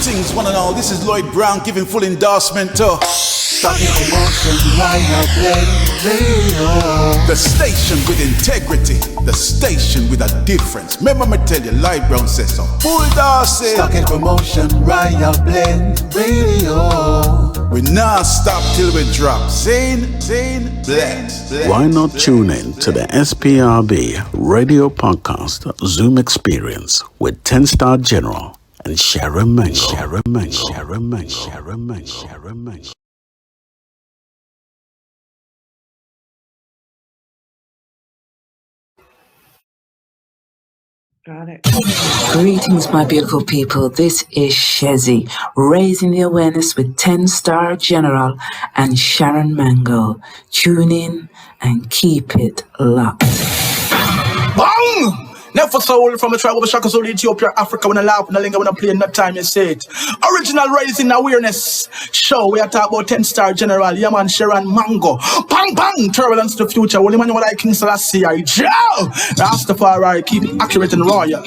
Greetings, one and all. This is Lloyd Brown giving full endorsement to Starting promotion right now, radio. The station with integrity, the station with a difference. Remember me tell you, Lloyd Brown says so. Full Darcy. Starting promotion right now, radio. We not stop till we drop. Sing, bless. Why not tune in to the SPRB Radio Podcast Zoom Experience with 10-Star General and Sharon Mango. Got it. Greetings, my beautiful people. This is Shezzy, raising the awareness with 10-Star General and Sharon Mango. Tune in and keep it locked. Bang! Never soul from a tribe of Shaka Zulu, Ethiopia, Africa. When I laugh, when I linger, when I play, no time you say it. Original Raising Awareness show. We are talking about 10-Star General, Yaman, Sharon Mango. Bang, bang! Turbulence to the future. Only man like King Selassie. Joe! Rastafari, keep it accurate and royal.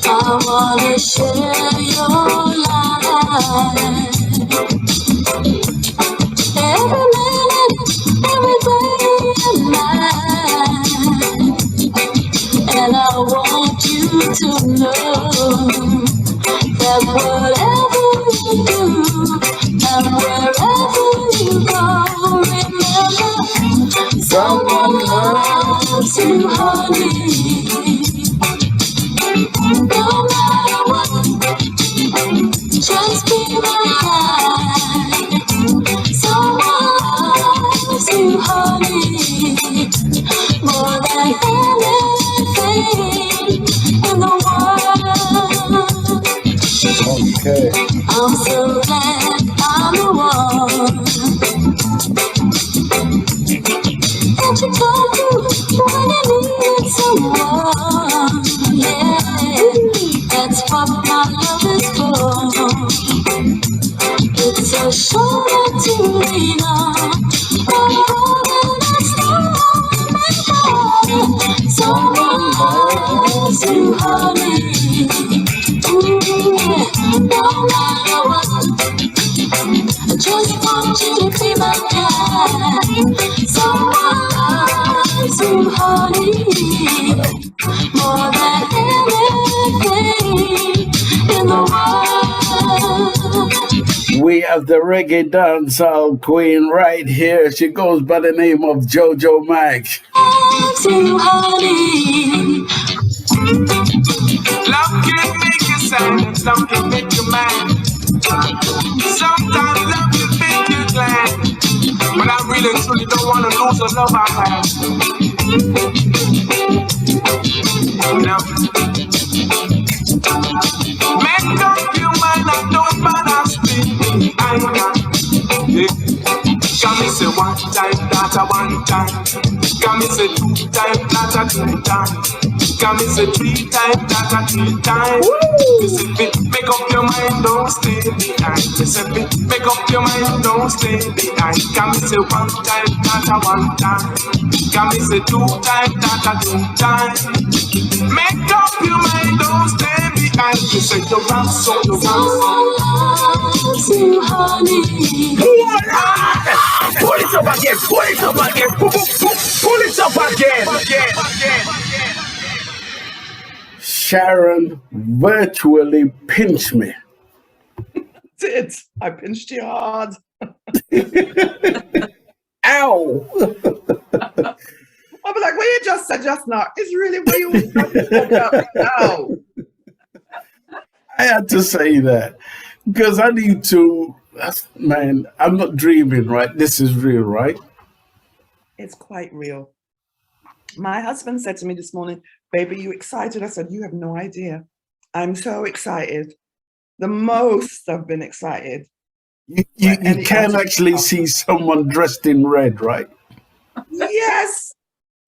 I wanna share your life. Every minute, every day and night. And I want you to know that whatever you do and wherever you go, remember, someone loves you, honey. No matter what, just be mine. Someone loves you, honey, more than anything in the world. Okay. I'm so glad I'm the one that you talk to when you need someone. Yeah, that's what my love is for. It's a shoulder to lean on. Someone loves you, honey. Ooh, yeah. No matter what, I just want you to be my guy. Someone loves you, honey, more than anything in the world. We have the reggae dancehall queen right here. She goes by the name of JoJo Max. Loves you, honey. Love can make you sad, love can make you mad. Sometimes love can make you glad. But I really truly don't want to lose the love I have. Now, make up your mind and don't bother speaking. I got it. Can me say one time, not a one time. Can me say two time, not a two time. Can me say three time, not a three time. Listen, make up your mind, don't stay behind. Listen, make up your mind, don't stay behind. Can me say one time, not a one time. Can me say two time, not a two time. Make up your mind, don't stay behind. You say you're wrong, so you're wrong. Loves you, honey. Pull it up again, pull it up again, pull it up again. Sharon virtually pinched me. Did I pinched you hard? Ow! I'll be like, what you just said just now is really what you was talking about now. I had to say that because I need to. Man, I'm not dreaming, right? This is real, right? It's quite real. My husband said to me this morning, baby, you excited? I said, you have no idea. I'm so excited. The most I've been excited. You can actually see someone dressed in red, right? Yes.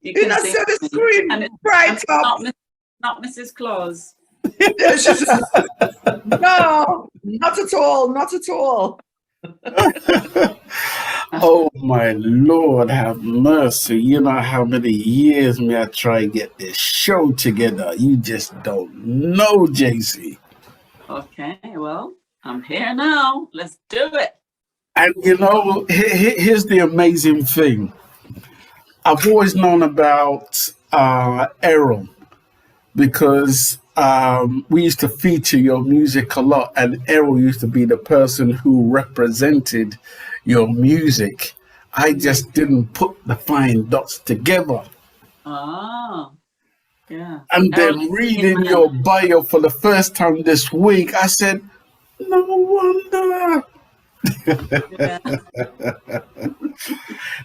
You You can know, sing so the to me. screen And it's bright up. not Mrs. Claus. Yeah, she's just, no, not at all, not at all. Oh my Lord, have mercy. You know how many years me I try to get this show together. You just don't know, JC. Okay, well, I'm here now. Let's do it. And you know, here's the amazing thing. I've always known about Errol because we used to feature your music a lot, and Errol used to be the person who represented your music. I just didn't put the fine dots together. Oh, yeah. And Errol then is reading man. your bio for the first time this week, I said, no wonder. Yeah.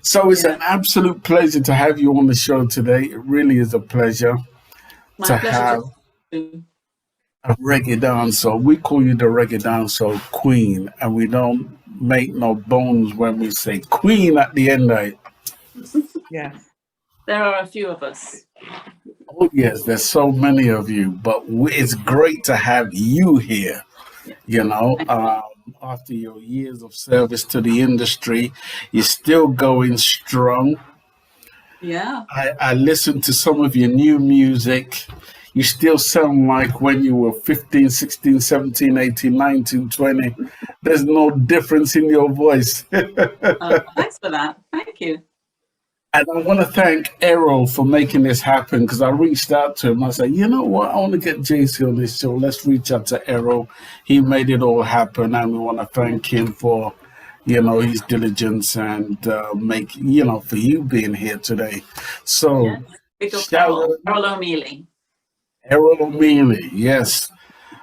So it's Yeah. an absolute pleasure to have you on the show today. It really is a pleasure My to pleasure have to a reggae dancer. We call you the reggae dancer queen, and we don't make no bones when we say queen at the end of it. Yes. There are a few of us. Oh yes, there's so many of you, but it's great to have you here. You know, after your years of service to the industry, you're still going strong. Yeah. I listened to some of your new music. You still sound like when you were 15, 16, 17, 18, 19, 20. There's no difference in your voice. Thanks for that. Thank you. And I want to thank Errol for making this happen because I reached out to him. I said, you know what? I want to get JC on this show. Let's reach out to Errol. He made it all happen. And we want to thank him for, you know, his diligence and for you being here today. So, Yes. Big up Errol O'Meally. Errol O'Meally, yes.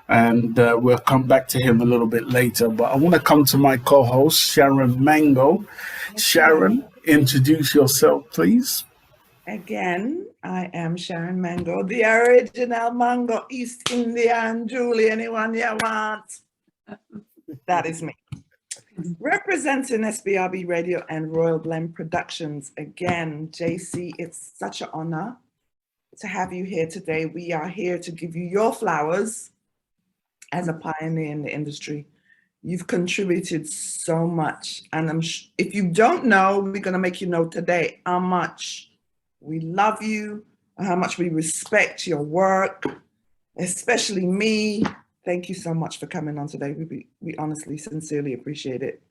And we'll come back to him a little bit later. But I want to come to my co-host, Sharon Mango. Sharon, introduce yourself, please. Again, I am Sharon Mango, the original Mango East Indian Julie. Anyone you want? That is me. Representing SBRB Radio and Royal Blend Productions. Again, JC, it's such an honor to have you here today. We are here to give you your flowers as a pioneer in the industry. You've contributed so much. And if you don't know, we're going to make you know today how much we love you, how much we respect your work, especially me. Thank you so much for coming on today. We honestly, sincerely appreciate it.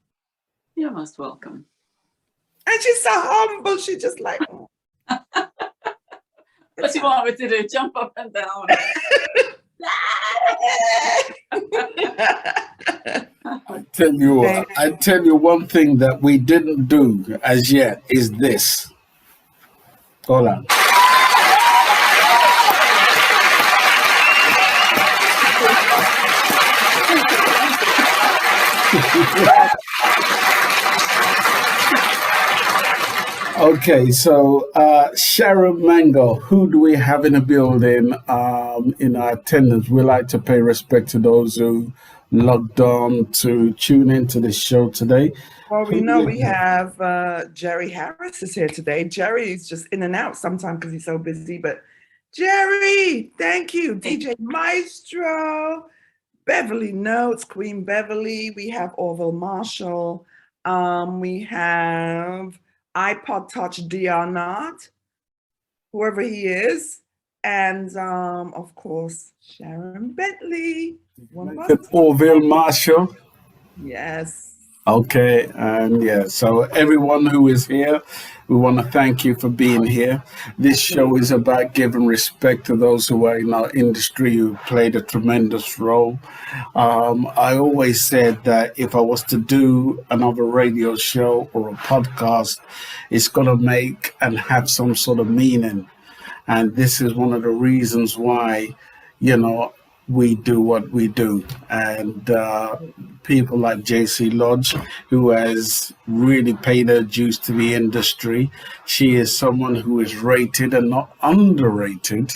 You're most welcome. And she's so humble. She's just like, oh. What do you want me to do? Jump up and down. I tell you one thing that we didn't do as yet is this. Hold on. Okay, so Sharon Mango, who do we have in the building in our attendance? We like to pay respect to those who logged on to tune into the show today. Well, we know we have Jerry Harris is here today. Jerry's just in and out sometimes because he's so busy, but Jerry, thank you. DJ Maestro, Beverly Notes, Queen Beverly. We have Orville Marshall. We have iPod Touch Diarnot, whoever he is. And of course, Sharon Bentley. Orville Marshall. Yes. Okay, and yeah, so everyone who is here, we want to thank you for being here. This show is about giving respect to those who are in our industry who played a tremendous role. I always said that if I was to do another radio show or a podcast, it's going to make and have some sort of meaning. And this is one of the reasons why, you know, we do what we do. And people like JC Lodge, who has really paid her dues to the industry, she is someone who is rated and not underrated,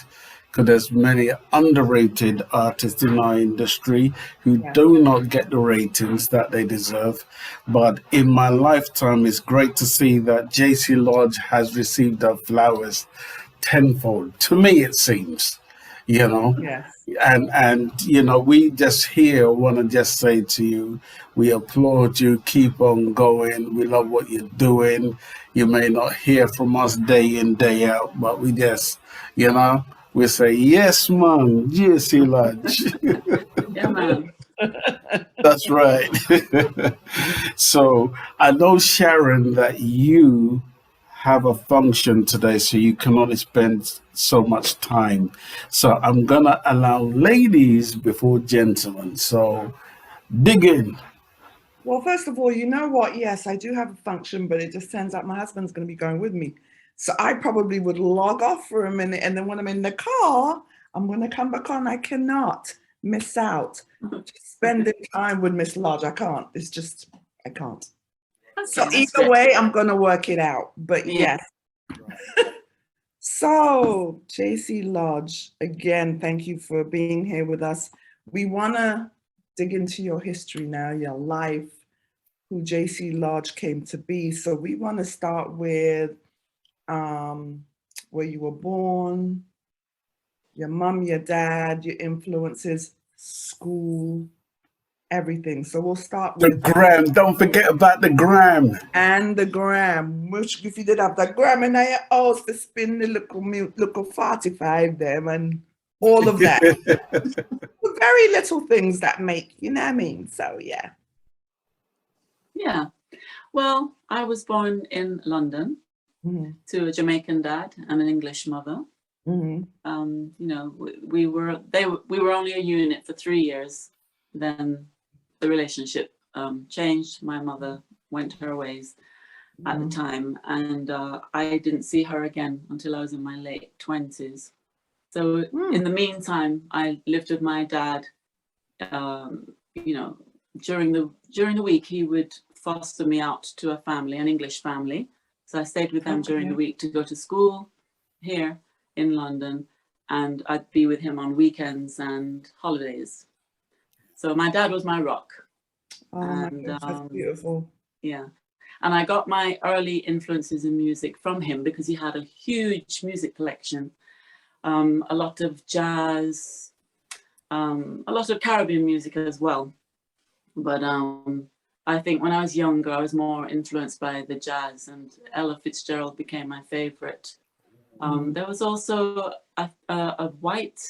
because there's many underrated artists in our industry who do not get the ratings that they deserve. But in my lifetime, it's great to see that JC Lodge has received her flowers tenfold. To me, it seems, you know. Yes. And you know, we just here want to just say to you, we applaud you, keep on going, we love what you're doing. You may not hear from us day in, day out, but we just, you know, we say, yes, man, JC Lodge. Yeah, man. That's right. So I know, Sharon, that you have a function today, so you can only spend so much time. So I'm gonna allow ladies before gentlemen. So dig in. Well, first of all, you know what? Yes, I do have a function, but it just turns out my husband's going to be going with me. So I probably would log off for a minute, and then when I'm in the car, I'm going to come back on. I cannot miss out. Spending time with Miss Lodge, I can't. It's just, I can't. So either way, I'm going to work it out. But yes. So, JC Lodge, again, thank you for being here with us. We want to dig into your history now, your life, who JC Lodge came to be. So we want to start with where you were born, your mom, your dad, your influences, school, everything. So we'll start with the gram. Don't forget about the gram. And the gram, which if you did have the gram in your house to spin the little 45 them and all of that. Very little things that make, you know what I mean? So yeah. Yeah. Well, I was born in London to a Jamaican dad and an English mother. You know, we were only a unit for 3 years. Then the relationship changed. My mother went her ways at the time, and I didn't see her again until I was in my late 20s. So in the meantime, I lived with my dad. You know, during the week, he would foster me out to a family, an English family. So I stayed with them during the week to go to school here in London, and I'd be with him on weekends and holidays. So my dad was my rock. Oh, and, my gosh, that's beautiful. Yeah. And I got my early influences in music from him because he had a huge music collection. A lot of jazz, a lot of Caribbean music as well. But I think when I was younger, I was more influenced by the jazz, and Ella Fitzgerald became my favorite. There was also a white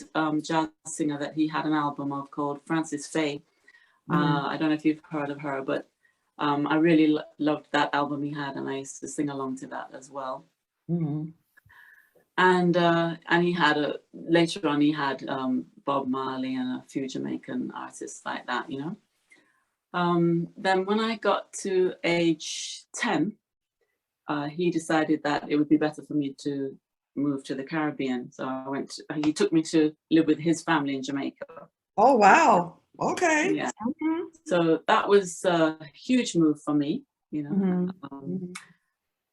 jazz singer that he had an album of called Frances Faye. I don't know if you've heard of her, but I really loved that album he had, and I used to sing along to that as well. And he had later on he had Bob Marley and a few Jamaican artists like that, you know. Then when I got to age 10, he decided that it would be better for me to move to the Caribbean. So he took me to live with his family in Jamaica. Oh, wow. Okay. Yeah. So that was a huge move for me, you know.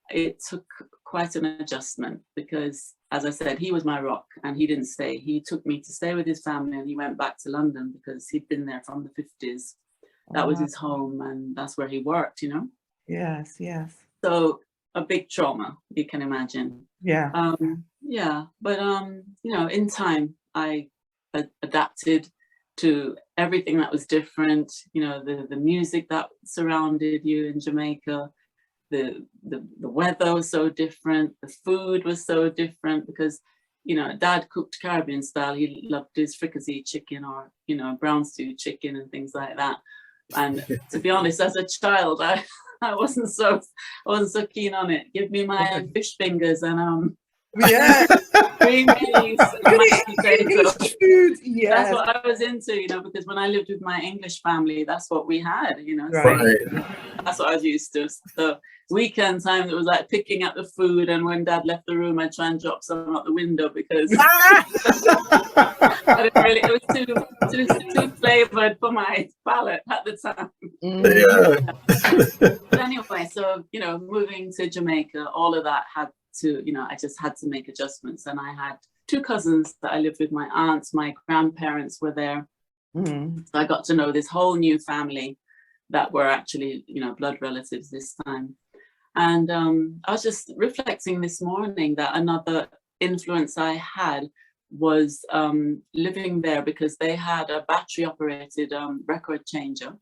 It took quite an adjustment because, as I said, he was my rock and he didn't stay. He took me to stay with his family, and he went back to London because he'd been there from the 50s. That was his home, and that's where he worked, you know. Yes, yes. So a big trauma, you can imagine. Yeah. Yeah, but you know, in time I adapted to everything that was different. You know, the music that surrounded you in Jamaica, the weather was so different, the food was so different because, you know, Dad cooked Caribbean style. He loved his fricassee chicken, or, you know, brown stew chicken and things like that. And to be honest, as a child, I wasn't so keen on it. Give me my fish fingers and green beans, mashed potatoes. That's what I was into, you know, because when I lived with my English family, that's what we had, you know. Right. So that's what I was used to. So weekend time, it was like picking up the food, and when Dad left the room, I'd try and drop some out the window because I didn't really, it was too flavored for my palate at the time. But anyway, so, you know, moving to Jamaica, all of that had to, you know, I just had to make adjustments, and I had two cousins that I lived with, my aunts, my grandparents were there. Mm-hmm. So I got to know this whole new family that were actually, you know, blood relatives this time. And I was just reflecting this morning that another influence I had was living there, because they had a battery operated record changer.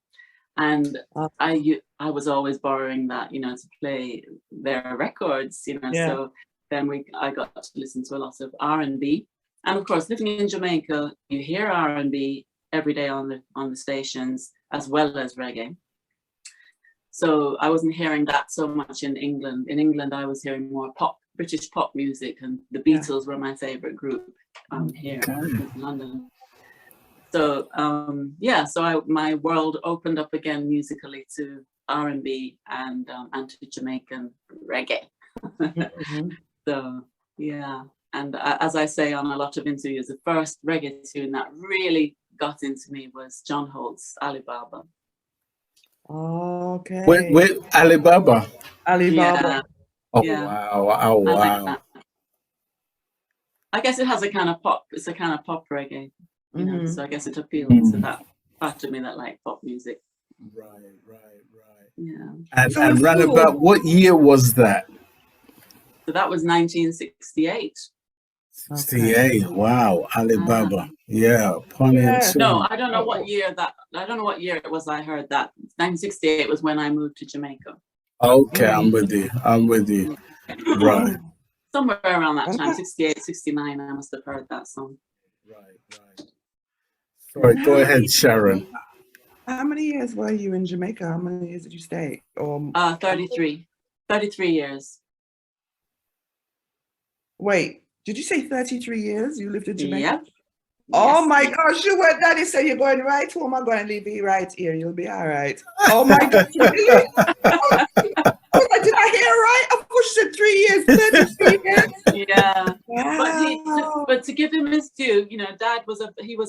And I was always borrowing that, you know, to play their records, you know. Yeah. So then I got to listen to a lot of R&B. And of course, living in Jamaica, you hear R&B every day on the stations, as well as reggae. So I wasn't hearing that so much in England. In England, I was hearing more British pop music, and the Beatles were my favorite group here in London. So so my world opened up again musically to R&B and to Jamaican reggae. Mm-hmm. So yeah, and as I say on a lot of interviews, the first reggae tune that really got into me was John Holt's Alibaba. Okay. Wait, Alibaba. Alibaba. Yeah. Oh Yeah. wow! Oh wow! I like that. I guess it has a kind of pop. It's a kind of pop reggae, you know. So I guess it appeals to that part of me that like pop music. Right. Yeah. And round about what year was that? So that was 1968. 68. Wow, Alibaba. Yeah, Ponny and Sue. No, I don't know what year it was. I heard that 1968 was when I moved to Jamaica. Okay, I'm with you. Right. Somewhere around that time, 68, 69, I must have heard that song. Right. Sorry, go ahead, Sharon. How many years were you in Jamaica? How many years did you stay? 33 years. Wait, did you say 33 years you lived in Jamaica? Yeah. Oh Yes. my gosh, you were Daddy said you're going right home. I'm going to leave you right here. You'll be all right. Oh my gosh, really? Did I hear right? Of course, you said 3 years, 33 years. Yeah. Wow. But to give him his due, you know, Dad was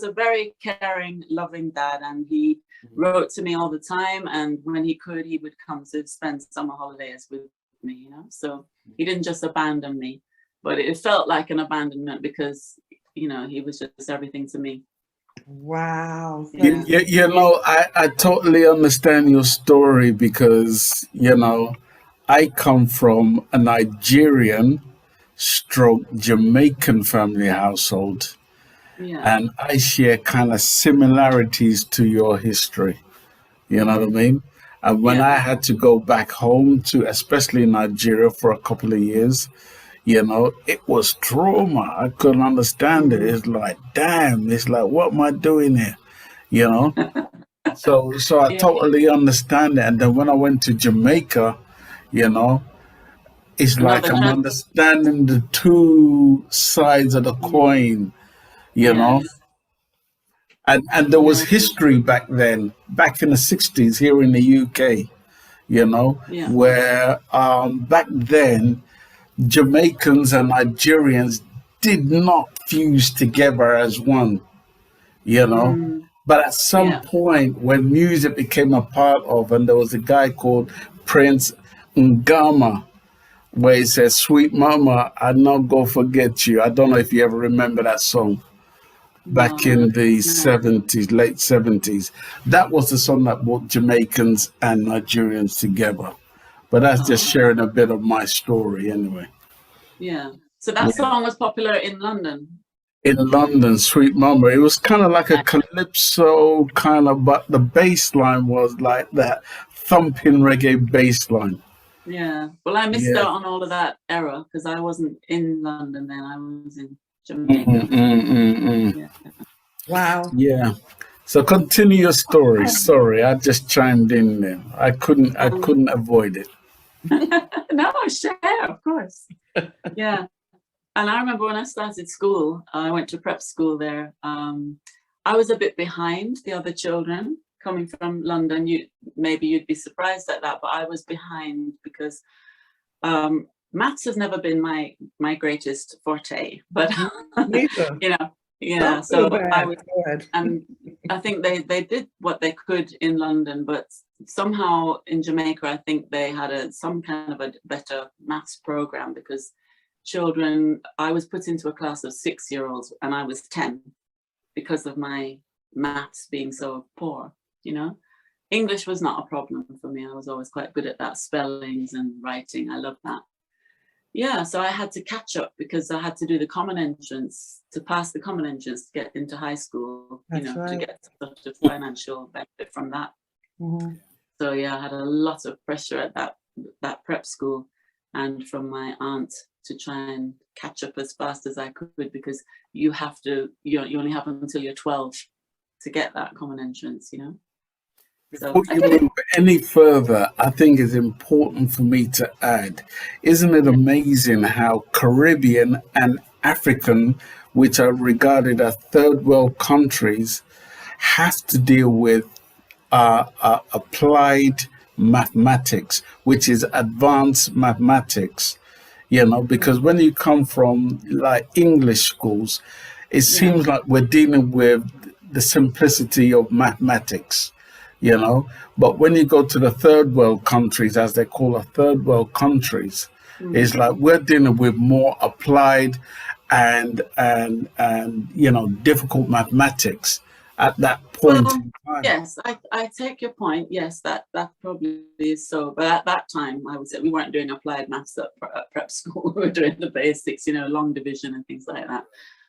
a very caring, loving dad, and he wrote to me all the time. And when he could, he would come to spend summer holidays with me, you know. So he didn't just abandon me, but it felt like an abandonment because, you know, he was just everything to me. Wow. You know, I totally understand your story because, you know, I come from a Nigerian stroke Jamaican family household. Yeah. And I share kind of similarities to your history. You know what I mean? And when I had to go back home to, especially Nigeria, for a couple of years, you know, it was trauma. I couldn't understand it. It's like, damn, it's like, what am I doing here? You know? So I totally understand it. And then when I went to Jamaica, you know, it's like I'm understanding the two sides of the coin, you know? And there was history back then, back in the 60s here in the UK, you know, where back then, Jamaicans and Nigerians did not fuse together as one, you know. But at some point, when music became a part of, and there was a guy called Prince Ngama, where he says, "Sweet Mama, I not go forget you." I don't know if you ever remember that song. Back in the 70s, late 70s. That was the song that brought Jamaicans and Nigerians together. But that's just sharing a bit of my story anyway. Yeah. So that song was popular in London? In London, Sweet Mama. It was kind of like a calypso kind of, but the bass line was like that thumping reggae bass line. Yeah. Well, I missed out on all of that era because I wasn't in London then. I was in Jamaica. Yeah. Wow. Yeah. So continue your story. Sorry, I just chimed in there. I couldn't avoid it. No, share, of course. Yeah. And I remember when I started school, I went to prep school there. I was a bit behind the other children coming from London. Maybe you'd be surprised at that, but I was behind because maths has never been my greatest forte. But you know, so I was, and I think they did what they could in London, but somehow in Jamaica, I think they had some kind of a better maths program because children. I was put into a class of 6-year-olds and I was 10 because of my maths being so poor, you know. English was not a problem for me. I was always quite good at that, spellings and writing. I love that. Yeah, so I had to catch up because I had to do the common entrance, to pass the common entrance to get into high school, That's you know, right. to get such a financial benefit from that. Mm-hmm. So yeah, I had a lot of pressure at that prep school and from my aunt to try and catch up as fast as I could, because you have to, you only have until you're 12 to get that common entrance, you know. So Before you move any further, I think it's important for me to add, isn't it amazing how Caribbean and African, which are regarded as third world countries, have to deal with applied mathematics, which is advanced mathematics, you know, because when you come from like English schools, it seems like we're dealing with the simplicity of mathematics, you know. But when you go to the third world countries, as they call it, third world countries, it's like we're dealing with more applied and you know, difficult mathematics at that point in time. Yes, I take your point. Yes, that probably is so. But at that time, I would say we weren't doing applied maths at prep school. We were doing the basics, you know, long division and things like that.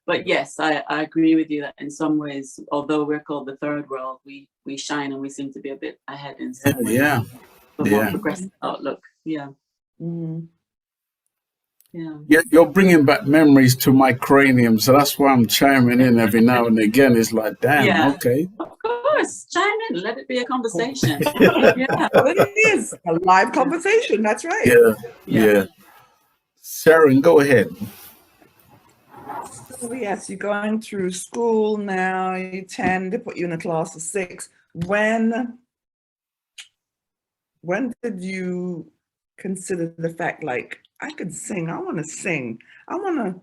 But yes, I agree with you that in some ways, although we're called the third world, we shine and we seem to be a bit ahead in some ways. Yeah. A more progressive outlook. Yeah. Mm-hmm. Yeah. You're bringing back memories to my cranium, so that's why I'm chiming in every now and again. It's like, damn, okay. Of course, chime in. Let it be a conversation. Yeah, well, it is a live conversation. That's right. Yeah. Sharon, go ahead. So yes, you're going through school now. You're 10. They put you in a class of 6. When did you consider the fact, like, I could sing, I want to sing, I want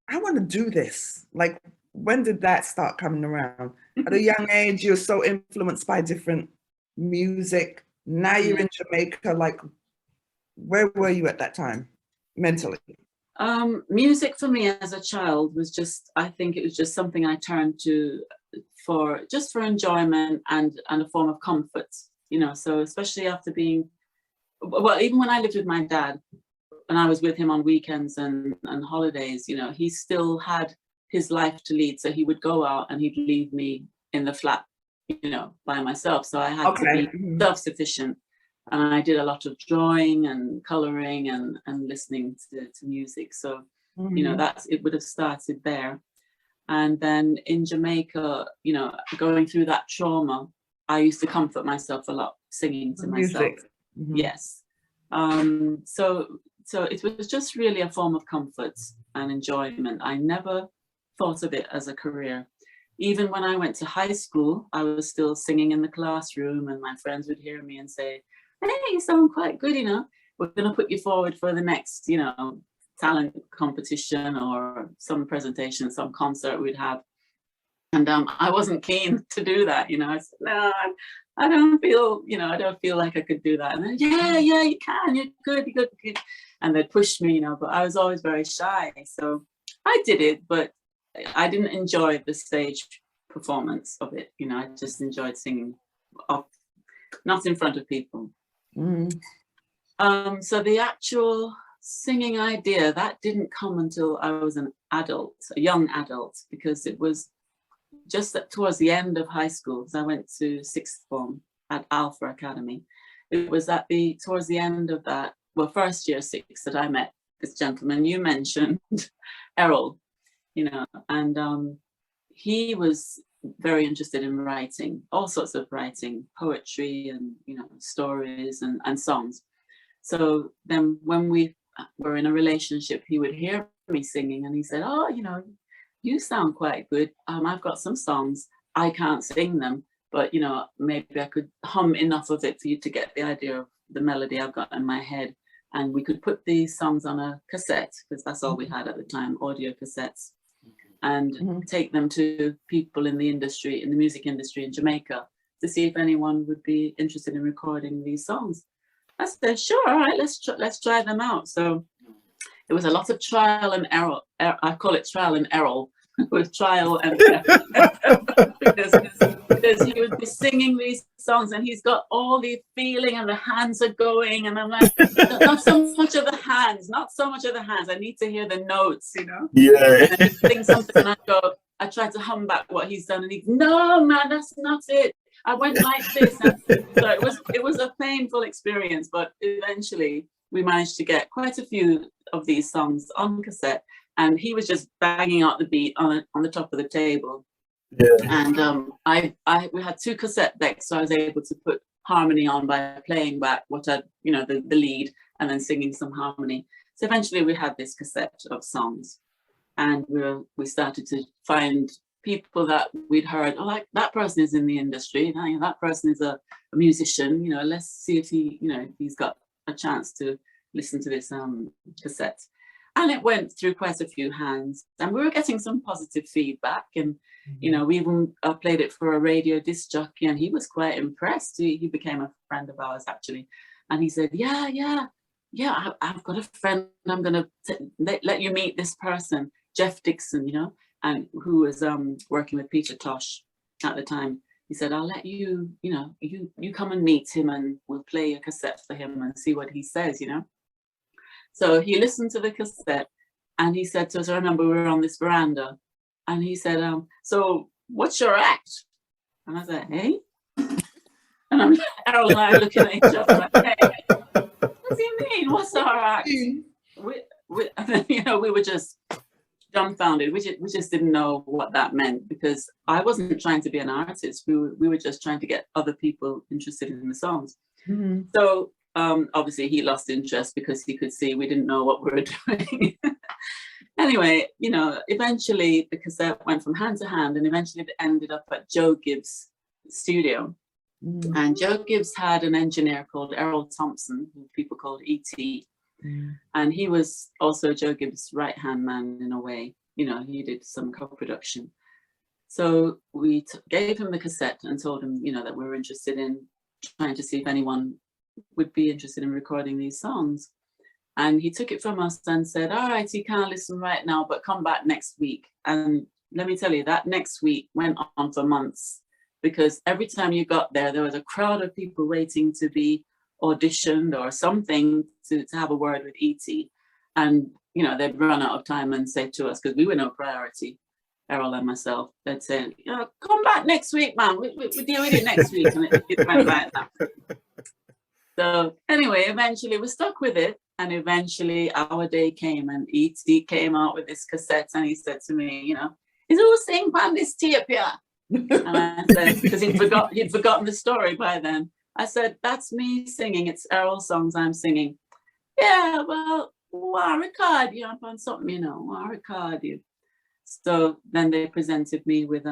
to do this? Like, when did that start coming around? At a young age, you're so influenced by different music. Now you're in Jamaica. Like, where were you at that time mentally? Music for me as a child was just, I think it was just something I turned to for enjoyment and a form of comfort, you know. So especially after being, well, even when I lived with my dad, and I was with him on weekends and holidays, you know, he still had his life to lead. So he would go out and he'd leave me in the flat, you know, by myself. So I had to be self-sufficient. And I did a lot of drawing and coloring and listening to music. So, you know, it would have started there. And then in Jamaica, you know, going through that trauma, I used to comfort myself a lot, singing to myself. Yes. So it was just really a form of comfort and enjoyment. I never thought of it as a career. Even when I went to high school, I was still singing in the classroom and my friends would hear me and say, hey, you sound quite good, you know, we're going to put you forward for the next, you know, talent competition or some presentation, some concert we'd have. And I wasn't keen to do that, you know. I said, no, I don't feel, you know, I don't feel like I could do that. And then, yeah, you can, you're good. And they'd push me, you know, but I was always very shy. So I did it, but I didn't enjoy the stage performance of it. You know, I just enjoyed singing not in front of people. So the actual singing idea, that didn't come until I was an adult, a young adult, because it was just towards the end of high school. So I went to sixth form at Alpha Academy. It was towards the end of that, well, first year 6 that I met this gentleman you mentioned, Errol, you know, and he was very interested in writing, all sorts of writing, poetry and, you know, stories and songs. So then when we were in a relationship, he would hear me singing and he said, oh, you know, you sound quite good. I've got some songs. I can't sing them, but, you know, maybe I could hum enough of it for you to get the idea of the melody I've got in my head. And we could put these songs on a cassette, because that's all we had at the time, audio cassettes, and take them to people in the industry, in the music industry in Jamaica, to see if anyone would be interested in recording these songs. I said, sure, all right, let's try them out. So it was a lot of trial and error. I call it trial and error. With trial and error. because he would be singing these songs and he's got all the feeling and the hands are going, and I'm like, not so much of the hands, I need to hear the notes, you know. Yeah. And then he'd sing something and I try to hum back what he's done, and he'd, no man, that's not it, I went like this. And so it was a painful experience, but eventually we managed to get quite a few of these songs on cassette, and he was just banging out the beat on the top of the table. Yeah. And we had 2 cassette decks, so I was able to put harmony on by playing back the lead and then singing some harmony. So eventually we had this cassette of songs, and we started to find people that we'd heard, oh, like that person is in the industry, that person is a musician, let's see if he's got a chance to listen to this cassette. And it went through quite a few hands, and we were getting some positive feedback. And, we even played it for a radio disc jockey, and he was quite impressed. He became a friend of ours, actually. And he said, yeah, I've got a friend. I'm going to let you meet this person, Jeff Dixon, and who was working with Peter Tosh at the time. He said, I'll let you, you come and meet him, and we'll play a cassette for him and see what he says, So he listened to the cassette, and he said to us, I remember we were on this veranda, and he said, so what's your act? And I said, hey? And Errol and I are looking at each other like, hey, what do you mean? What's our act? We were just dumbfounded. We just didn't know what that meant, because I wasn't trying to be an artist. We were just trying to get other people interested in the songs. Mm-hmm. So obviously he lost interest because he could see we didn't know what we were doing. Anyway, eventually the cassette went from hand to hand, and eventually it ended up at Joe Gibbs Studio. Mm. And Joe Gibbs had an engineer called Errol Thompson, who people called E.T. Mm. And he was also Joe Gibbs' right-hand man in a way. He did some co-production. So we gave him the cassette and told him, that we were interested in trying to see if anyone would be interested in recording these songs. And he took it from us and said, all right, you can't listen right now, but come back next week. And let me tell you, that next week went on for months, because every time you got there was a crowd of people waiting to be auditioned or something to have a word with E.T. And, they'd run out of time and say to us, because we were no priority, Errol and myself, they'd say, come back next week, man. We deal with it next week. And it went like that. So anyway, eventually we stuck with it, and eventually our day came, and E.T. came out with this cassette, and he said to me, is who sing on this tape here? And I said, because he'd forgotten the story by then. I said, that's me singing. It's Errol songs I'm singing. Yeah, well, I record you on something, I record you. So then they presented me with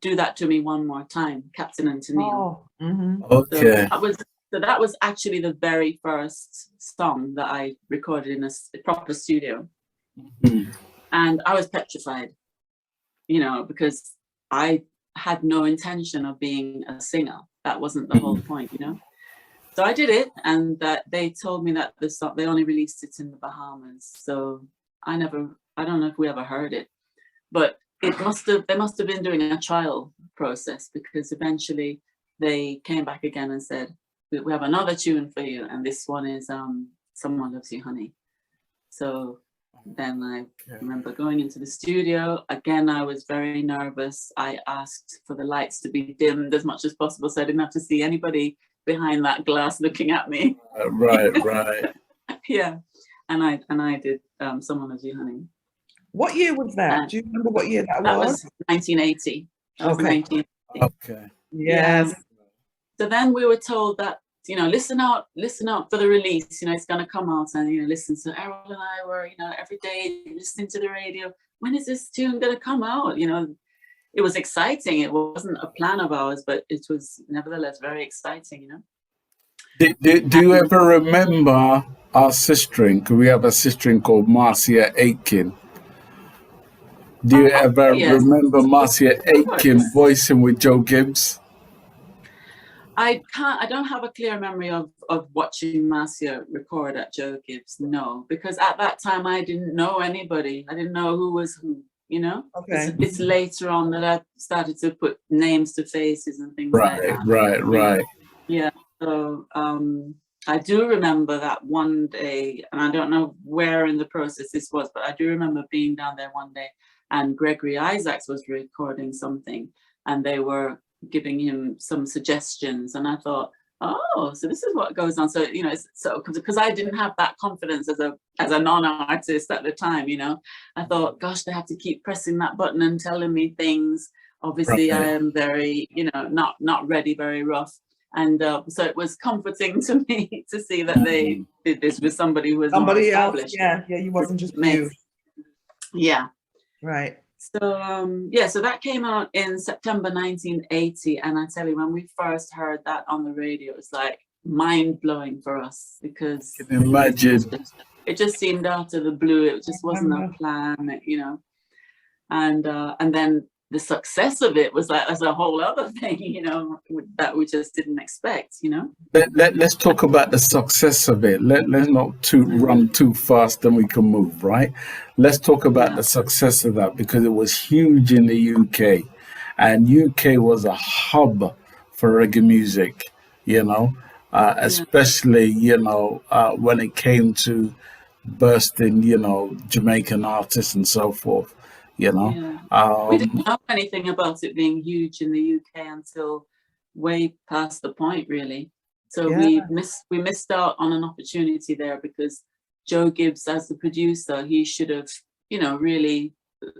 Do That To Me One More Time, Captain and Tennille. Oh, mm-hmm. Okay. So that was actually the very first song that I recorded in a proper studio. Mm-hmm. And I was petrified, because I had no intention of being a singer. That wasn't the whole point, So I did it, and they told me that the song, they only released it in the Bahamas. So I don't know if we ever heard it, but they must have been doing a trial process, because eventually they came back again and said, we have another tune for you, and this one is Someone Loves You, Honey. So then I remember going into the studio. Again, I was very nervous. I asked for the lights to be dimmed as much as possible, so I didn't have to see anybody behind that glass looking at me. Right. Yeah, and I did Someone Loves You, Honey. What year was that? Do you remember what year that was? That was 1980. Okay. Okay. Yes. So then we were told that, listen out for the release, it's going to come out, and, listen. So Errol and I were, every day listening to the radio. When is this tune going to come out? It was exciting. It wasn't a plan of ours, but it was nevertheless very exciting, Do you ever remember our sistering? We have a sistering called Marcia Aitken. Do you ever remember Marcia Aitken voicing with Joe Gibbs? I don't have a clear memory of watching Marcia record at Joe Gibbs, no, because at that time I didn't know anybody. I didn't know who was who, you know? Okay. It's later on that I started to put names to faces and things like that. Right. Yeah. So I do remember that one day, and I don't know where in the process this was, but I do remember being down there one day and Gregory Isaacs was recording something and they were giving him some suggestions, and I thought, oh, so this is what goes on. So, you know, so because I didn't have that confidence as a non-artist at the time, you know, I thought, gosh, they have to keep pressing that button and telling me things. Obviously, I am very, you know, not ready, very rough. And so it was comforting to me to see that they did this with somebody who was somebody more else. established. Yeah, you wasn't just you. Yeah. Right. So so that came out in September 1980, and I tell you, when we first heard that on the radio, it was like mind-blowing for us, because imagine it just seemed out of the blue. It just wasn't a plan, you know. And then the success of it was like as a whole other thing, you know, that we just didn't expect, you know. Let's talk about the success of it. Let's not run too fast, then we can move, right? Let's talk about the success of that, because it was huge in the UK, and UK was a hub for reggae music, you know, especially, you know, when it came to bursting, you know, Jamaican artists and so forth. You know, we didn't know anything about it being huge in the UK until way past the point, really. So we missed out on an opportunity there, because Joe Gibbs, as the producer, he should have, you know, really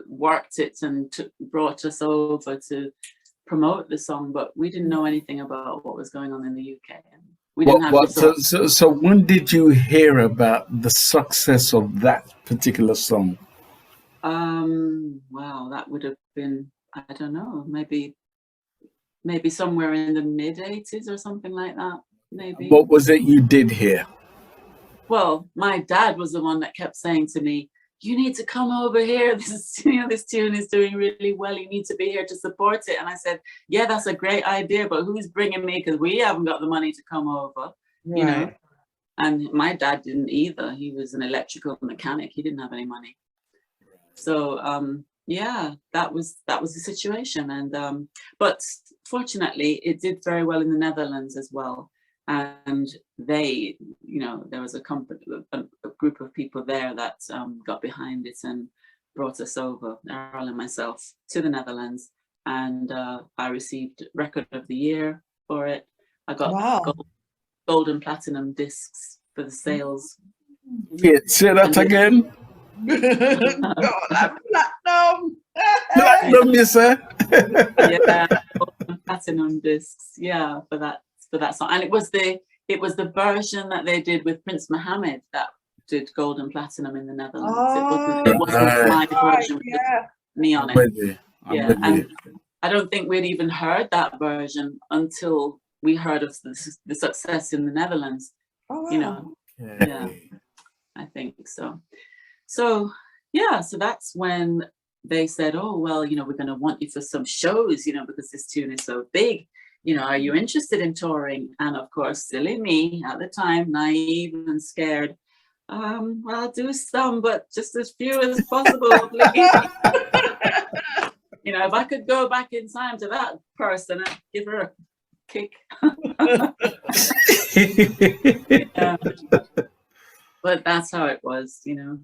worked it and brought us over to promote the song, but we didn't know anything about what was going on in the UK. And we didn't have so when did you hear about the success of that particular song? Wow, that would have been, I don't know, maybe somewhere in the mid-80s or something like that, maybe. What was it you did hear? Well, my dad was the one that kept saying to me, you need to come over here. This tune is doing really well. You need to be here to support it. And I said, yeah, that's a great idea, but who's bringing me? Because we haven't got the money to come over, you know. And my dad didn't either. He was an electrical mechanic. He didn't have any money. So yeah, that was the situation. And but fortunately it did very well in the Netherlands as well, and they, you know, there was a group of people there that got behind it and brought us over, Errol and myself, to the Netherlands, and I received Record of the Year for it. I got gold and platinum discs for the sales. Yeah, say that again. Platinum. Platinum, you say? Yeah, platinum discs. Yeah, for that song, and it was the version that they did with Prince Mohammed that did gold and platinum in the Netherlands. It wasn't my version with me on it. And I don't think we'd even heard that version until we heard of the success in the Netherlands. You know, yeah, I think so. So yeah, so that's when they said, oh, well, you know, we're going to want you for some shows, you know, because this tune is so big, you know, are you interested in touring? And of course, silly me at the time, naive and scared. Well, I'll do some, but just as few as possible, please. You know, if I could go back in time to that person and give her a kick. But that's how it was, you know.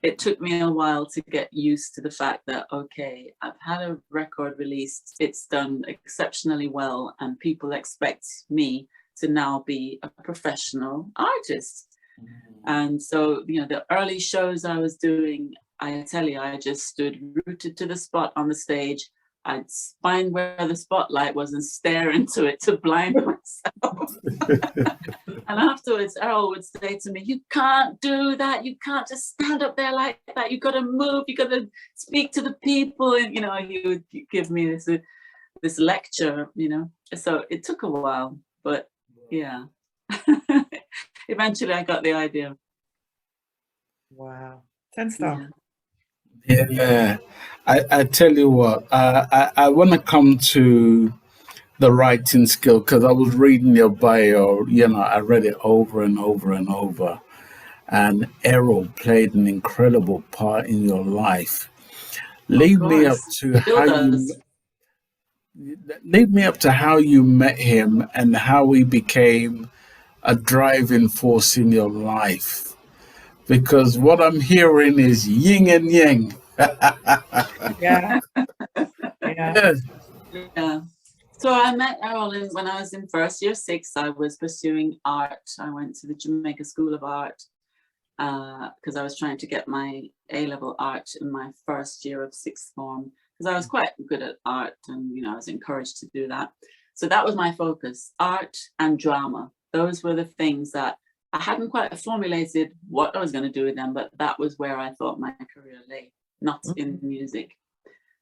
It took me a while to get used to the fact that, okay, I've had a record released, it's done exceptionally well, and people expect me to now be a professional artist. And so, you know, the early shows I was doing, I tell you, I just stood rooted to the spot on the stage. I'd find where the spotlight was and stare into it to blind myself. And afterwards, Errol would say to me, you can't do that. You can't just stand up there like that. You got to move. You got to speak to the people. And, you know, he would give me this lecture, you know. So it took a while, but yeah. Eventually I got the idea. Wow. 10 star. Yeah. I tell you what, I want to come to the writing skill, because I was reading your bio, you know, I read it over and over and over. And Errol played an incredible part in your life. Lead me up to how you met him and how he became a driving force in your life. Because what I'm hearing is yin and yang. Yeah. Yes. Yeah. So I met Errol when I was in first year 6. I was pursuing art. I went to the Jamaica School of Art because I was trying to get my A-level art in my first year of 6th form, because I was quite good at art and, you know, I was encouraged to do that. So that was my focus, art and drama. Those were the things that I hadn't quite formulated what I was going to do with them, but that was where I thought my career lay, not in music.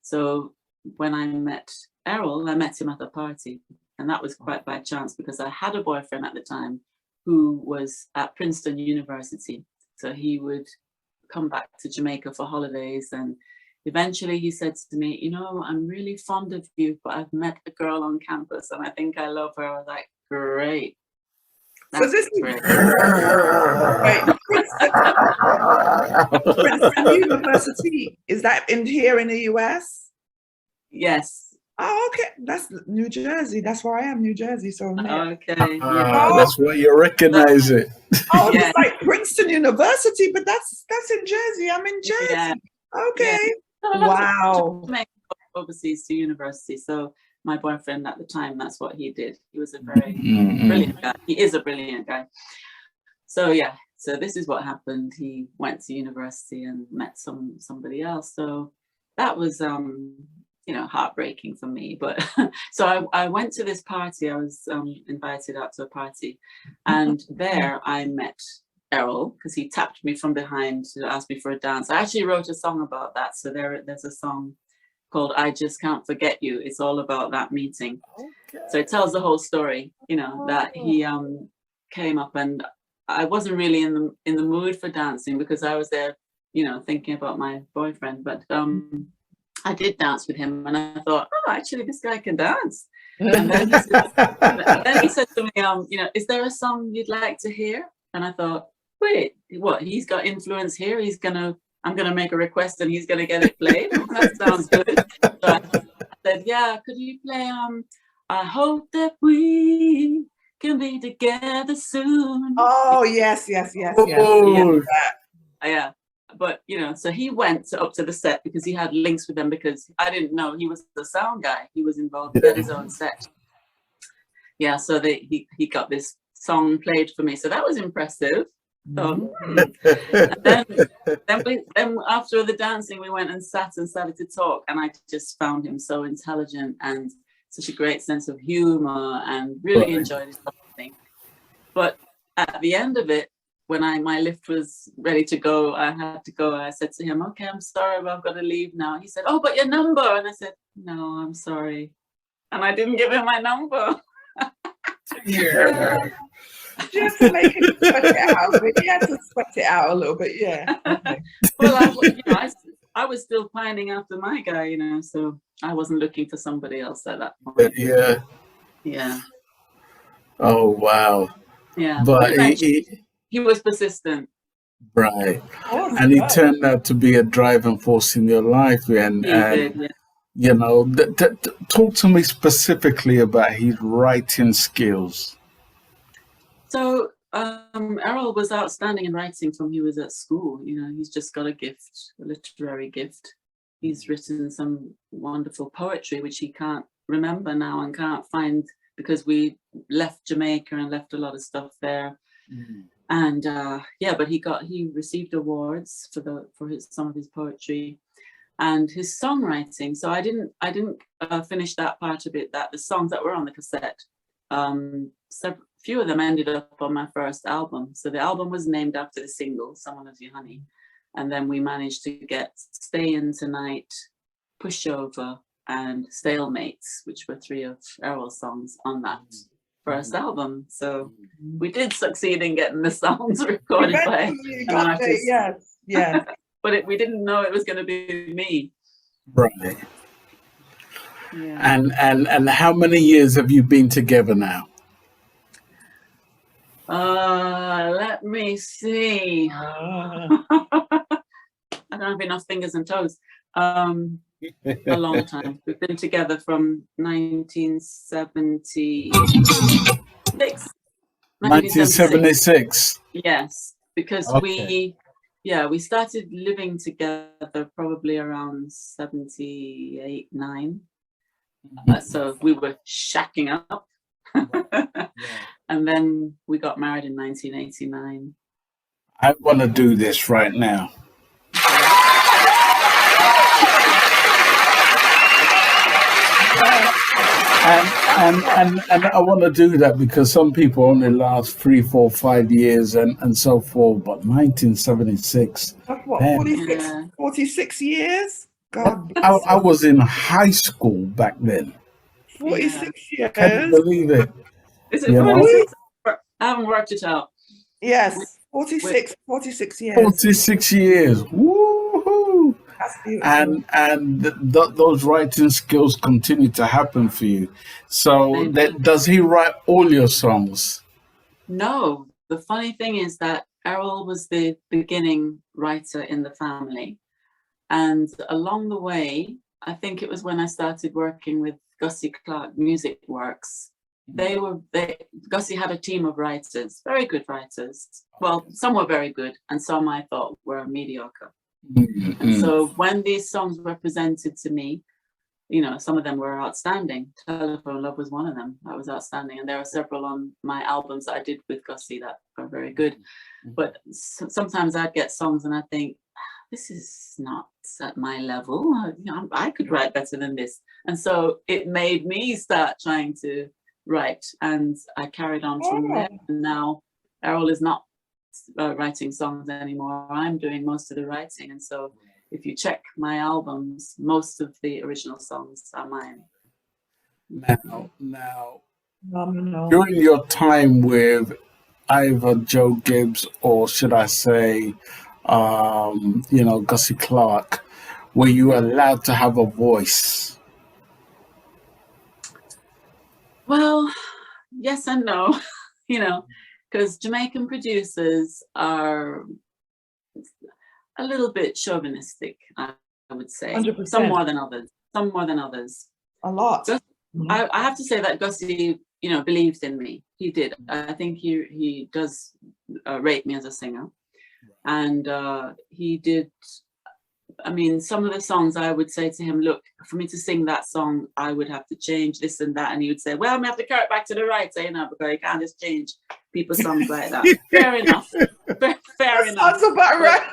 So when I met Errol, I met him at a party, and that was quite by chance because I had a boyfriend at the time who was at Princeton University. So he would come back to Jamaica for holidays, and eventually he said to me, you know, I'm really fond of you, but I've met a girl on campus and I think I love her. I was like, great. So this is right. Princeton University, is that here in the US? Yes. Oh, okay. That's New Jersey. That's where I am, New Jersey. So okay. That's where you recognize it. Oh, yeah. It's like Princeton University, but that's in Jersey. I'm in Jersey. Yeah. Okay. Yeah. Wow. Overseas to university. So my boyfriend at the time, that's what he did. He was a very brilliant guy. He is a brilliant guy. So yeah, so this is what happened. He went to university and met somebody else. So that was you know, heartbreaking for me. But so I went to this party. I was invited out to a party, and there I met Errol because he tapped me from behind to ask me for a dance. I actually wrote a song about that. So there's a song called I Just Can't Forget You. It's all about that meeting. Okay. So it tells the whole story, you know, that he came up, and I wasn't really in the mood for dancing because I was there, you know, thinking about my boyfriend. But I did dance with him, and I thought, oh, actually, this guy can dance. And then he said to me, you know, is there a song you'd like to hear? And I thought, wait, what? He's got influence here. I'm gonna make a request, and he's gonna get it played. That sounds good. So I said, yeah, could you play? I hope that we can be together soon. Oh yes. Oh. Yeah. But, you know, so he went up to the set because he had links with them, because I didn't know he was the sound guy. He was involved in his own set. Yeah, so he got this song played for me. So that was impressive. So, then after the dancing, we went and sat and started to talk. And I just found him so intelligent and such a great sense of humor, and really enjoyed his thing. But at the end of it, when my lift was ready to go, I had to go. I said to him, okay, I'm sorry, but I've got to leave now. He said, oh, but your number. And I said, no, I'm sorry. And I didn't give him my number. Yeah. Just to make him sweat it out. But he had to sweat it out a little bit, yeah. Okay. Well, I was still pining after my guy, you know, so I wasn't looking for somebody else at that point. Yeah. Yeah. Oh, wow. Yeah. But he was persistent. Right. And he turned out to be a driving force in your life. And did, yeah. You know, talk to me specifically about his writing skills. So Errol was outstanding in writing from he was at school. You know, he's just got a gift, a literary gift. He's written some wonderful poetry, which he can't remember now and can't find because we left Jamaica and left a lot of stuff there. And but he received awards for some of his poetry and his songwriting. So I didn't finish that part of it, that the songs that were on the cassette, few of them ended up on my first album. So the album was named after the single, Someone Loves You Honey. And then we managed to get Stay In Tonight, Pushover, and Stalemates, which were 3 of Errol's songs on that first album. So we did succeed in getting the songs recorded by an artist. Yes. But we didn't know it was going to be me. Right. Yeah. And how many years have you been together now? Let me see. I don't have enough fingers and toes. A long time. We've been together from 1976. 1976. Yes, because Okay. we started living together probably around 78, 9. So we were shacking up. And then we got married in 1989. I want to do this right now. And I want to do that because some people only last 3, 4, 5 years and so forth. But 1976. That's what, man. 46 years? God I was in high school back then. 46 years. Can you believe it? Is it 46? I haven't worked it out. Yes, 46 years. 46 years. Woohoo! That's beautiful. And those writing skills continue to happen for you. So does he write all your songs? No. The funny thing is that Errol was the beginning writer in the family. And along the way, I think it was when I started working with Gussie Clarke Music Works. Gussie had a team of writers, very good writers. Well, some were very good and some I thought were mediocre. Mm-hmm. And so when these songs were presented to me, you know, some of them were outstanding. Telephone Love was one of them. That was outstanding. And there are several on my albums that I did with Gussie that are very good. But sometimes I'd get songs and I think, this is not at my level. You know, I could write better than this. And so it made me start trying to write. And I carried on from there. And now Errol is not writing songs anymore. I'm doing most of the writing. And so if you check my albums, most of the original songs are mine. Now, during your time with either Joe Gibbs or should I say, Gussie Clarke, were you allowed to have a voice? Well, yes and no, you know, because Jamaican producers are a little bit chauvinistic, I would say. 100%. Some more than others. A lot. I have to say that Gussie, you know, believed in me. He did. I think he does rate me as a singer. And he did, I mean, some of the songs I would say to him, look, for me to sing that song, I would have to change this and that. And he would say, well, I'm going to have to carry it back to the writer, you know, because you can't just change people's songs like that. Fair enough. Fair enough. Sounds about right.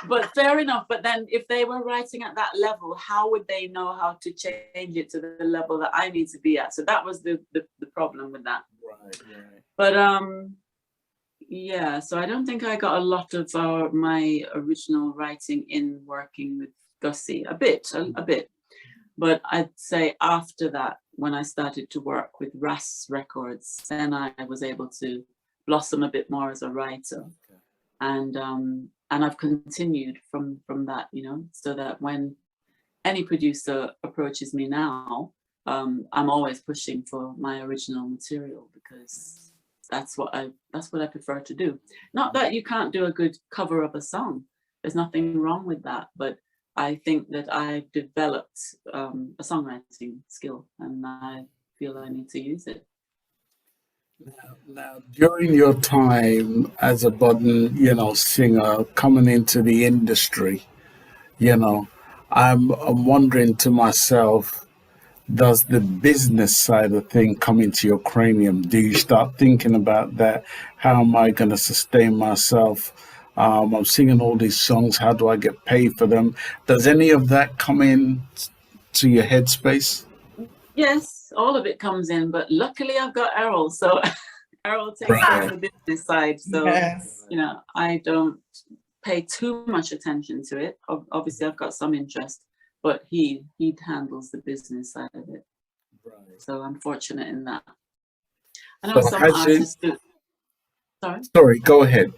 But fair enough. But then if they were writing at that level, how would they know how to change it to the level that I need to be at? So that was the problem with that. Right. But yeah, so I don't think I got a lot of my original writing in working with Gussie. A bit. But I'd say after that, when I started to work with Ras Records, then I was able to blossom a bit more as a writer. And I've continued from that, you know, so that when any producer approaches me now, I'm always pushing for my original material because that's what I prefer to do. Not that you can't do a good cover of a song. There's nothing wrong with that, but I think that I've developed a songwriting skill and I feel I need to use it. Now, during your time as a budding, singer coming into the industry, I'm wondering to myself, does the business side of thing come into your cranium? Do you start thinking about that? How am I going to sustain myself? I'm singing all these songs. How do I get paid for them? Does any of that come in to your headspace? Yes, all of it comes in, but luckily I've got Errol, so Errol takes care of the business side. So, I don't pay too much attention to it. Obviously, I've got some interest, but he handles the business side of it. Right. So I'm fortunate in that. I know some artists do. Sorry, go ahead.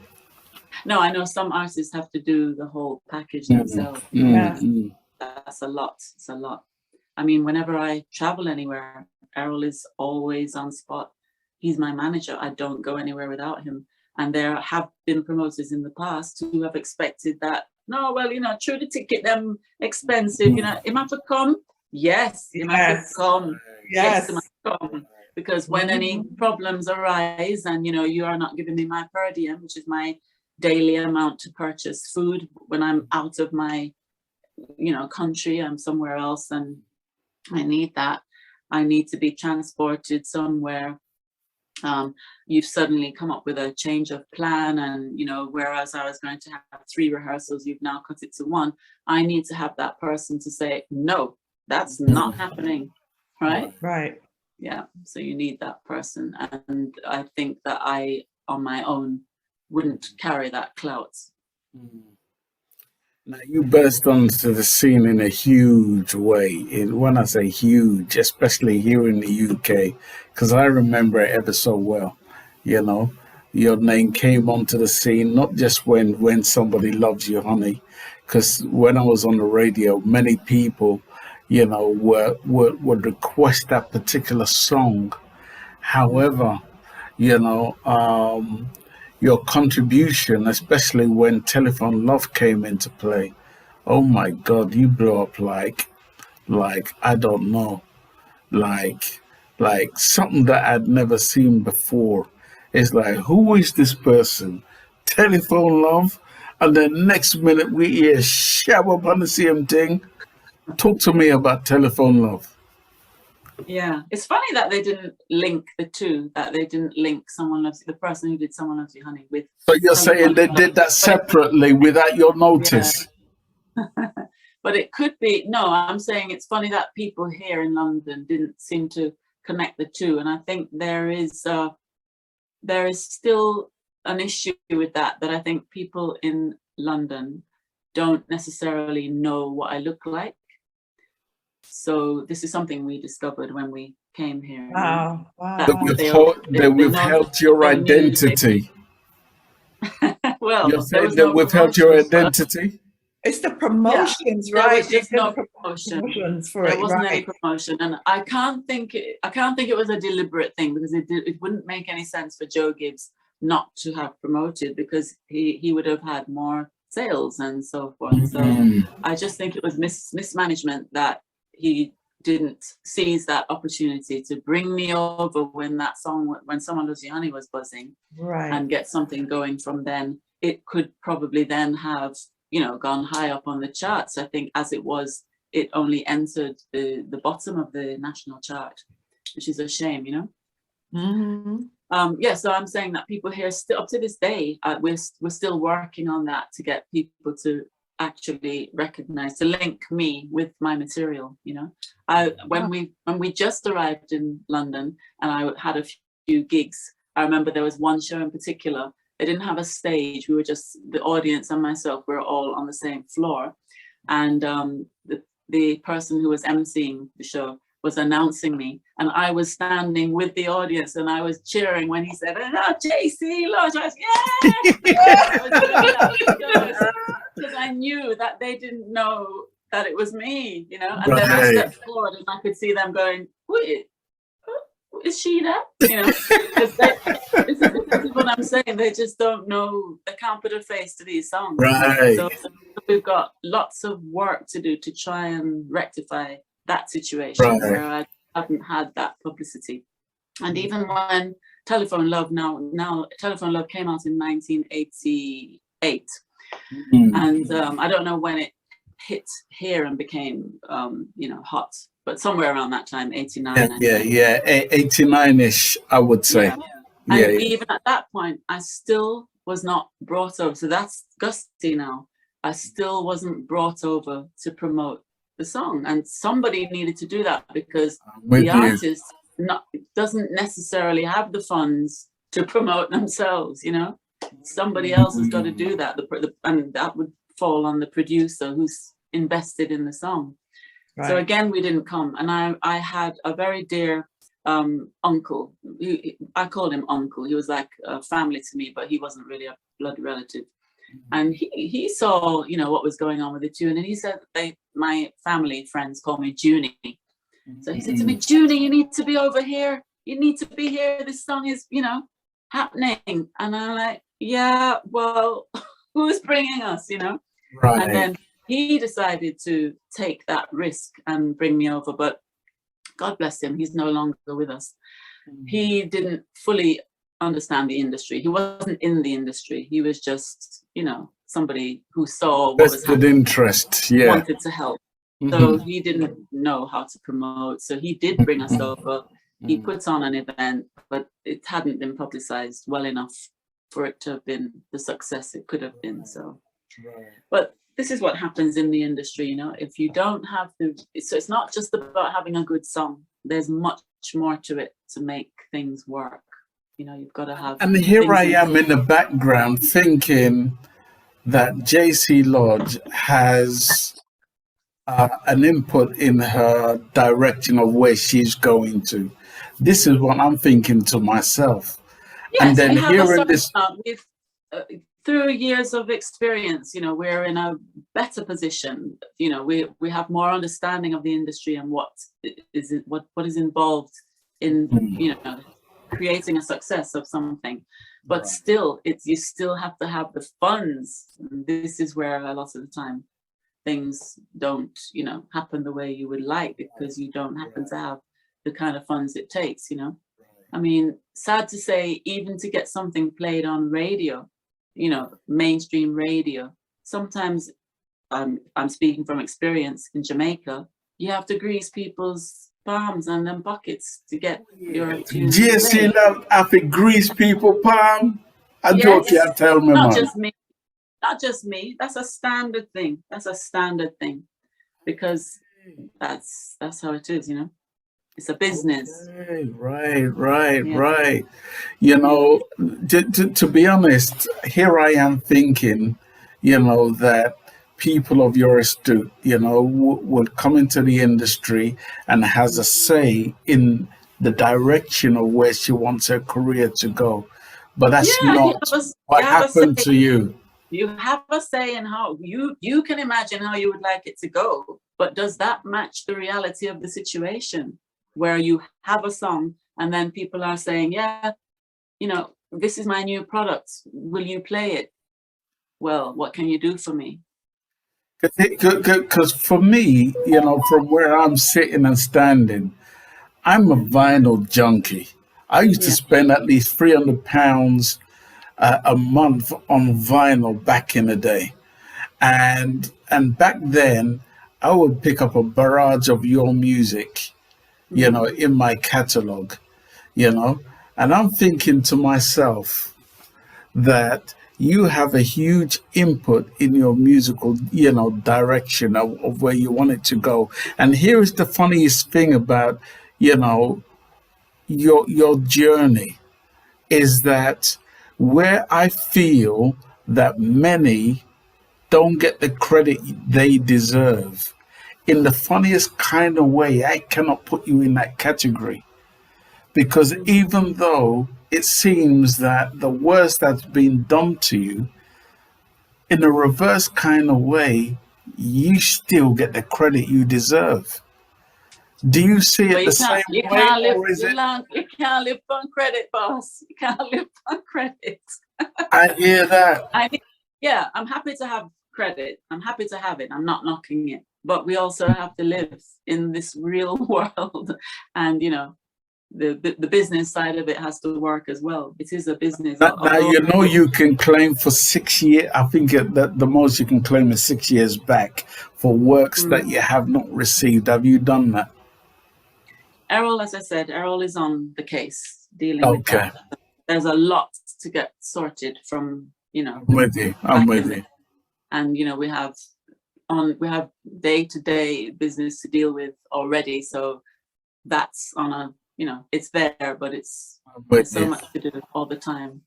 No, I know some artists have to do the whole package themselves. Yeah, that's a lot. It's a lot. I mean, whenever I travel anywhere, Errol is always on spot. He's my manager. I don't go anywhere without him. And there have been promoters in the past who have expected that, no, well, you know, through the ticket, them expensive, you know, him have to come. Yes, him have to come. Yes, him have to come. Because when any problems arise and, you know, you are not giving me my per diem, which is my daily amount to purchase food when I'm out of my, you know, country, I'm somewhere else and I need that. I need to be transported somewhere. You've suddenly come up with a change of plan and, you know, whereas I was going to have 3 rehearsals, you've now cut it to 1. I need to have that person to say, no, that's not happening, right? Right. Yeah, so you need that person. And I think that I, on my own, wouldn't carry that clout. Now, you burst onto the scene in a huge way. And when I say huge, especially here in the UK, because I remember it ever so well, you know, your name came onto the scene, not just when Somebody Loves You, Honey, because when I was on the radio, many people, you know, would request that particular song. However, you know, your contribution, especially when Telephone Love came into play, oh my God, you blew up like I don't know, like something that I'd never seen before. It's like, who is this person? Telephone Love, and then next minute we hear shower up on the same thing. Talk to me about Telephone Love. Yeah, it's funny that they didn't link the two, that they didn't link Someone Loves You, the person who did Someone Loves You, Honey, with. So you're saying they did that separately without your notice? Yeah. But it could be, no, I'm saying it's funny that people here in London didn't seem to connect the two. And I think there is still an issue with that I think people in London don't necessarily know what I look like. So this is something we discovered when we came here. Wow. They withheld your identity. Well, you're saying they withheld your identity? It's the promotions, right? There was just no promotion. There wasn't any promotion, and I can't think it was a deliberate thing, because it wouldn't make any sense for Joe Gibbs not to have promoted, because he would have had more sales and so forth. So I just think it was mismanagement that he didn't seize that opportunity to bring me over when that song, when Someone Loves You, Honey, was buzzing, right, and get something going from then. It could probably then have, you know, gone high up on the charts. I think as it was, it only entered the bottom of the national chart, which is a shame, you know. Yeah, so I'm saying that people here still, up to this day, we're still working on that to get people to actually recognize, to link me with my material, you know. When we just arrived in London and I had a few gigs, I remember there was one show in particular. They didn't have a stage. We were just, the audience and myself, we were all on the same floor. And the person who was emceeing the show was announcing me, and I was standing with the audience and I was cheering when he said, "Oh, JC Lodge," I was, yeah! Because I knew that they didn't know that it was me, you know. And then I stepped forward and I could see them going, "Wait, is she that?" You know, this is what I'm saying. They just don't know. They can't put a face to these songs. Right. So we've got lots of work to do to try and rectify that situation, where I haven't had that publicity. And even when Telephone Love now Telephone Love came out in 1988, and I don't know when it hit here and became you know, hot, but somewhere around that time, 89. 89ish, I would say. And even at that point, I still was not brought over. So that's gusty now. I still wasn't brought over to promote the song, and somebody needed to do that, because the artist doesn't necessarily have the funds to promote themselves, you know. Somebody else has got to do that, and that would fall on the producer who's invested in the song. Right. So again, we didn't come, and I had a very dear uncle. I called him uncle. He was like a family to me, but he wasn't really a blood relative. And he saw, you know, what was going on with the tune, and he said, my family friends call me Junie, So he said to me, Junie, you need to be over here. You need to be here. This song is, happening. And I'm like, yeah, well, who's bringing us, Right. And then he decided to take that risk and bring me over. But God bless him, he's no longer with us. He didn't fully understand the industry. He wasn't in the industry. He was just, somebody who saw what was happening. Interest, yeah. Wanted to help. So he didn't know how to promote. So he did bring us over. He put on an event, but it hadn't been publicized well enough for it to have been the success it could have been. So, but this is what happens in the industry, if you don't have so it's not just about having a good song. There's much more to it to make things work. You've got to have. And here I am in the background thinking that JC Lodge has an input in her direction of where she's going to. This is what I'm thinking to myself. Yes, and then hearing this, through years of experience, we're in a better position. We have more understanding of the industry and what is involved in creating a success of something. But still, you still have to have the funds. And this is where a lot of the time things don't, happen the way you would like, because you don't happen to have the kind of funds it takes. I mean, sad to say, even to get something played on radio, mainstream radio, sometimes I'm speaking from experience in Jamaica, you have to grease people's palms and them buckets to get your tunes played. JC Love have to grease people palm. I don't care, tell me, not man. just me. That's a standard thing. Because that's how it is, It's a business. Right. To be honest, here I am thinking, that people of your astute, would come into the industry and has a say in the direction of where she wants her career to go. But that's not what happened to you. You have a say in how you can imagine how you would like it to go, but does that match the reality of the situation where you have a song and then people are saying, this is my new product, will you play it? Well, what can you do for me? Because for me, from where I'm sitting and standing, I'm a vinyl junkie. I used to spend at least £300 a month on vinyl back in the day. And back then, I would pick up a barrage of your music, in my catalog, and I'm thinking to myself that you have a huge input in your musical, direction of where you want it to go. And here is the funniest thing about, your journey is that where I feel that many don't get the credit they deserve, in the funniest kind of way, I cannot put you in that category. Because even though it seems that the worst that's been done to you, in a reverse kind of way, you still get the credit you deserve. Do you see it the same way? You can't live on credit, boss. You can't live on credit. I hear that. I'm happy to have credit. I'm happy to have it. I'm not knocking it. But we also have to live in this real world. And, the business side of it has to work as well. It is a business. Now, you can claim for 6 years. I think that the most you can claim is 6 years back for works that you have not received. Have you done that? Errol, as I said, Errol is on the case dealing with that. There's a lot to get sorted from, I'm with you. And, we have day-to-day business to deal with already. So that's on a, it's there, but there's so much to do all the time.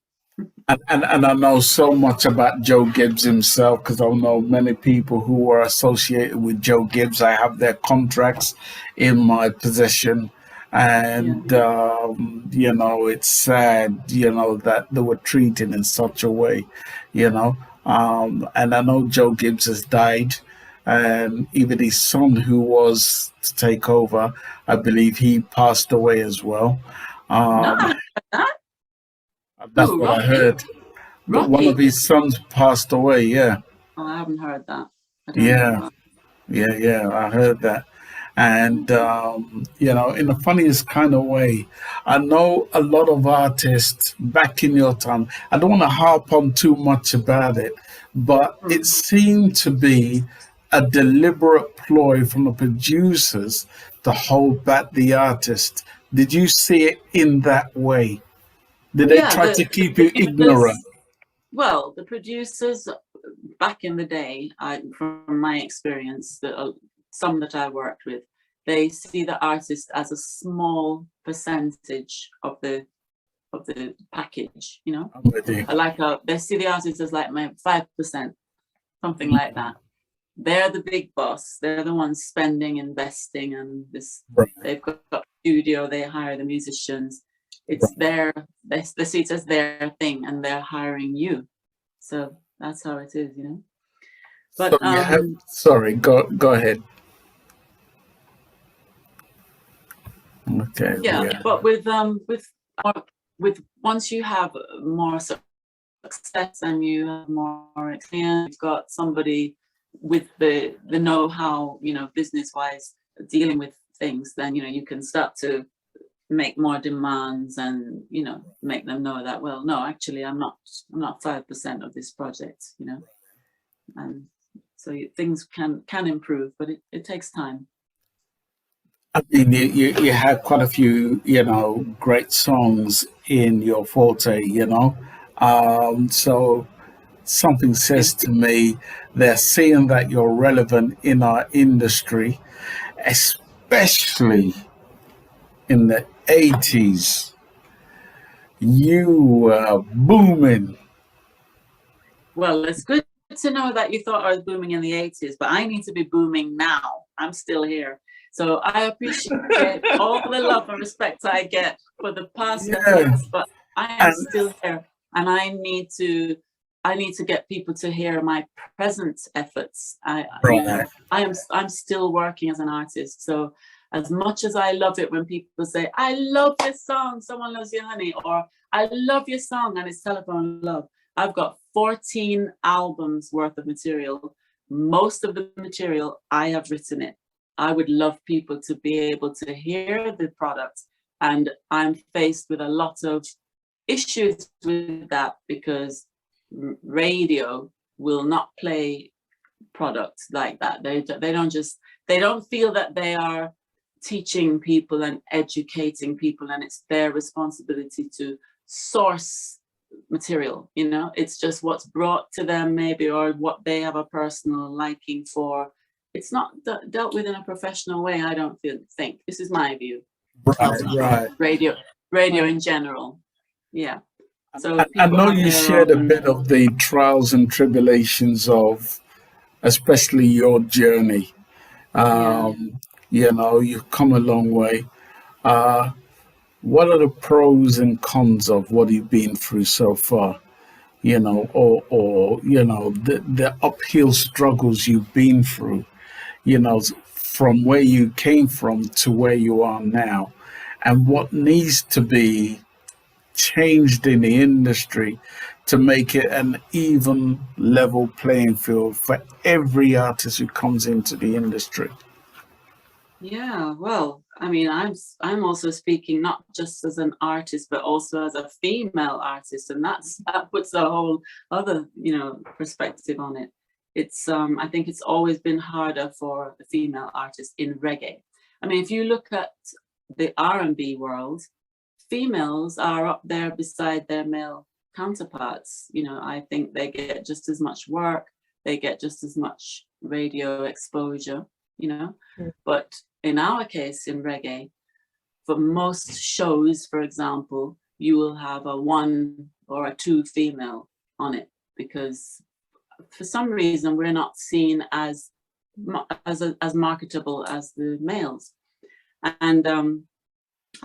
And I know so much about Joe Gibbs himself, because I know many people who are associated with Joe Gibbs. I have their contracts in my possession. And, it's sad, that they were treated in such a way, and I know Joe Gibbs has died. and even his son, who was to take over, I believe he passed away as well. No, That's who, what I Rocky? heard. But one of Rocky? his sons passed away. Yeah, Oh, I haven't heard that. I don't know yeah, about. yeah. I heard that. And, in the funniest kind of way, I know a lot of artists back in your time. I don't want to harp on too much about it, but it seemed to be a deliberate ploy from the producers to hold back the artist. Did you see it in that way? Did they Yeah, try to keep you ignorant? well, the producers back in the day, from my experience, some that I worked with, they see the artist as a small percentage of the package. I'm with you. They see the artist as like maybe 5%, something like that. They're the big boss. They're the ones spending, investing, and this. Right. They've got a studio. They hire the musicians. It's their. They see it as their thing, and they're hiring you. So that's how it is, But So you have, sorry, go ahead. Okay. yeah, but with once you have more success and you have more experience, you've got somebody with the know-how, business-wise, dealing with things, then you can start to make more demands and make them know that, well, no, actually I'm not 5% of this project, and so things can improve, but it takes time. I mean, you have quite a few, great songs in your forte, so something says to me they're seeing that you're relevant in our industry, especially in the 80s. You were booming. Well, it's good to know that you thought I was booming in the 80s, but I need to be booming now. I'm still here. So I appreciate all the love and respect I get for the past decades, but I am still here, and I need to get people to hear my present efforts. I'm still working as an artist. So as much as I love it when people say, I love this song, Someone Loves You Honey, or I love your song and it's Telephone Love. I've got 14 albums worth of material. Most of the material I have written it. I would love people to be able to hear the product, and I'm faced with a lot of issues with that because radio will not play products like that. They don't feel that they are teaching people and educating people, and it's their responsibility to source material. It's just what's brought to them maybe, or what they have a personal liking for. It's not dealt with in a professional way, I don't think. This is my view. Right. Radio in general. Yeah. So I know you shared a bit of the trials and tribulations of especially your journey. You've come a long way. What are the pros and cons of what you've been through so far? The uphill struggles you've been through, from where you came from to where you are now, and what needs to be changed in the industry to make it an even level playing field for every artist who comes into the industry. Yeah, well, I mean, I'm also speaking not just as an artist, but also as a female artist, and that puts a whole other, perspective on it. It's I think it's always been harder for the female artists in reggae. I mean, if you look at the R&B world, females are up there beside their male counterparts. I think they get just as much work, they get just as much radio exposure, But in our case, in reggae, for most shows, for example, you will have a 1 or a 2 female on it, because for some reason we're not seen as marketable as the males. And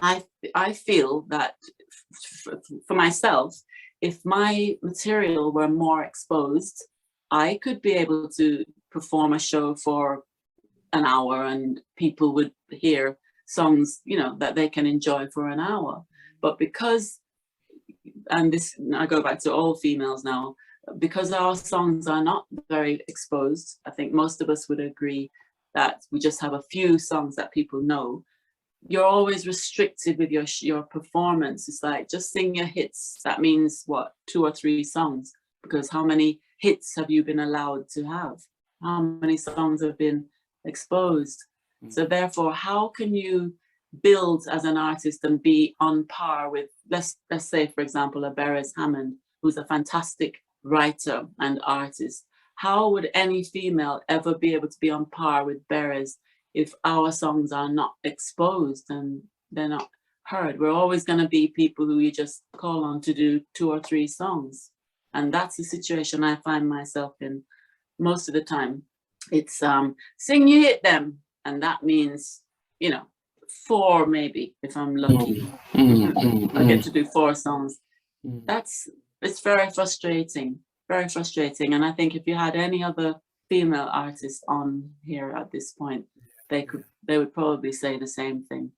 I feel that for myself, if my material were more exposed, I could be able to perform a show for an hour and people would hear songs, you know, that they can enjoy for an hour. But because, and this, I go back to all females now, because our songs are not very exposed, I think most of us would agree that we just have a few songs that people know. You're always restricted with your performance. It's like, just sing your hits. That means what, 2 or 3 songs? Because how many hits have you been allowed to have? How many songs have been exposed? So therefore, how can you build as an artist and be on par with, let's say, for example, a Beres Hammond, who's a fantastic writer and artist. How would any female ever be able to be on par with Beres if our songs are not exposed and they're not heard? We're always going to be people who you just call on to do 2 or 3 songs. And that's the situation I find myself in most of the time. It's sing you hit them. And that means, you know, 4 maybe, if I'm lucky. I get to do 4 songs. It's very frustrating. And I think if you had any other female artists on here at this point, they would probably say the same thing.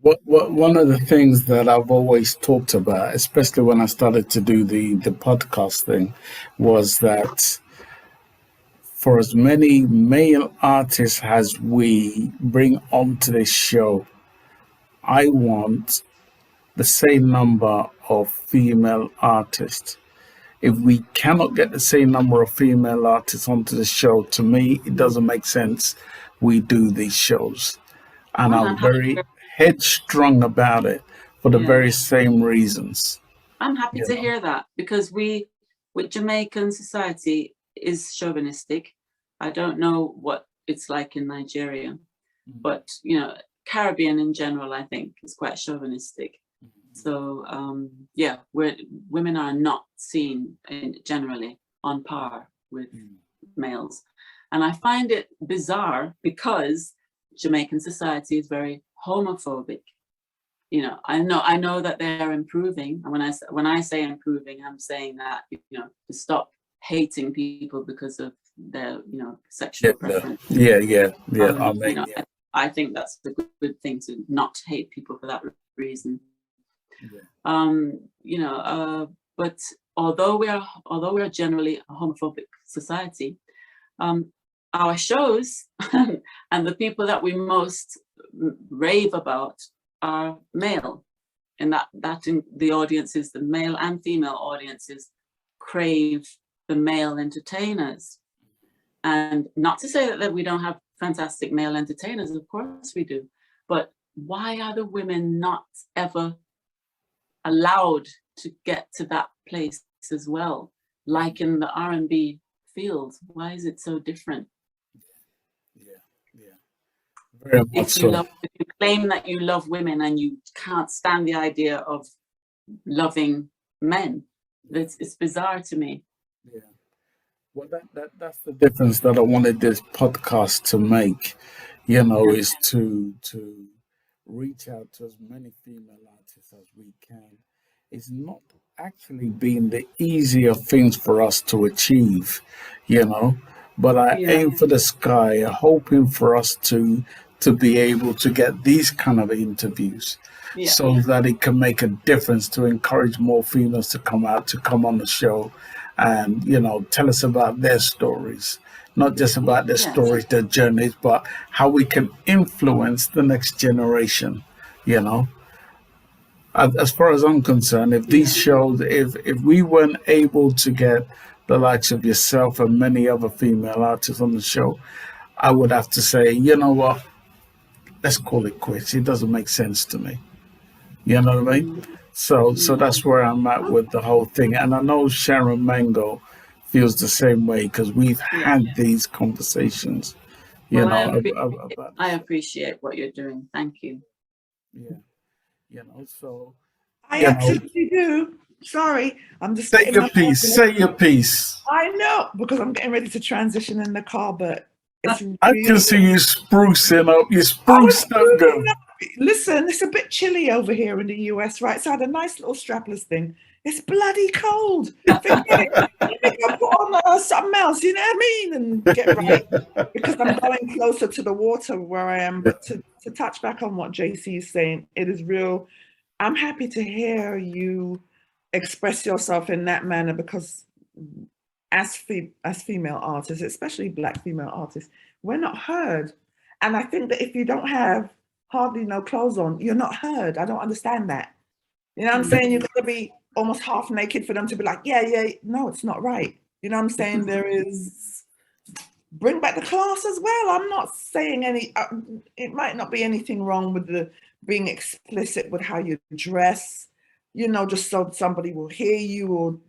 What one of the things that I've always talked about, especially when I started to do the podcast thing, was that for as many male artists as we bring onto this show, I want the same number of female artists. If we cannot get the same number of female artists onto the show, to me, it doesn't make sense we do these shows. And I'm very headstrong about it for the very same reasons. I'm happy to hear that, because with Jamaican society is chauvinistic. I don't know what it's like in Nigeria, but, you know, Caribbean in general, I think, is quite chauvinistic. So, women are not seen generally on par with males. And I find it bizarre because Jamaican society is very homophobic. You know, I know that they are improving. And when I say improving, I'm saying that, you know, to stop hating people because of their, you know, sexual preference. I think that's a good thing, to not hate people for that reason. But although we are generally a homophobic society, our shows and the people that we most rave about are male, and that in the audiences, the male and female audiences, crave the male entertainers. And not to say that we don't have fantastic male entertainers, of course we do, but why are the women not ever allowed to get to that place as well, like in the R&B field? Why is it so different? Very much if you claim that you love women and you can't stand the idea of loving men, it's bizarre to me. Well, that's the difference that I wanted this podcast to make, you know, is to reach out to as many female artists as we can. It's not actually been the easier things for us to achieve, you know, but I aim for the sky, hoping for us to be able to get these kind of interviews so that it can make a difference, to encourage more females to come on the show and, you know, tell us about their stories, not just about their stories, their journeys, but how we can influence the next generation, you know. As far as I'm concerned, if these shows, if we weren't able to get the likes of yourself and many other female artists on the show, I would have to say, you know what, let's call it quits. It doesn't make sense to me. You know what I mean? So that's where I'm at with the whole thing. And I know Sharon Mango feels the same way, because we've had these conversations, I appreciate what you're doing. Thank you. Yeah. You know, so I absolutely do. Sorry, I'm just say your piece. Say your piece. I know, because I'm getting ready to transition in the car, but it's I can see you sprucing up. You spruced up, girl. Listen, it's a bit chilly over here in the US, right? So I had a nice little strapless thing It's bloody cold. Forget it. Let me go put on something else, you know what I mean? And get right. Because I'm going closer to the water where I am. But to touch back on what JC is saying, it is real. I'm happy to hear you express yourself in that manner, because as female artists, especially Black female artists, we're not heard. And I think that if you don't have hardly no clothes on, you're not heard. I don't understand that. You know what I'm saying? You've got to be almost half naked for them to be like, yeah. No, it's not right. You know what I'm saying? There is, bring back the class as well. I'm not saying it might not be anything wrong with the being explicit with how you dress, you know, just so somebody will hear you, or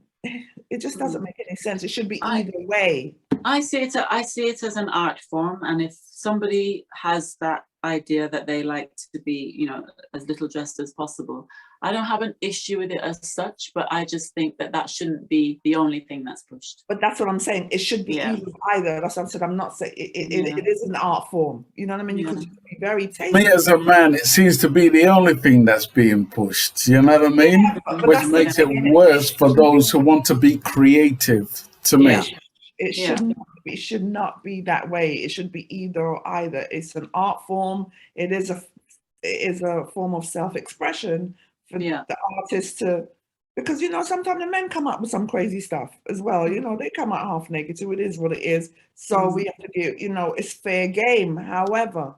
it just doesn't make any sense. It should be either way. I see it as an art form, and if somebody has that idea that they like to be, you know, as little dressed as possible, I don't have an issue with it as such, but I just think that shouldn't be the only thing that's pushed. But that's what I'm saying. It should be either. That's what I'm saying. I'm not saying it is an art form. You know what I mean? You could be very tasteful. Me as a man, it seems to be the only thing that's being pushed. You know what I mean? But which makes it worse for those who want to be creative. To me, it should not be that way. It should be either or either. It's an art form. It is a form of self-expression for the artist to, because, you know, sometimes the men come up with some crazy stuff as well. You know, they come out half naked, so it is what it is. So we have to give, you know, it's fair game. However,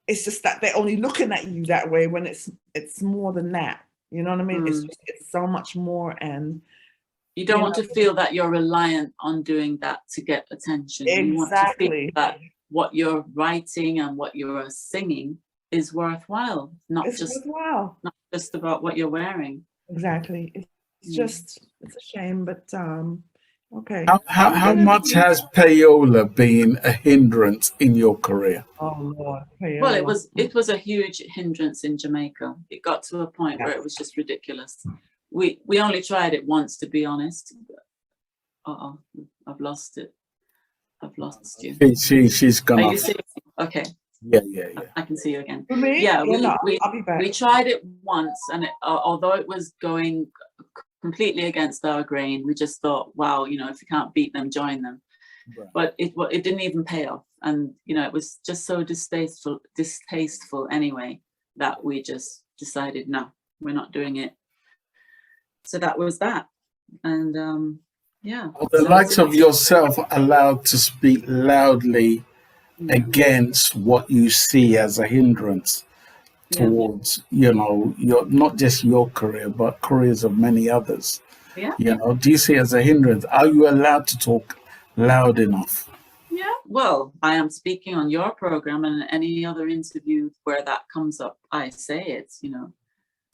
it's just that they're only looking at you that way when it's more than that. You know what I mean? It's so much more, and you don't want to feel that you're reliant on doing that to get attention. Exactly. You want to feel that what you're writing and what you're singing is worthwhile, not just about what you're wearing. Exactly. It's a shame, but okay. How much has payola been a hindrance in your career? Oh Lord, payola. Well, it was a huge hindrance in Jamaica. It got to a point where it was just ridiculous. We only tried it once, to be honest. I've lost it. I've lost you. She's gone off. Are you serious? Okay. Yeah. I can see you again. Yeah, I'll be back. We tried it once, and although it was going completely against our grain, we just thought, wow, you know, if you can't beat them, join them. Right. But it didn't even pay off, and you know, it was just so distasteful anyway, that we just decided, no, we're not doing it. So that was that, and Are the likes of yourself allowed to speak loudly against what you see as a hindrance towards, you know, not just your career, but careers of many others? You know, do you see it as a hindrance? Are you allowed to talk loud enough? Yeah, well, I am speaking on your program, and any other interview where that comes up, I say it, you know,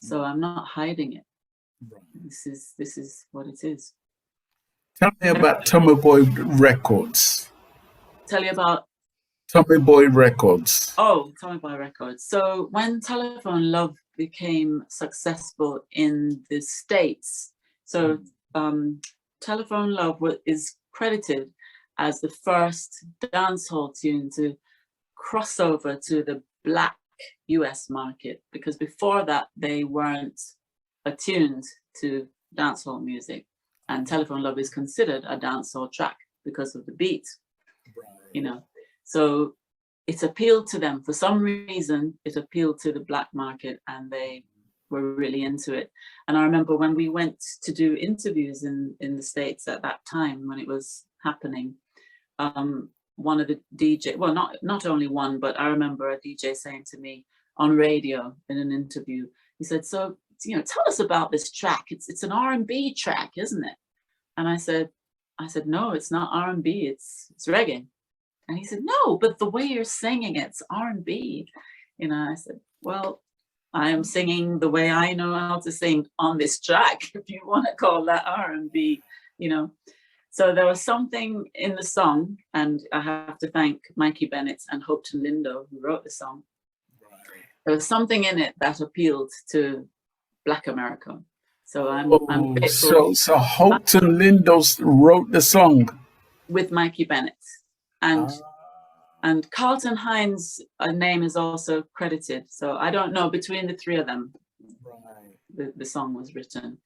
so I'm not hiding it. This is what it is. Tell me about Tommy Boy Records. Tell you about Tommy Boy Records. Oh, Tommy Boy Records. So when Telephone Love became successful in the States, so Telephone Love is credited as the first dancehall tune to cross over to the Black US market, because before that they weren't attuned to dancehall music, and Telephone Love is considered a dancehall track because of the beat, you know. So it appealed to them for some reason. It appealed to the Black market, and they were really into it. And I remember when we went to do interviews in the States at that time when it was happening, one of the DJ, well, not only one, but I remember a DJ saying to me on radio in an interview, he said, so, you know, tell us about this track. It's an R&B track, isn't it? And I said, no, it's not R&B, it's reggae. And he said, no, but the way you're singing it's R&B. You know, I said, well, I am singing the way I know how to sing on this track, if you want to call that R&B, you know. So there was something in the song, and I have to thank Mikey Bennett and Hopton Lindo, who wrote the song. There was something in it that appealed to Black America. So I'm grateful. So Hopton Lindo wrote the song with Mikey Bennett, and Carlton Hines' name is also credited. So I don't know, between the three of them, the song was written.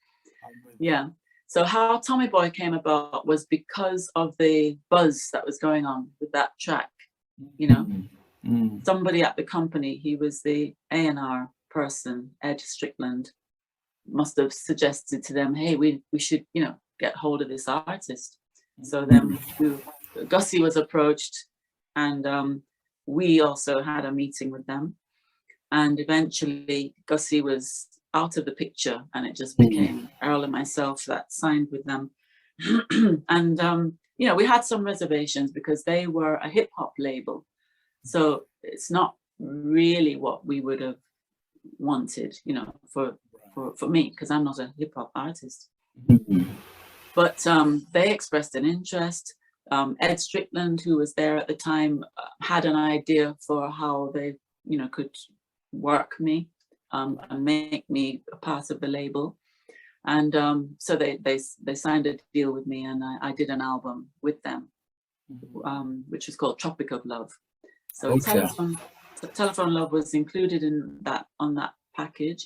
Yeah. So how Tommy Boy came about was because of the buzz that was going on with that track. You know, somebody at the company, he was the A&R person, Ed Strickland, must have suggested to them, hey, we should, you know, get hold of this artist. So then Gussie was approached, and we also had a meeting with them. And eventually Gussie was out of the picture, and it just became Errol and myself that signed with them. And, you know, we had some reservations because they were a hip hop label. So it's not really what we would have wanted, you know, for me, because I'm not a hip hop artist. But they expressed an interest. Ed Strickland, who was there at the time, had an idea for how they, you know, could work me and make me a part of the label. And so they signed a deal with me, and I did an album with them, which was called Tropic of Love. So Telephone Love was included in that, in the package.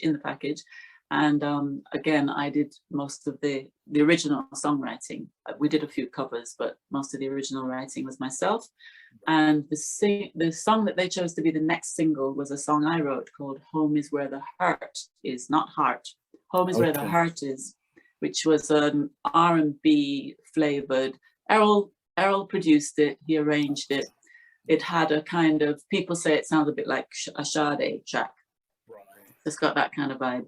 And again, I did most of the original songwriting. We did a few covers, but most of the original writing was myself. And the song that they chose to be the next single was a song I wrote called Home is Where the Heart Is, not Heart. Home is Where the Heart Is, which was an R&B flavored. Errol produced it, he arranged it. It had a kind of, people say it sounds a bit like a Sade track. Right. It's got that kind of vibe.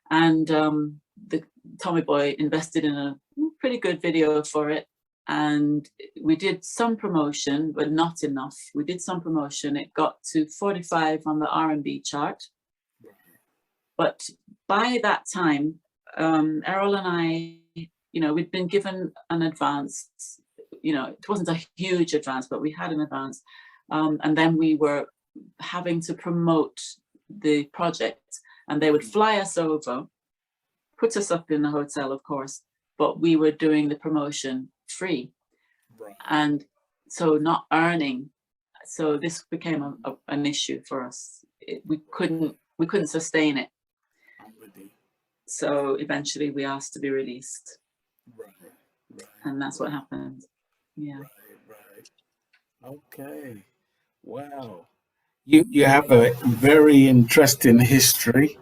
And the Tommy Boy invested in a pretty good video for it. And we did some promotion, but not enough. We did some promotion. It got to 45 on the R&B chart. But by that time, Errol and I, you know, we'd been given an advance. You know, it wasn't a huge advance, but we had an advance. And then we were having to promote the project, and they would fly us over, put us up in the hotel, of course, but we were doing the promotion free. Right. And so not earning. So this became an issue for us. We couldn't sustain it. So eventually we asked to be released. Right. And that's what happened. Yeah. Right. Okay. Wow. You have a very interesting history.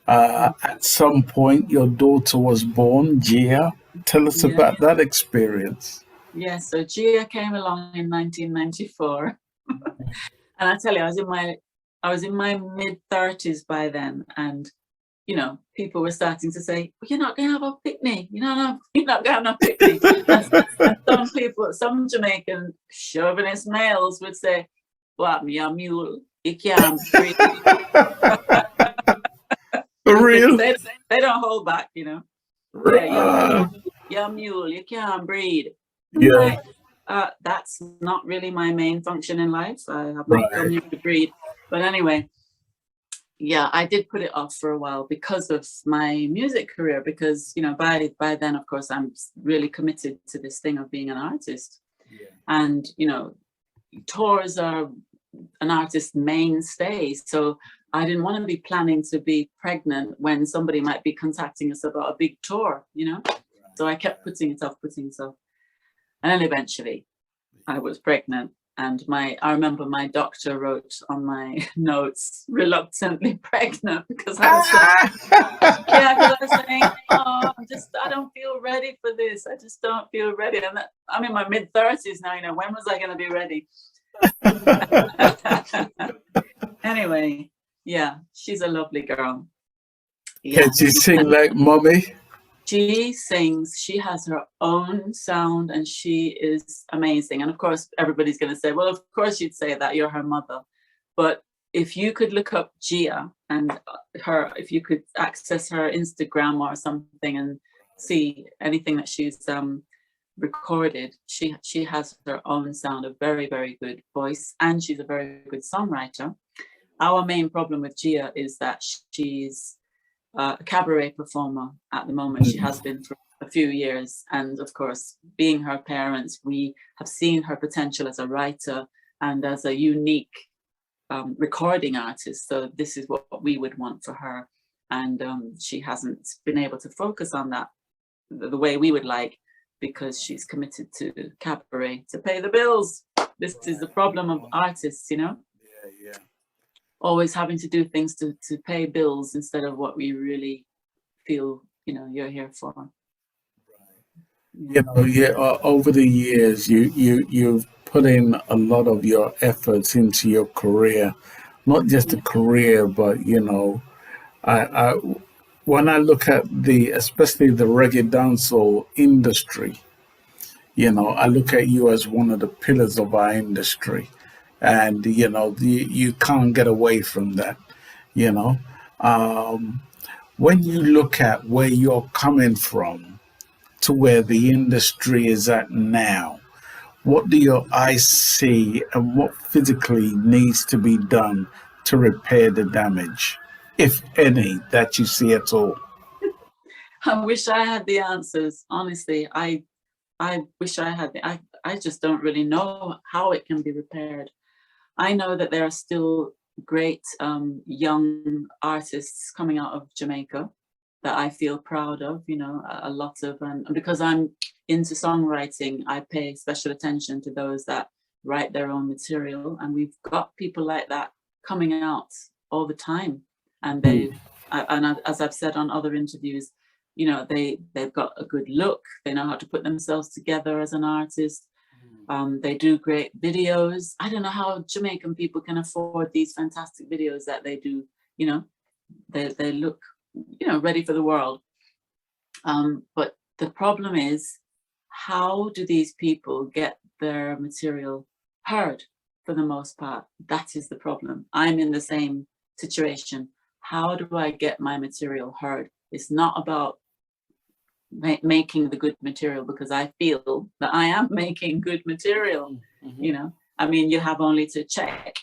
At some point, your daughter was born, Gia. Tell us about that experience. Yeah, so Gia came along in 1994. And I tell you, I was in my mid-30s by then, and you know, people were starting to say, well, you're not going to have a picnic. You're not going to have a picnic. And some Jamaican chauvinist males would say, what, me a mule? You can't breathe. For real? They don't hold back, you know. Yeah, you're a mule, you can't breathe. Yeah. Like, that's not really my main function in life. I have not come here to breed. But anyway, yeah, I did put it off for a while because of my music career, because, you know, by then, of course, I'm really committed to this thing of being an artist. Yeah. And, you know, tours are an artist's mainstay. So I didn't want to be planning to be pregnant when somebody might be contacting us about a big tour, you know? So I kept putting it off. And then eventually I was pregnant. And I remember my doctor wrote on my notes, reluctantly pregnant, because I was saying, oh, I don't feel ready for this. I just don't feel ready. And I'm in my mid-30s now, you know, when was I going to be ready? Anyway, yeah, she's a lovely girl. Yeah. Can she sing like mommy? She sings, she has her own sound, and she is amazing. And of course, everybody's going to say, well, of course you'd say that, you're her mother. But if you could look up Gia and if you could access her Instagram or something and see anything that she's recorded, she has her own sound, a very, very good voice, and she's a very good songwriter. Our main problem with Gia is that she's a cabaret performer at the moment. She has been for a few years, and of course, being her parents, we have seen her potential as a writer and as a unique recording artist. So this is what we would want for her. and she hasn't been able to focus on that the way we would like, because she's committed to cabaret to pay the bills. This is the problem of artists, you know. Yeah. Always having to do things to pay bills instead of what we really feel, you know, you're here for. You know, over the years, you've put in a lot of your efforts into your career, not just a career, but you know, I when I look at especially the reggae dancehall industry, you know, I look at you as one of the pillars of our industry, and you know, you can't get away from that, you know. When you look at where you're coming from to where the industry is at now, what do your eyes see and what physically needs to be done to repair the damage, if any, that you see at all? I wish I had the answers. Honestly, I wish I had. I just don't really know how it can be repaired. I know that there are still great young artists coming out of Jamaica that I feel proud of, you know, a lot of, and because I'm into songwriting, I pay special attention to those that write their own material. And we've got people like that coming out all the time. And as I've said on other interviews, you know, they've got a good look. They know how to put themselves together as an artist. They do great videos. I don't know how Jamaican people can afford these fantastic videos that they do. You know, they look, you know, ready for the world. But the problem is, how do these people get their material heard for the most part? That is the problem. I'm in the same situation. How do I get my material heard? It's not about making the good material, because I feel that I am making good material. You know, I mean, you have only to check.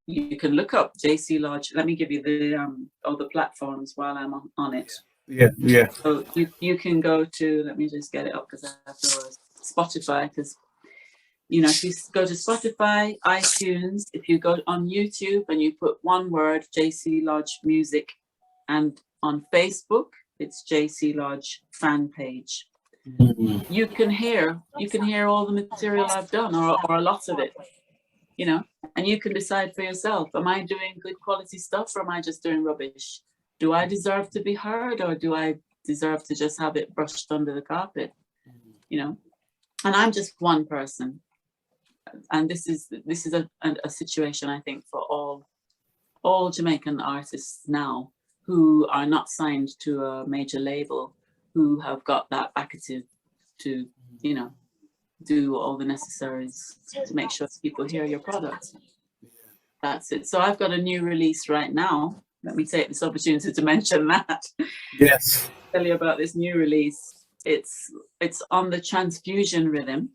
You can look up JC Lodge. Let me give you the all the platforms while I'm on it. Yeah. So you can go to, let me just get it up because I have to Spotify, because, you know, if you go to Spotify, iTunes, if you go on YouTube and you put one word, JC Lodge Music, and on Facebook, it's JC Lodge fan page. You can hear all the material I've done, or a lot of it, you know, and you can decide for yourself, am I doing good quality stuff, or am I just doing rubbish? Do I deserve to be heard, or do I deserve to just have it brushed under the carpet? You know, and I'm just one person. And this is a situation, I think, for all Jamaican artists now who are not signed to a major label, who have got that faculty to, you know, do all the necessaries to make sure people hear your product. That's it. So I've got a new release right now. Let me take this opportunity to mention that. Yes. Tell you about this new release. It's on the transfusion rhythm.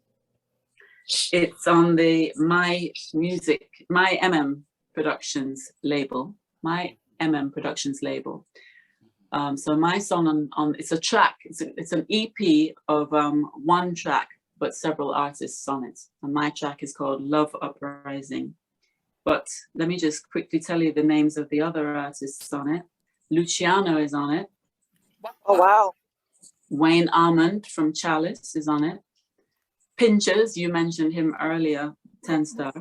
It's on the My Productions label. My Productions label. So my song on it's a track. It's an EP of one track, but several artists on it. And my track is called Love Uprising. But let me just quickly tell you the names of the other artists on it. Luciano is on it. Oh, wow. Wayne Almond from Chalice is on it. Pinchers, you mentioned him earlier, 10 Star,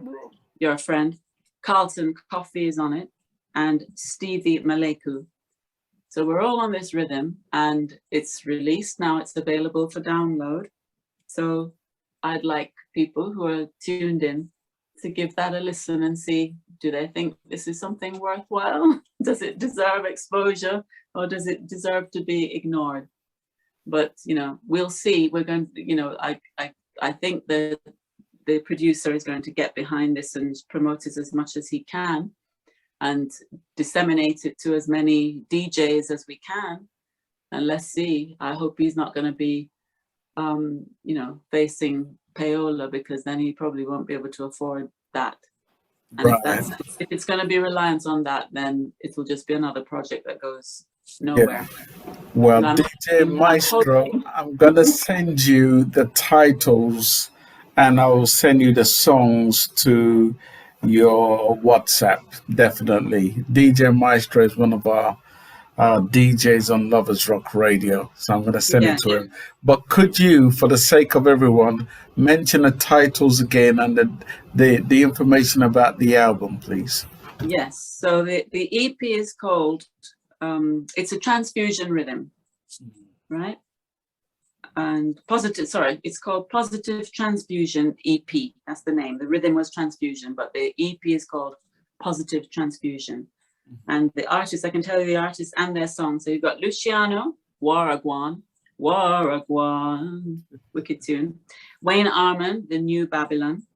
your friend. Carlton Coffee is on it. And Stevie Maleku. So we're all on this rhythm, and it's released now. It's available for download. So I'd like people who are tuned in to give that a listen and see, do they think this is something worthwhile? Does it deserve exposure, or does it deserve to be ignored? But, you know, we'll see. We're going to, you know, I think the producer is going to get behind this and promote it as much as he can and disseminate it to as many DJs as we can. And let's see. I hope he's not going to be, you know, facing payola, because then he probably won't be able to afford that. And if it's going to be reliant on that, then it will just be another project that goes nowhere. Yeah. Well, DJ Maestro, I'm going to send you the titles, and I will send you the songs to your WhatsApp, definitely. DJ Maestro is one of our DJs on Lovers Rock Radio. So I'm going to send it to him. But could you, for the sake of everyone, mention the titles again and the information about the album, please? Yes. So the EP is called, it's a transfusion rhythm, right? And it's called Positive Transfusion EP. That's the name. The rhythm was Transfusion, but the EP is called Positive Transfusion. And the artists, I can tell you the artists and their songs. So you've got Luciano, Waragwan, wicked tune. Wayne Arman, The New Babylon.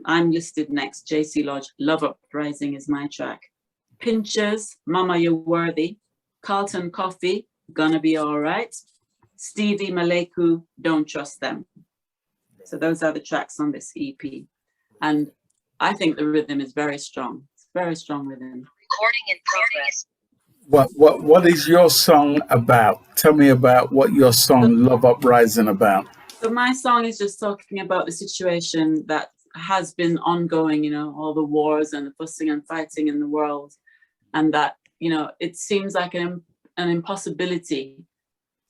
I'm listed next, JC Lodge, Love Uprising is my track. Pinchers, Mama You're Worthy. Carlton Coffee, Gonna Be Alright. Stevie Maleku, Don't Trust Them. So those are the tracks on this EP. And I think the rhythm is very strong. It's very strong rhythm. Recording in progress. What is your song about? Tell me about what your song Love Uprising about. So my song is just talking about the situation that has been ongoing, you know, all the wars and the fussing and fighting in the world. And that, you know, it seems like an impossibility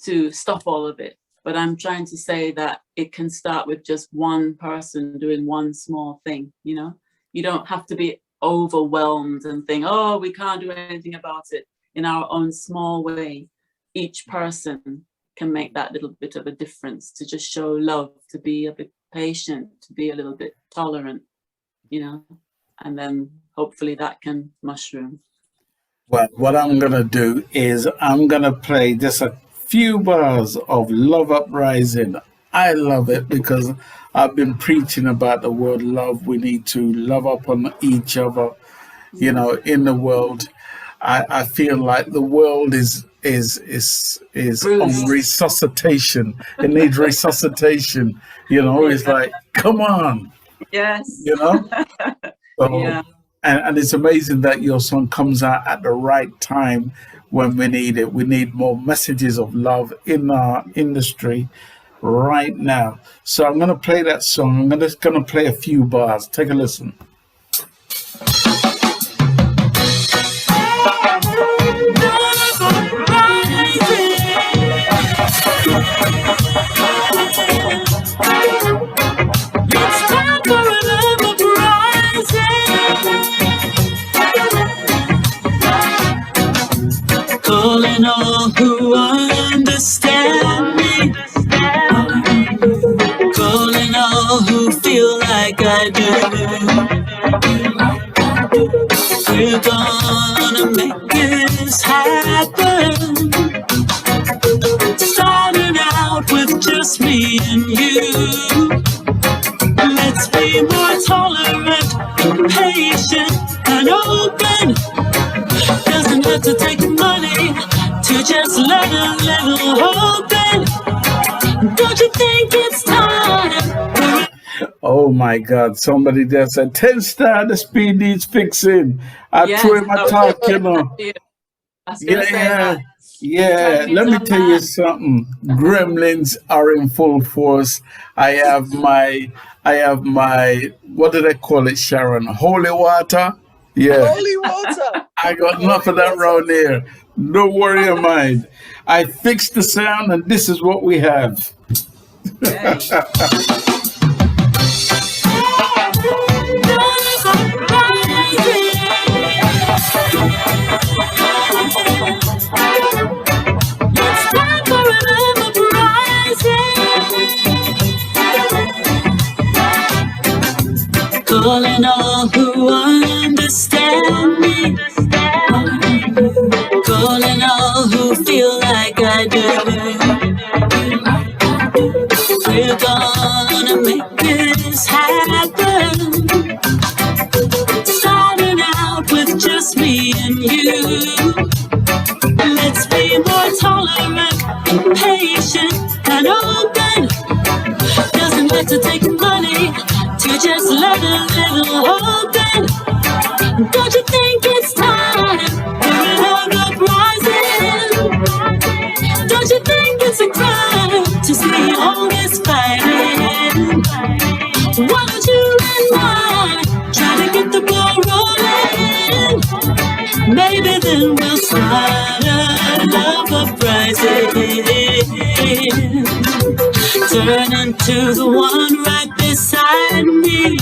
to stop all of it. But I'm trying to say that it can start with just one person doing one small thing, you know? You don't have to be overwhelmed and think, oh, we can't do anything about it. In our own small way, each person can make that little bit of a difference, to just show love, to be a bit patient, to be a little bit tolerant, you know? And then hopefully that can mushroom. Well, what I'm going to do is I'm going to play just a few bars of Love Uprising. I love it because I've been preaching about the word love. We need to love up on each other, you know, in the world. I feel like the world is on resuscitation. It needs resuscitation, you know. It's like, come on. Yes. You know? So, yeah. And it's amazing that your song comes out at the right time when we need it. We need more messages of love in our industry right now. So I'm going to play that song. I'm just going to play a few bars. Take a listen. Calling all who understand me, calling all who feel like I do. We're gonna make this happen, starting out with just me and you. Let's be more tolerant, patient, and open. Doesn't have to take money to just let a little hope in. Don't you think it's time? Oh my God, somebody there said 10 star, the speed needs fixing. I threw him a talk, you know. Yeah. Let me tell you something. Gremlins are in full force. I have my what do they call it, Sharon? Holy water? Yeah. Holy water. I got enough of that around here. Don't worry your mind. I fixed the sound and this is what we have. Calling all who understand me, calling all who feel like I do. We're gonna make this happen, starting out with just me and you. Let's be more tolerant, patient, and open. Doesn't have to take money to just let a little hope in. Don't you think it's time for a love uprising? Don't you think it's a crime to see all this fighting? Why don't you and I try to get the ball rolling? Maybe then we'll start rising. Turning to the one right beside me.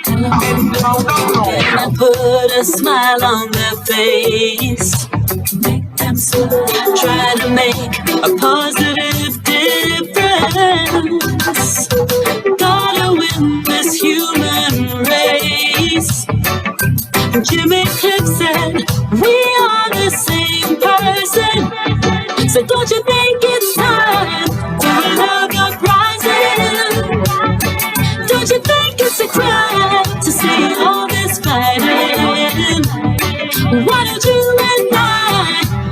And I put a smile on their face. Make them smile. Try to make a positive difference. Gotta win this human race. Jimmy Cliff said, we are the same person. So don't you think it's time to love uprising? Don't you think it's a crime to see all this fighting? Why don't you and I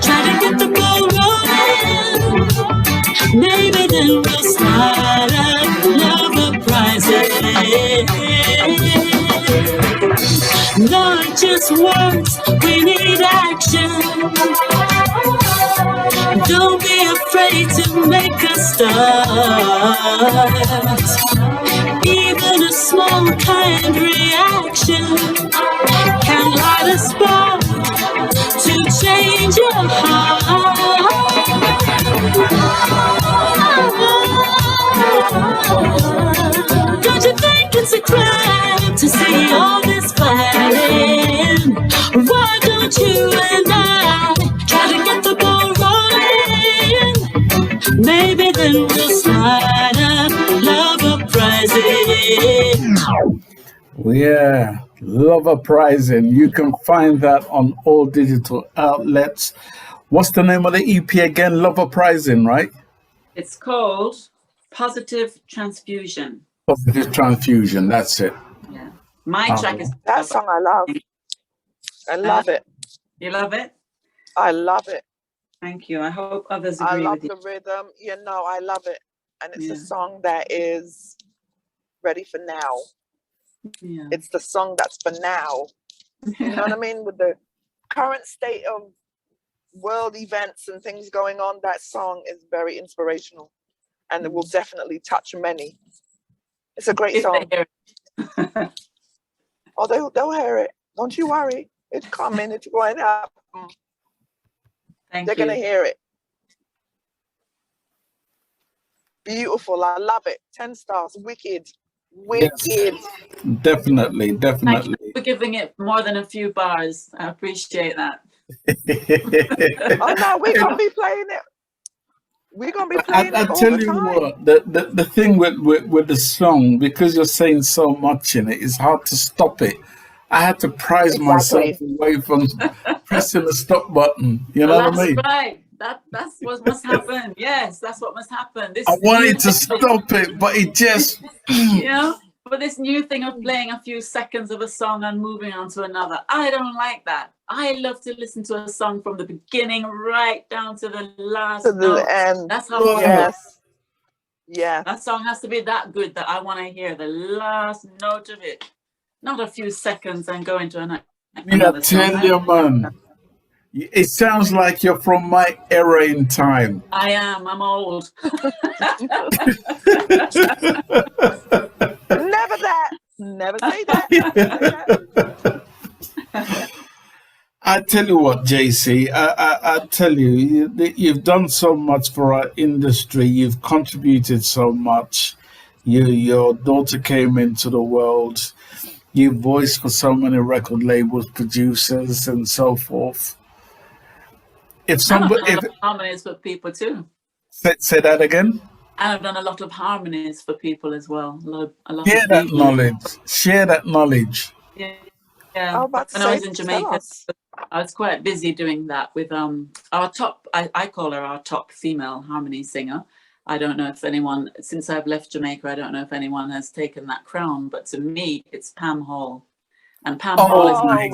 try to get the ball rolling? Maybe then we'll start a love uprising. Not just words, we need action. Don't be afraid to make a start. Even a small kind reaction can light a spark to change your heart. Don't you think it's a crime to see all this fighting? Why don't you and I try to get the ball rolling? Maybe then we'll start a love uprising. Yeah, Love Uprising. You can find that on all digital outlets. What's the name of the EP again? Love Uprising, right? It's called Positive Transfusion. Positive Transfusion, that's it. Yeah. My track is That song I love. I love it. You love it? I love it. Thank you. I hope others I agree love with you. the rhythm. You know, I love it. And it's a song that is ready for now. Yeah. It's the song that's for now. You know what I mean? With the current state of world events and things going on, that song is very inspirational. And it will definitely touch many. It's a great song. Oh, they'll hear it. Don't you worry. It's coming. It's going to happen. They're going to hear it. Beautiful. I love it. 10 stars. Wicked. Wicked. Yes, definitely. Thank you for giving it more than a few bars. I appreciate that. Oh, no, we're going to be playing it. We're going to be playing it all tell the you time. what, the thing with the song, because you're saying so much in it, it's hard to stop it. I had to prize myself away from pressing the stop button. You know what I mean? That's right. That's what must happen. Yes, that's what must happen. This I wanted to stop it, but it just... but this new thing of playing a few seconds of a song and moving on to another, I don't like that. I love to listen to a song from the beginning right down to the last note. End. That's how Yes. That song has to be that good that I want to hear the last note of it. Not a few seconds and go into another I tell you, man. It sounds like you're from my era in time. I am. I'm old. Never that. Never say that. I tell you what, JC, I tell you, you've done so much for our industry. You've contributed so much. Your daughter came into the world. You voiced for so many record labels, producers, and so forth. If somebody, I've done a lot of harmonies for people too. Say that again. And I've done a lot of harmonies for people as well. A lot Share of that knowledge. Share that knowledge. Yeah. When I was in Jamaica, I was quite busy doing that with our top. I call her our top female harmony singer. I don't know if anyone, since I've left Jamaica, I don't know if anyone has taken that crown. But to me, it's Pam Hall, and Pam Hall is my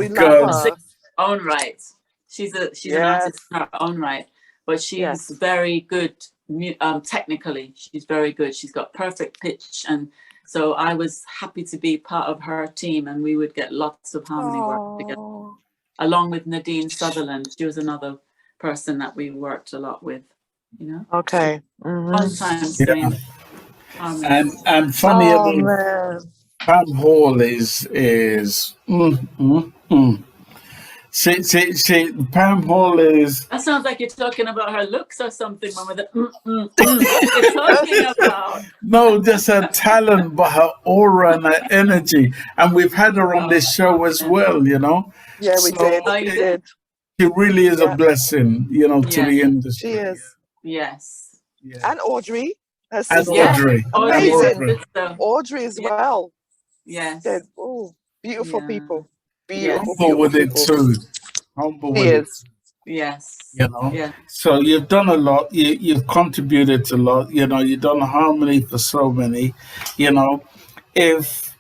own right. She's an artist in her own right, but she's very good technically. She's very good. She's got perfect pitch, and so I was happy to be part of her team, and we would get lots of harmony work together, along with Nadine Sutherland. She was another person that we worked a lot with. Okay. Sometimes and funny enough, Pam Hall is See, Pam Hall is... That sounds like you're talking about her looks or something, Mama. What you're talking about? No, just her talent, but her aura and her energy. And we've had her on this show as well, you know. Yeah, we did. Oh, you did? She really is a blessing, you know, to the industry. She is. Yes. Yeah. And Audrey. Her And sister. Audrey. Amazing. And Audrey as well. Yes. Oh, beautiful people. Beautiful, humble with it too. Humble with it. Yes. You know. So you've done a lot. You've contributed a lot. You know. You've done harmony for so many. You know, if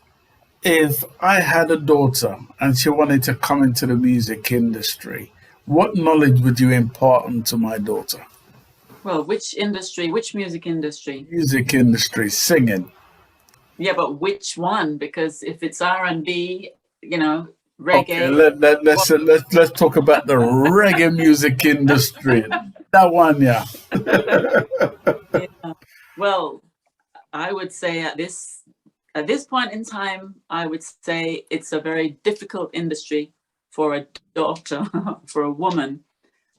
I had a daughter and she wanted to come into the music industry, what knowledge would you impart onto my daughter? Well, which industry? Which music industry? Music industry, singing. Yeah, but which one? Because if it's R&B, you know, reggae. Okay, let's talk about the reggae music industry. That one, yeah. Well, I would say at this point in time, I would say it's a very difficult industry for a daughter, for a woman,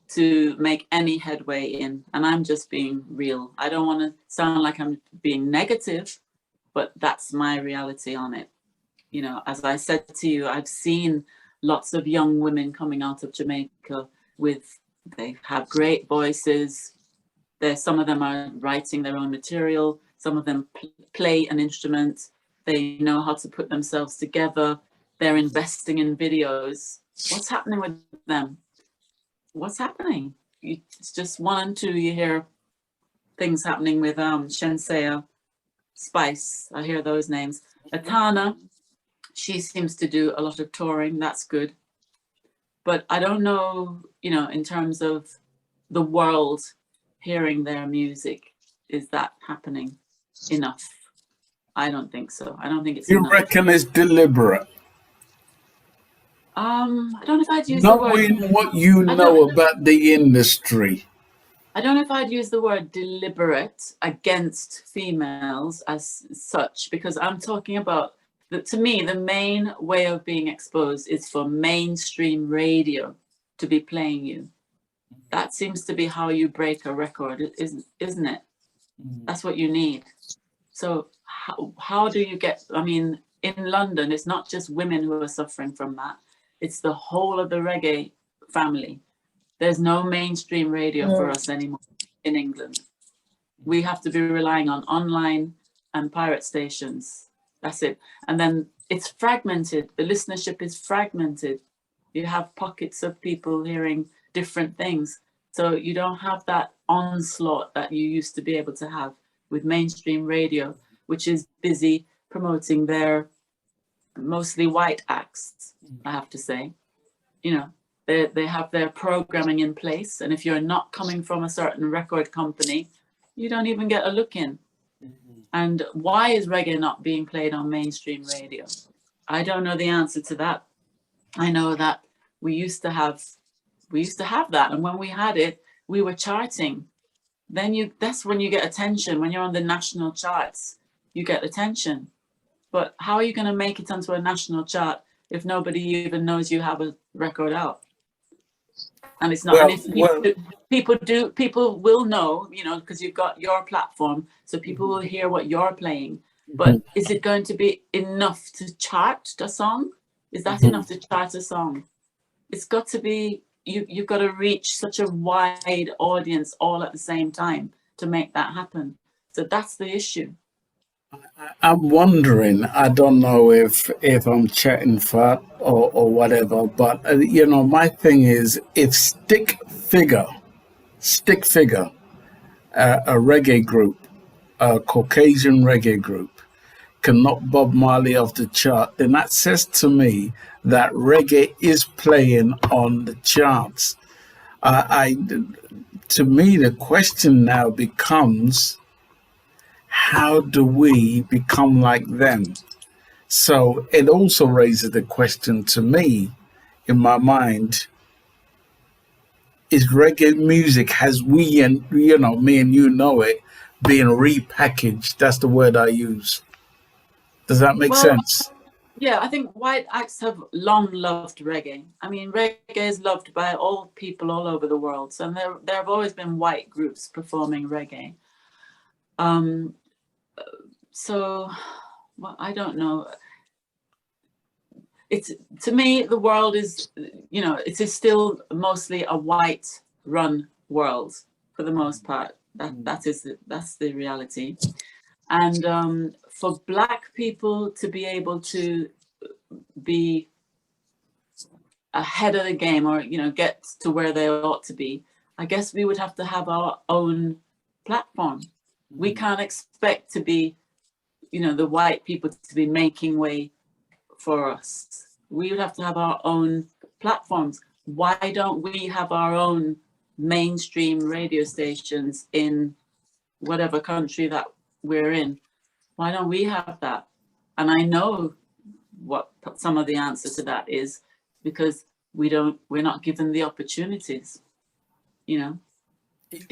to make any headway in. And I'm just being real. I don't want to sound like I'm being negative, but that's my reality on it. You know, as I said to you, I've seen lots of young women coming out of Jamaica they have great voices. Some of them are writing their own material. Some of them play an instrument. They know how to put themselves together. They're investing in videos. What's happening with them? What's happening? It's just 1 and 2. You hear things happening with Shensea, Spice. I hear those names. Atana, she seems to do a lot of touring. That's good. But I don't know, you know, in terms of the world hearing their music, is that happening enough? I don't think so. I don't think it's enough. You reckon it's deliberate? I don't know if I'd use the word... Knowing what you know about the industry. I don't know if I'd use the word deliberate against females as such, because I'm talking about, to me, the main way of being exposed is for mainstream radio to be playing you. That seems to be how you break a record, isn't it? That's what you need. So how do you get, I mean, in London, it's not just women who are suffering from that. It's the whole of the reggae family. There's no mainstream radio for us anymore in England. We have to be relying on online and pirate stations. That's it. And then it's fragmented. The listenership is fragmented. You have pockets of people hearing different things. So you don't have that onslaught that you used to be able to have with mainstream radio, which is busy promoting their mostly white acts, I have to say. You know, they have their programming in place. And if you're not coming from a certain record company, you don't even get a look in. And why is reggae not being played on mainstream radio? I don't know the answer to that. I know that we used to have that. And when we had it, we were charting. Then that's when you get attention. When you're on the national charts, you get attention. But how are you going to make it onto a national chart if nobody even knows you have a record out? And it's not. People will know, you know, because you've got your platform, so people will hear what you're playing. But is it going to be enough to chart a song? Is that enough to chart a song? It's got to be. You've got to reach such a wide audience all at the same time to make that happen. So that's the issue. I'm wondering, I don't know if I'm chatting fat or whatever, but, you know, my thing is, if Stick Figure, a reggae group, a Caucasian reggae group, can knock Bob Marley off the chart, then that says to me that reggae is playing on the charts. To me, the question now becomes, how do we become like them? So it also raises the question to me, in my mind, is reggae music, has we, and you know, me and you know it, being repackaged? That's the word I use. Does that make sense? Yeah, I think white acts have long loved reggae. I mean, reggae is loved by all people all over the world. So there have always been white groups performing reggae. So, well, I don't know. It's, to me, the world is, it is still mostly a white run world for the most part. That's the reality. And for Black people to be able to be ahead of the game, or get to where they ought to be, I guess we would have to have our own platform. We can't expect to be, the white people to be making way for us. We would have to have our own platforms. Why don't we have our own mainstream radio stations in whatever country that we're in? Why don't we have that? And I know what some of the answer to that is, because we're not given the opportunities. Even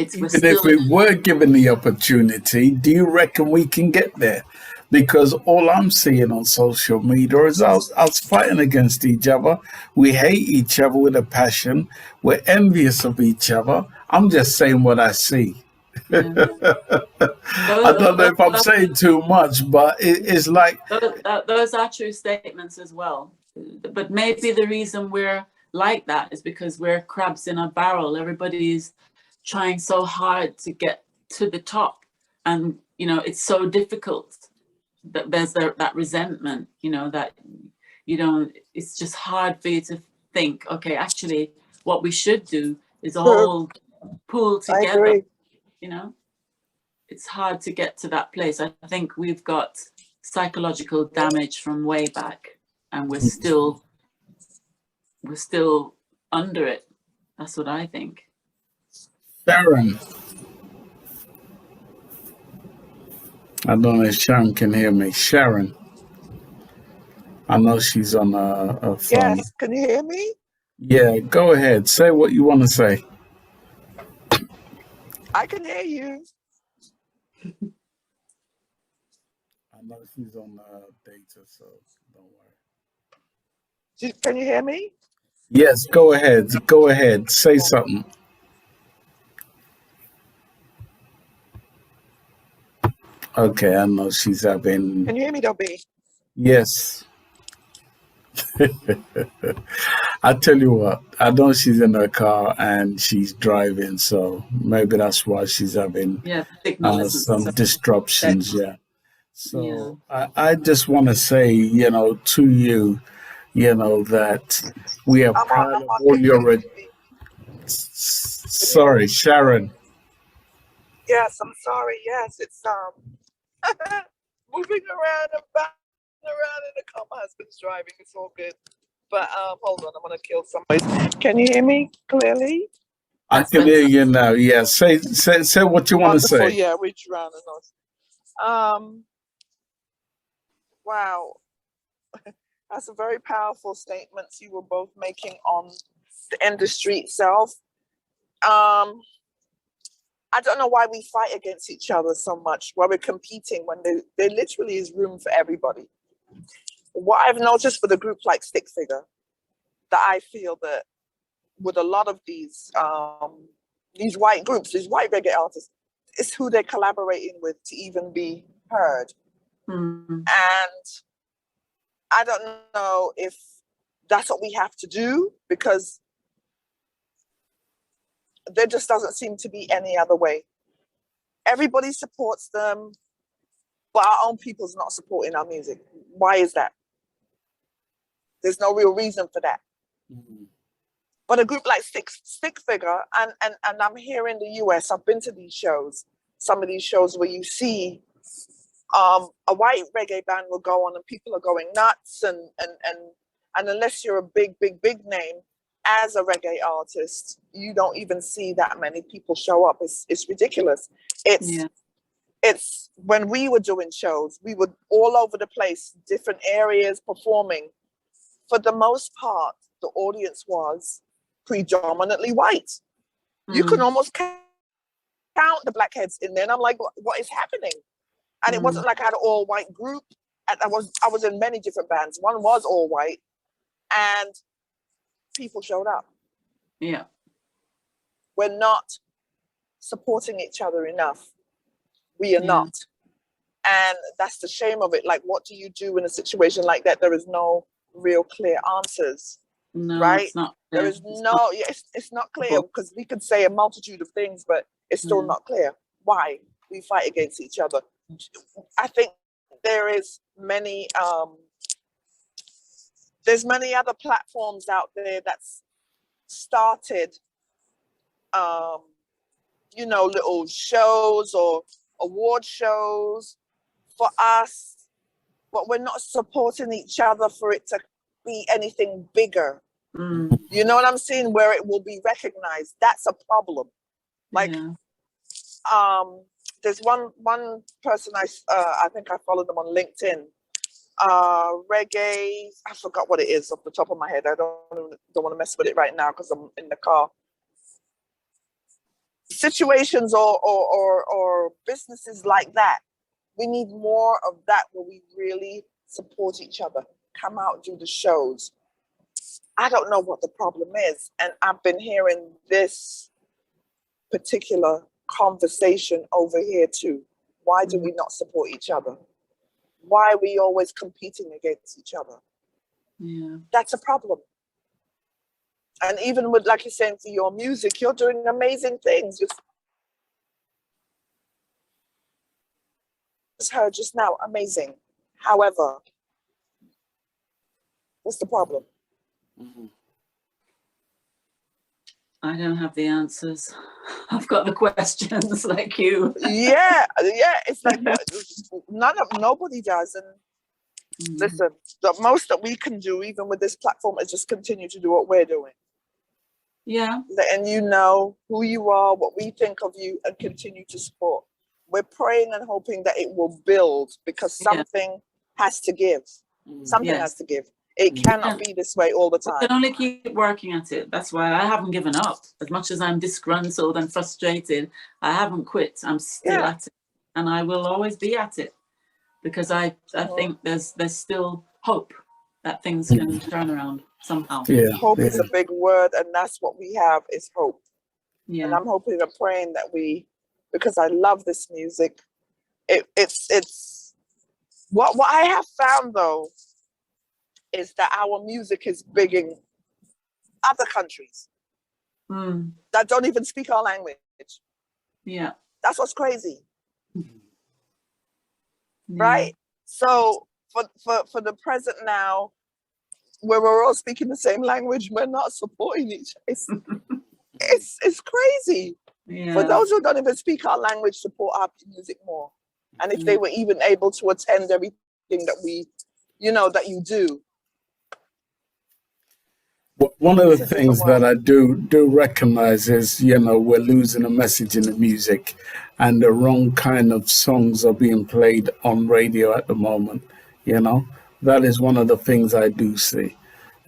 if we were given the opportunity, do you reckon we can get there? Because all I'm seeing on social media is us fighting against each other. We hate each other with a passion. We're envious of each other. I'm just saying what I see. Yeah. I don't know if I'm saying too much, but it's like... Those are true statements as well. But maybe the reason we're like that is because we're crabs in a barrel. Everybody's trying so hard to get to the top, and it's so difficult that there's that resentment, that it's just hard for you to think, okay, actually what we should do is all pool together. It's hard to get to that place. I think we've got psychological damage from way back, and we're still under it. That's what I think. Sharon. I don't know if Sharon can hear me. Sharon. I know she's on a phone. Yes, can you hear me? Yeah, go ahead. Say what you want to say. I can hear you. I know she's on data, so don't worry. Can you hear me? Yes, go ahead. Go ahead. Say something. Okay, I know she's having... Can you hear me, Dobby? Yes. I tell you what, I know she's in her car and she's driving, so maybe that's why she's having some disruptions. Yeah. So I just want to say, to you, that we are proud of all your... Sorry, Sharon. Yes, I'm sorry. Yes, it's moving around and back around in the car. My husband's driving. It's all good. But hold on, I'm gonna kill somebody. Can you hear me clearly? I can hear you now. Yeah, say what you want to say. Yeah, we're drowning us. Wow, that's a very powerful statements you were both making on the industry itself. I don't know why we fight against each other so much, why we're competing when there literally is room for everybody. What I've noticed with a group like Stick Figure, that I feel that with a lot of these white groups, these white reggae artists, it's who they're collaborating with to even be heard. And I don't know if that's what we have to do, because there just doesn't seem to be any other way. Everybody supports them, but our own people's not supporting our music. Why is that? There's no real reason for that. But a group like Stick Figure, and I'm here in the US, I've been to these shows, some of these shows where you see a white reggae band will go on and people are going nuts, and unless you're a big name as a reggae artist, you don't even see that many people show up. It's ridiculous. It's when we were doing shows, we were all over the place, different areas performing. For the most part, the audience was predominantly white. You can almost count the blackheads in there, and I'm like, what is happening? And it wasn't like I had an all white group. and I was in many different bands. One was all white, and people showed up. Yeah. We're not supporting each other enough. We are not. And that's the shame of it. Like, what do you do in a situation like that? There is no real clear answers. No, right? it's not clear. There is it's not clear, because we could say a multitude of things, but it's still not clear why we fight against each other. I think there is there's many other platforms out there that's started little shows or award shows for us, but we're not supporting each other for it to be anything bigger. You know what I'm saying? Where it will be recognized. That's a problem. Like, there's one person I think I followed them on LinkedIn. Reggae, I forgot what it is off the top of my head. I don't want to mess with it right now because I'm in the car. Situations or businesses like that, we need more of that, where we really support each other, come out, do the shows. I don't know what the problem is, and I've been hearing this particular conversation over here too. Why do we not support each other? Why are we always competing against each other? Yeah, that's a problem. And even with, like you're saying, for your music, you're doing amazing things. Just heard just now, amazing. However, what's the problem? I don't have the answers. I've got the questions like you. Yeah, it's like nobody does. And listen, the most that we can do, even with this platform, is just continue to do what we're doing. Yeah. Letting you know who you are, what we think of you, and continue to support. We're praying and hoping that it will build, because something has to give. Something has to give. It cannot be this way all the time. We can only keep working at it. That's why I haven't given up. As much as I'm disgruntled and frustrated, I haven't quit. I'm still at it, and I will always be at it, because I think there's still hope that things can turn around somehow. Hope is a big word, and that's what we have, is hope. And I'm hoping and praying that because I love this music. It's what I have found though is that our music is big in other countries that don't even speak our language. Yeah, that's what's crazy, right? So for the present now, where we're all speaking the same language, we're not supporting each other. It's crazy. For those who don't even speak our language, support our music more. And if they were even able to attend everything that that you do. One of the things that I do recognize is, we're losing a message in the music, and the wrong kind of songs are being played on radio at the moment. That is one of the things I do see.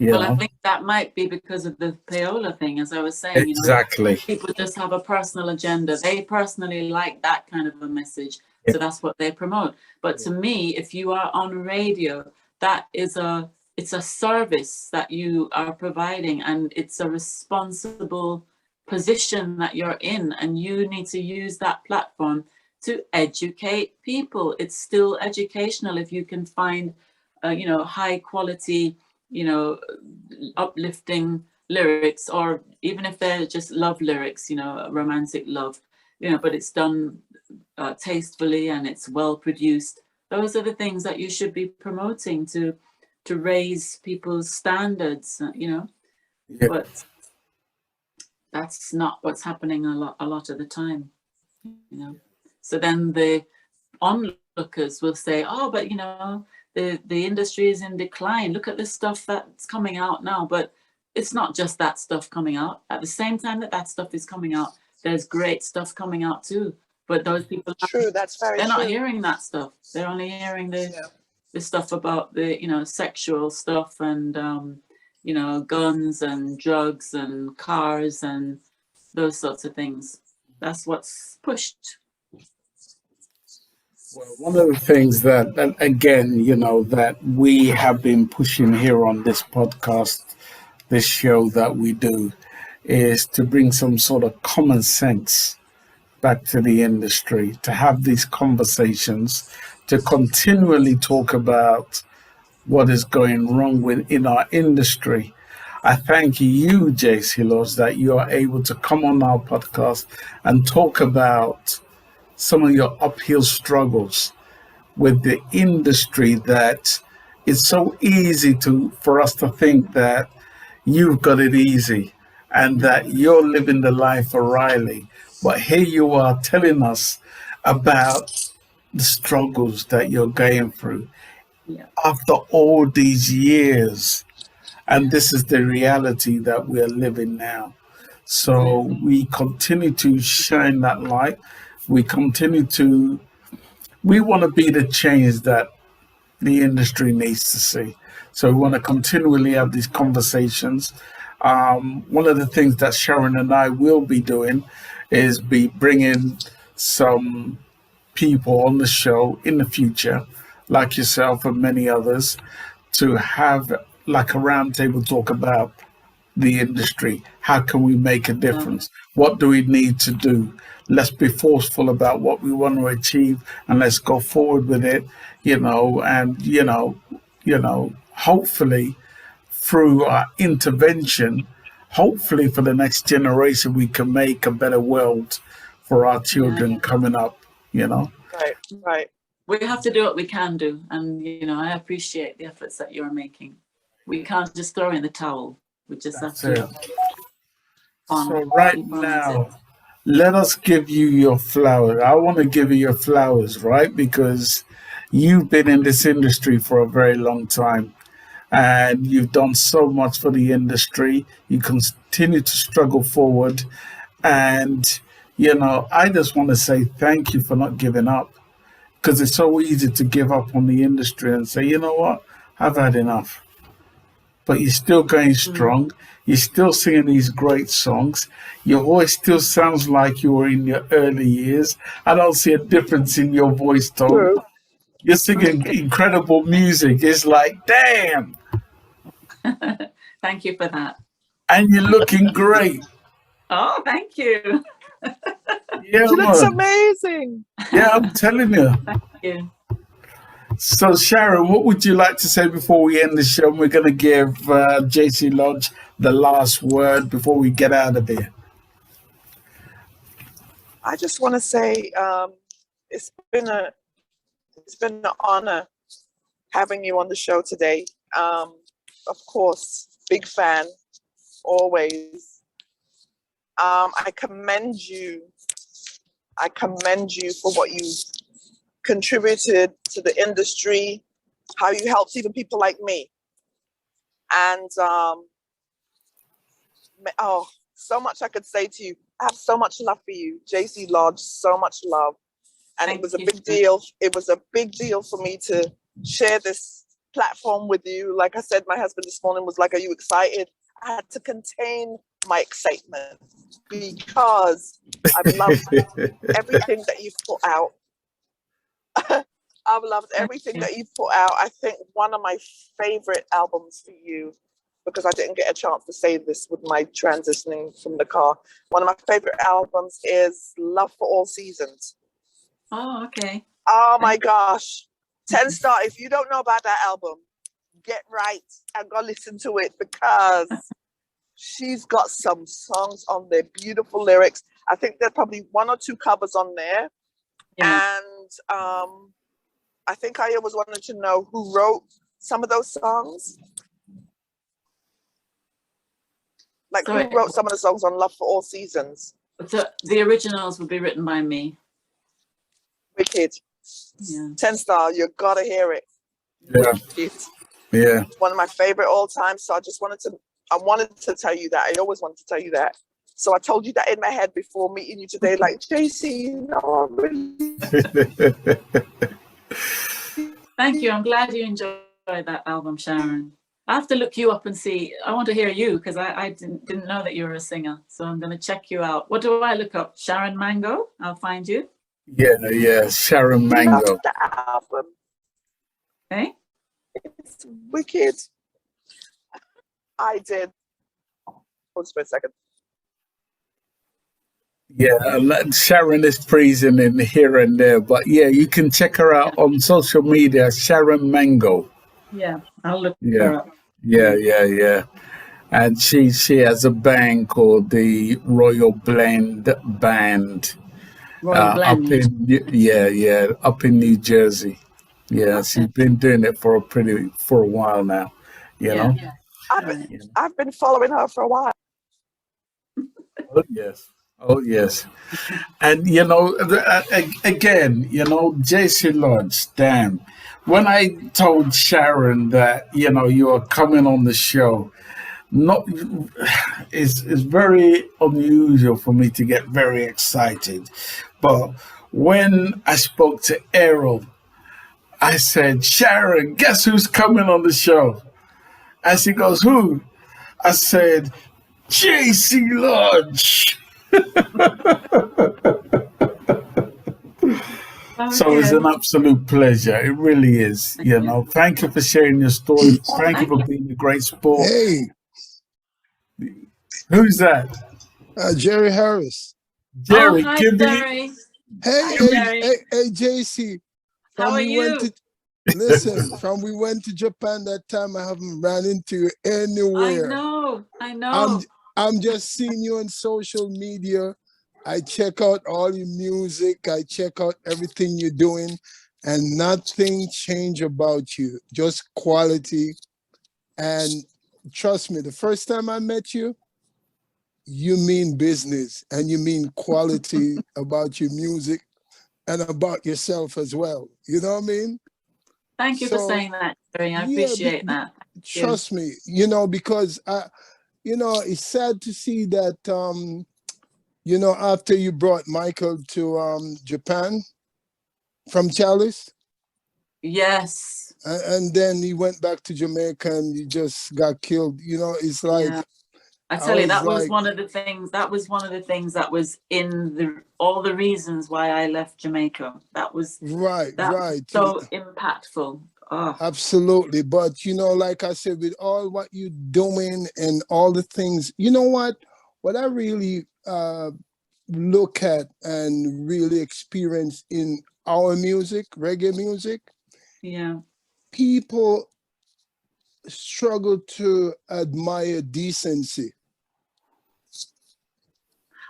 I think that might be because of the payola thing, as I was saying. Exactly. People just have a personal agenda. They personally like that kind of a message, so that's what they promote. But to me, if you are on radio, that is it's a service that you are providing, and it's a responsible position that you're in, and you need to use that platform to educate people. It's still educational if you can find high quality, uplifting lyrics, or even if they're just love lyrics, romantic love, but it's done tastefully and it's well produced. Those are the things that you should be promoting to raise people's standards, but that's not what's happening a lot of the time, So then the onlookers will say, oh, but the industry is in decline. Look at the stuff that's coming out now. But it's not just that stuff coming out. At the same time that stuff is coming out, there's great stuff coming out too. But those people, they're not hearing that stuff. They're only hearing the stuff about the sexual stuff and guns and drugs and cars and those sorts of things. That's what's pushed. Well, one of the things that again, you know, that we have been pushing here on this podcast, this show that we do, is to bring some sort of common sense back to the industry, to have these conversations, to continually talk about what is going wrong in our industry. I thank you, JC Lodge, that you are able to come on our podcast and talk about some of your uphill struggles with the industry, that it's so easy for us to think that you've got it easy and that you're living the life of Riley. But here you are telling us about the struggles that you're going through after all these years. And this is the reality that we're living now. So we continue to shine that light. We want to be the change that the industry needs to see. So we want to continually have these conversations. One of the things that Sharon and I will be doing is be bringing some people on the show in the future, like yourself and many others, to have like a roundtable talk about the industry. How can we make a difference? What do we need to do? Let's be forceful about what we want to achieve, and let's go forward with it, and hopefully through our intervention, hopefully for the next generation, we can make a better world for our children coming up, Right. We have to do what we can do. And, I appreciate the efforts that you're making. We can't just throw in the towel. We just have to. So right now, let us give you your flowers. I want to give you your flowers, right? Because you've been in this industry for a very long time and you've done so much for the industry. You continue to struggle forward. And, I just want to say thank you for not giving up, because it's so easy to give up on the industry and say, you know what, I've had enough. But you're still going strong. You're still singing these great songs. Your voice still sounds like you were in your early years. I don't see a difference in your voice tone. True. You're singing incredible music. It's like, damn. Thank you for that. And you're looking great. Oh, thank you. Yeah, She looks amazing. Yeah, I'm telling you. Thank you. So, Sharon, what would you like to say before we end the show? We're going to give JC Lodge the last word before we get out of here. I just want to say it's been an honor having you on the show today. Of course, big fan, always. I commend you. I commend you for what you contributed to the industry, how you helped even people like me. And so much I could say to you. I have so much love for you, JC Lodge, so much love. And it was a big deal. It was a big deal for me to share this platform with you. Like I said, my husband this morning was like, "Are you excited?" I had to contain my excitement because I've loved everything that you've put out. I've loved everything that you've put out. I think one of my favorite albums for you, because I didn't get a chance to say this with my transitioning from the car, one of my favorite albums is Love for All Seasons. Oh, okay. Oh my gosh. 10 star. If you don't know about that album, get right and go listen to it, because she's got some songs on there, beautiful lyrics. I think there's probably one or two covers on there. Yeah. And I think I always wanted to know who wrote some of those songs. Like, who wrote some of the songs on Love for All Seasons? The originals would be written by me. Wicked. Yeah. 10 star, you gotta hear it. Yeah. Wicked. Yeah. One of my favorite all time. So I wanted to tell you that. I always wanted to tell you that. So I told you that in my head before meeting you today, like, JC, no, really. Thank you. I'm glad you enjoyed that album, Sharon. I have to look you up and see. I want to hear you, because I didn't know that you were a singer. So I'm going to check you out. What do I look up? Sharon Mango? I'll find you. Yeah, Sharon Mango. Love the album. Hey? It's wicked. I did. Hold for a second. Yeah, Sharon is praising in here and there, but yeah, you can check her out on social media, Sharon Mango. Yeah, I'll look Yeah, her up. yeah. And she has a band called the Royal Blend Band. Royal Blend. Up in New Jersey. Yeah, Okay. she's been doing it for a while now. You know. I've been following her for a while. Oh yes. And again, JC Lodge, damn. When I told Sharon that you are coming on the show, it's very unusual for me to get very excited. But when I spoke to Errol, I said, Sharon, guess who's coming on the show? And she goes, who? I said, JC Lodge. So it's an absolute pleasure. It really is. Thank you for sharing your story. Thank you for being a great sport. Hey. Who's that? Jerry Harris. Jerry, hi, Jerry. Hey, JC. How are you? From we went to Japan that time, I haven't ran into you anywhere. I know. I'm just seeing you on social media. I check out all your music. I check out everything you're doing, and nothing changed about you. Just quality. And trust me, the first time I met you, you mean business and you mean quality about your music and about yourself as well. You know what I mean? Thank you for saying that, Jerry. I appreciate that. Trust me, because it's sad to see that after you brought Michael to Japan from Chalice. Yes. And then he went back to Jamaica and he just got killed. It's like I tell you, that was one of the things. That was one of the things that was in all the reasons why I left Jamaica. That was right. So impactful. Oh. Absolutely, but like I said, with all what you're doing and all the things, you know what I really look at and really experience in our music, reggae music. Yeah, people struggle to admire decency.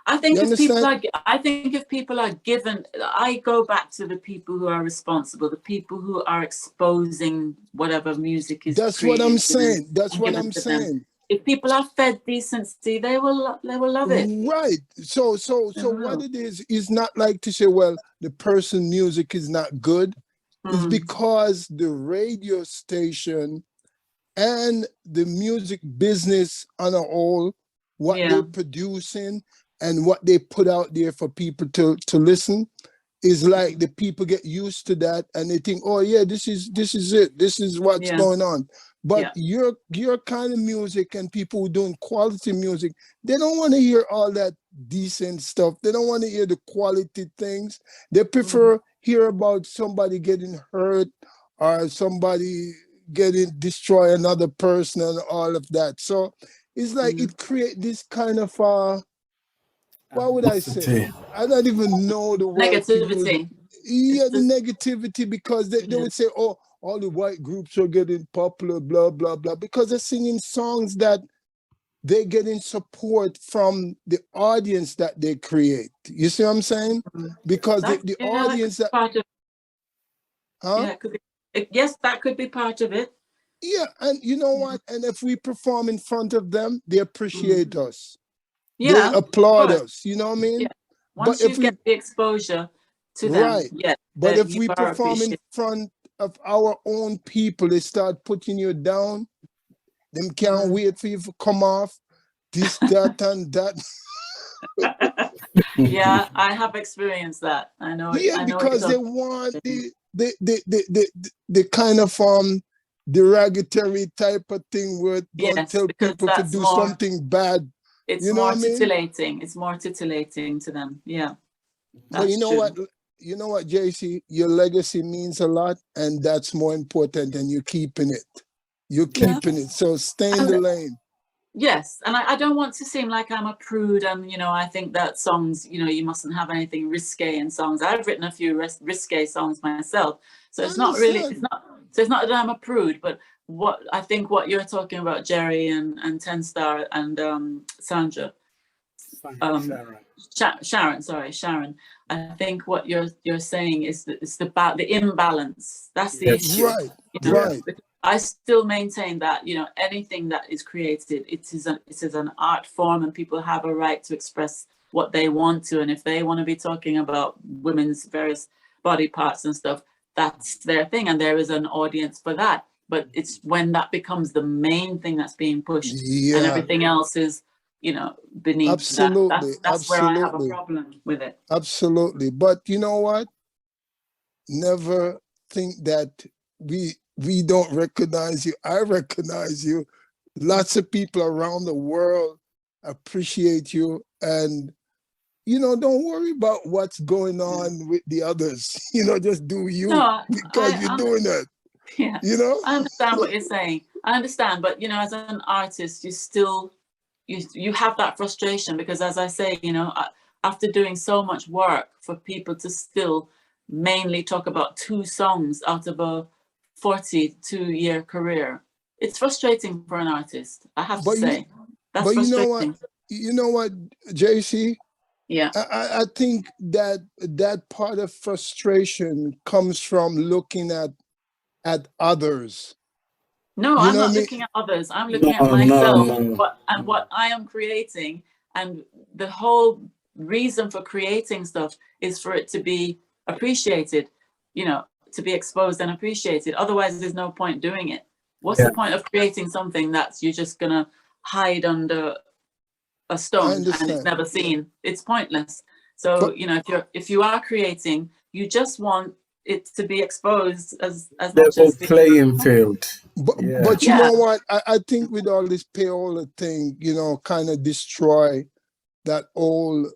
I think if people are given, I go back to the people who are responsible, the people who are exposing whatever music is. That's what I'm saying. That's what I'm saying. If people are fed decency, they will love it. Right. So what it is not like to say, well, the person's music is not good. It's because the radio station and the music business on a whole, what they're producing and what they put out there for people to listen is like the people get used to that and they think, oh yeah, this is it. This is what's going on. But your kind of music and people who doing quality music, they don't want to hear all that decent stuff. They don't want to hear the quality things. They prefer hear about somebody getting hurt or somebody destroy another person and all of that. So it's like it create this kind of what would I say? I don't even know the word. Negativity. The negativity, because they would say, oh, all the white groups are getting popular, blah, blah, blah, because they're singing songs that they're getting support from the audience that they create. You see what I'm saying? Because the audience that... Yes, that could be part of it. Yeah, and you know what? And if we perform in front of them, they appreciate us. Yeah, they applaud us. You know what I mean? Yeah. Once you get the exposure to them, right? Yeah. But if we perform in front of our own people, they start putting you down. Them can't wait for you to come off. This, that, and that. Yeah, I have experienced that. I know. Yeah, because they want the kind of derogatory type of thing where don't tell people to do something bad. It's more titillating. It's more titillating to them. Yeah. But you know what? you know what, JC, your legacy means a lot, and that's more important, and you're keeping it. You're keeping it. So stay in the lane. Yes, and I don't want to seem like I'm a prude, and I think that songs, you mustn't have anything risque in songs. I've written a few risque songs myself, so it's not really, it's not that I'm a prude, but what you're talking about, Jerry and Ten Star and Sandra, Sharon. I think what you're saying is that it's about the imbalance. That's the issue. Right. I still maintain that anything that is created, it is an art form, and people have a right to express what they want to. And if they want to be talking about women's various body parts and stuff, that's their thing, and there is an audience for that. But it's when that becomes the main thing that's being pushed, and everything else is beneath. Absolutely. That's where I have a problem with it. Absolutely. But you know what? Never think that we don't recognize you. I recognize you. Lots of people around the world appreciate you. And, don't worry about what's going on with the others. Just do you, because you're doing it. Yeah. I understand what you're saying. I understand. But, as an artist, you still, you have that frustration, because as I say, after doing so much work, for people to still mainly talk about 2 songs out of a 42-year career, it's frustrating for an artist, I have to say. That's frustrating. You know what, JC? Yeah. I think that part of frustration comes from looking at others. No, I'm not looking at others. I'm looking at myself and what I am creating. And the whole reason for creating stuff is for it to be appreciated, to be exposed and appreciated. Otherwise, there's no point doing it. What's the point of creating something that you're just going to hide under a stone and it's never seen? It's pointless. So, if you are creating, you just want it to be exposed as much as playing field. But you know what? I think with all this payola thing, kind of destroy that old,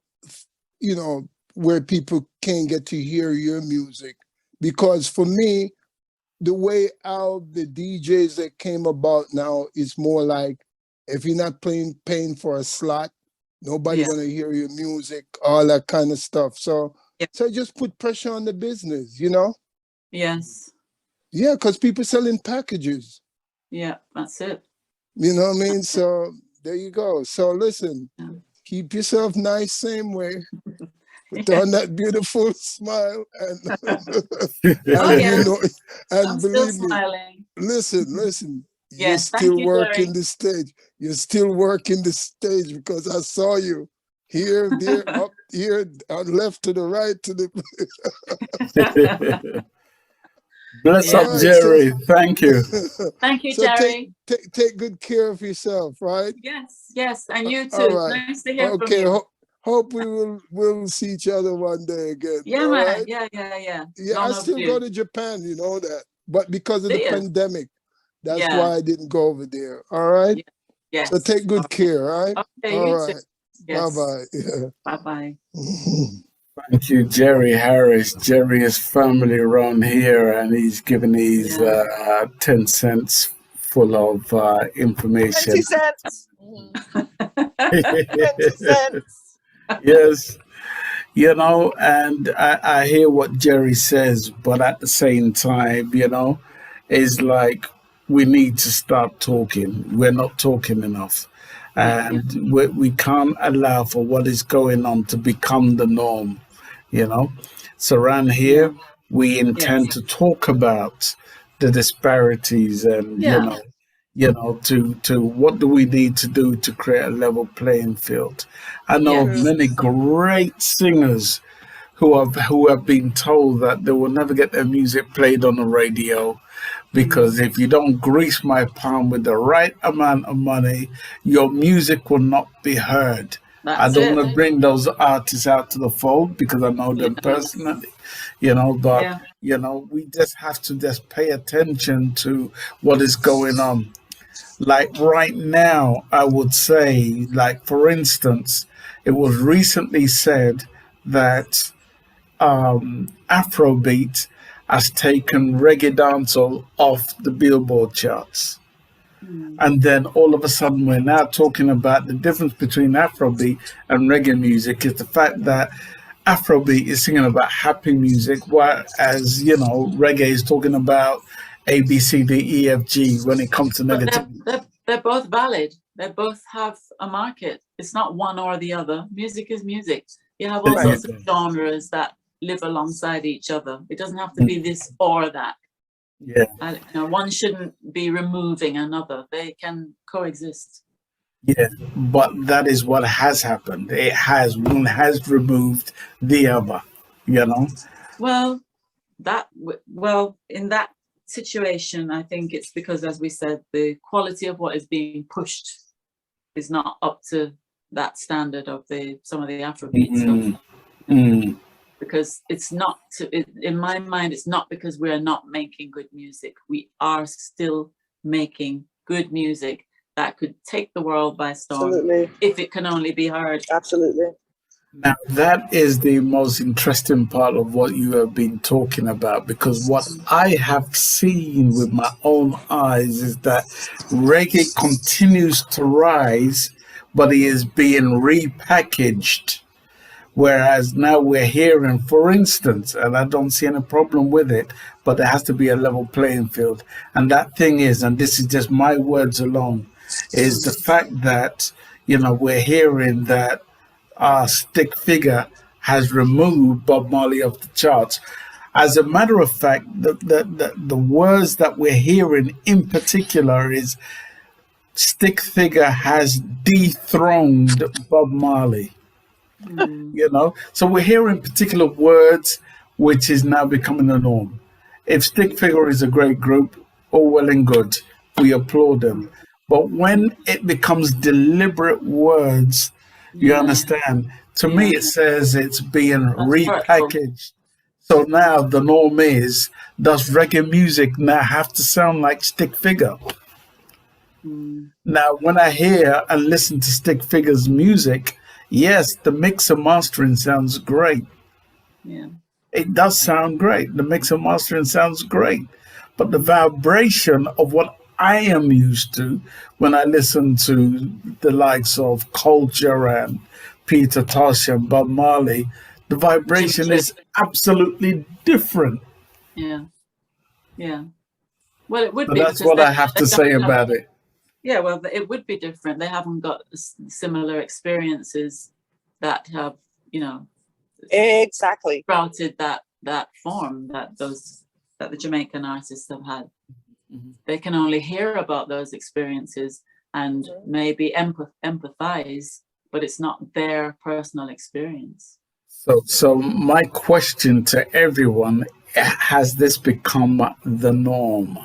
where people can't get to hear your music. Because for me, the way how the DJs that came about now is more like, if you're not paying for a slot, nobody's gonna hear your music, all that kind of stuff. So just put pressure on the business, Yes. Yeah, because people selling packages. Yeah, that's it. You know what I mean? So there you go. So listen, keep yourself nice, same way. Put on that beautiful smile, and I'm believe still smiling. me. Listen. You're still working the stage. You're still working the stage, because I saw you here, there, up here, on left to the right to the. Bless up, Jerry. Thank you. Thank you, Jerry. Take good care of yourself, right? Yes, and you too. All right. Nice to hear from you. Hope we will see each other one day again. Yeah, man. Right? Yeah. Yeah, I still go to Japan, you know that. But because of the pandemic, that's why I didn't go over there. All right? Yes. So take good care, all right? Okay, all you right. too. Yes. Bye-bye. Yeah. Bye-bye. Thank you, Jerry Harris. Jerry is family around here, and he's given these 10 cents full of information. 20 cents. 20 cents. Yes. And I hear what Jerry says, but at the same time, it's like we need to start talking. We're not talking enough. And we can't allow for what is going on to become the norm, So around here, we intend to talk about the disparities and, to what do we need to do to create a level playing field. I know of many great singers who have been told that they will never get their music played on the radio, because if you don't grease my palm with the right amount of money, your music will not be heard. I don't want to bring those artists out to the fold because I know them personally, but, we just have to just pay attention to what is going on. Like right now, I would say, like, for instance, it was recently said that Afrobeat has taken reggae dancehall off the Billboard charts. And then all of a sudden, we're now talking about the difference between Afrobeat and reggae music is the fact that Afrobeat is singing about happy music, whereas, reggae is talking about A, B, C, D, E, F, G when it comes to negativity. They're both valid. They both have a market. It's not one or the other. Music is music. You have all sorts of genres that live alongside each other. It doesn't have to be this or that. Yeah. One shouldn't be removing another. They can coexist. Yeah, but that is what has happened. One has removed the other, Well, in that situation, I think it's because, as we said, the quality of what is being pushed is not up to that standard of some of the Afrobeat stuff. Because it's not, in my mind, it's not because we're not making good music. We are still making good music that could take the world by storm. Absolutely. If it can only be heard. Absolutely. Now, that is the most interesting part of what you have been talking about, because what I have seen with my own eyes is that reggae continues to rise, but it is being repackaged. Whereas now we're hearing, for instance, and I don't see any problem with it, but there has to be a level playing field. And that thing is, and this is just my words alone, is the fact that, we're hearing that Stick Figure has removed Bob Marley off the charts. As a matter of fact, the words that we're hearing in particular is Stick Figure has dethroned Bob Marley. So we're hearing particular words which is now becoming the norm. If Stick Figure is a great group, all well and good, we applaud them. But when it becomes deliberate words, you understand, to me it says it's being repackaged. So now the norm is, does reggae music now have to sound like Stick Figure? Now when I hear and listen to Stick Figure's music, yes, the mix and mastering sounds great. Yeah. It does sound great. The mix and mastering sounds great. But the vibration of what I am used to when I listen to the likes of Culture and Peter Tosh and Bob Marley, the vibration is absolutely different. Yeah. Yeah. Well, it would So be. that's what I have to say about it. Yeah, well, it would be different. They haven't got similar experiences that have, exactly sprouted that form that the Jamaican artists have had. They can only hear about those experiences and maybe empathize, but it's not their personal experience. So my question to everyone, has this become the norm?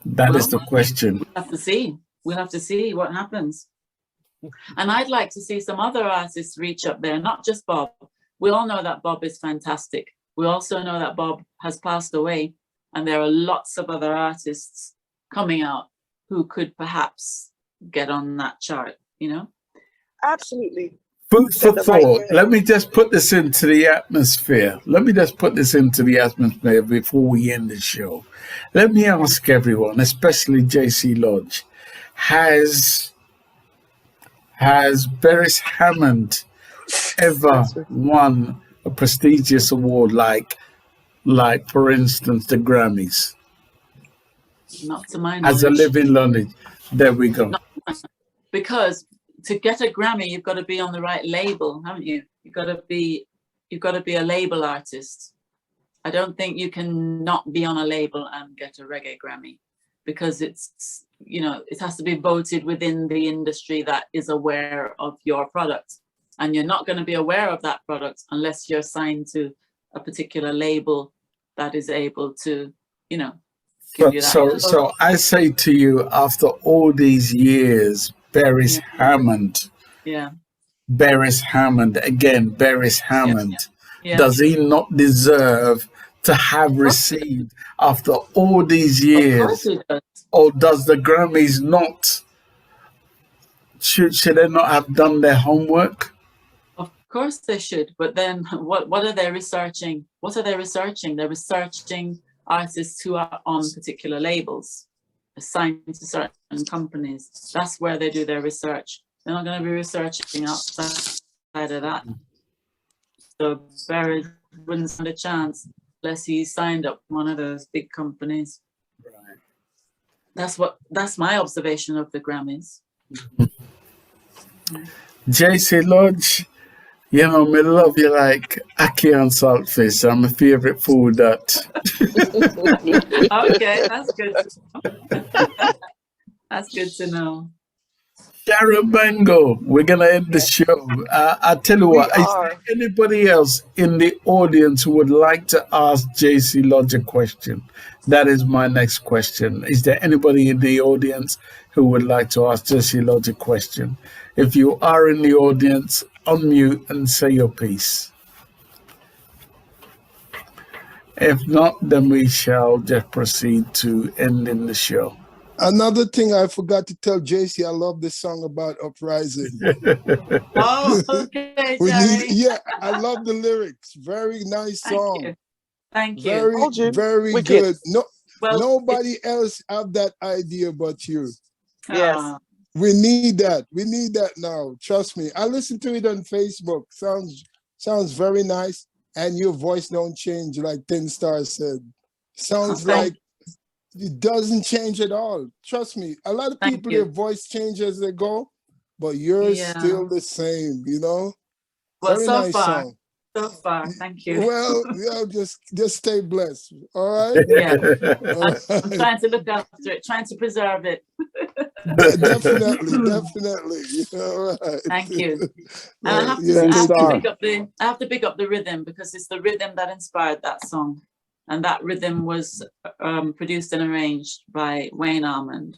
That is the question. We'll have to see what happens. And I'd like to see some other artists reach up there, not just Bob. We all know that Bob is fantastic. We also know that Bob has passed away, and there are lots of other artists coming out who could perhaps get on that chart, Absolutely. Food for thought. Let me just put this into the atmosphere. Before we end the show. Let me ask everyone, especially JC Lodge, has Beres Hammond ever won a prestigious award like for instance the Grammys? Not to my knowledge. As a living knowledge. There we go. Because to get a Grammy, you've got to be on the right label, haven't you? You've got to be a label artist. I don't think you can not be on a label and get a reggae Grammy, because it's, it has to be voted within the industry that is aware of your product. And you're not going to be aware of that product unless you're signed to a particular label that is able to, give you that. So I say to you, after all these years, Beres Hammond. Yeah. Beres Hammond. Yeah. Does he not deserve to have received after all these years? Of course he does. Or does the Grammys not? Should they not have done their homework? course they should, but then what are they researching? What are they researching? They're researching artists who are on particular labels, assigned to certain companies. That's where they do their research. They're not going to be researching outside of that. So Barry wouldn't stand a chance unless he signed up one of those big companies. Right. That's my observation of the Grammys. JC Lodge, you know, me love you like ackee and saltfish. I'm my favorite food that. Okay, that's good. That's good to know. Sharon Mango, we're going to end the show. I tell you what, is there anybody else in the audience who would like to ask JC Lodge a question? That is my next question. Is there anybody in the audience who would like to ask JC Lodge a question? If you are in the audience, unmute and say your piece. If not, then we shall just proceed to ending the show. Another thing I forgot to tell JC, I love this song about uprising. Oh, okay, I love the lyrics. Very nice song. Thank you. Very good. Nobody else have that idea but you. Yes. We need that. We need that now. Trust me. I listened to it on Facebook. Sounds very nice. And your voice don't change like 10 Stars said. Sounds like it doesn't change at all. Trust me. A lot of people, their voice changes as they go, but yours still the same, you know? Well, very so nice far. song. So far, thank you. Well, just stay blessed. All right? Yeah. I'm trying to look after it, trying to preserve it. Definitely. All right. Thank you. And I have to pick up the rhythm, because it's the rhythm that inspired that song. And that rhythm was produced and arranged by Wayne Almond.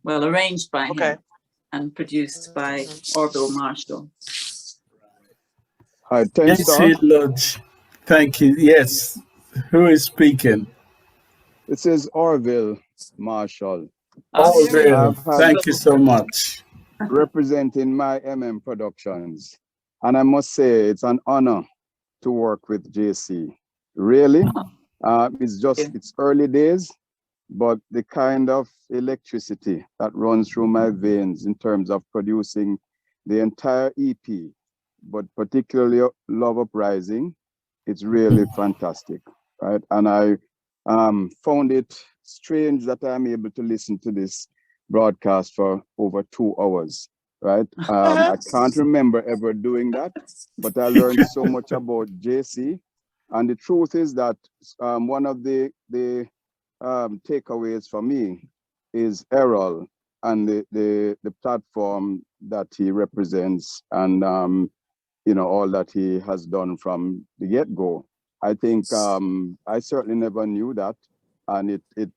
Well, arranged by him and produced by Orville Marshall. Hi, 10 Star. Lodge. Thank you. Yes. Who is speaking? This is Orville Marshall. Orville, thank you so much. Representing my Productions. And I must say, it's an honor to work with JC. Really, it's early days, but the kind of electricity that runs through my veins in terms of producing the entire EP, but particularly Love Uprising, it's really fantastic, right? And I found it strange that I'm able to listen to this broadcast for over 2 hours. Right? I can't remember ever doing that, but I learned so much about JC. And the truth is that one of the takeaways for me is Errol and the platform that he represents, and all that he has done from the get-go. I think I certainly never knew that. And it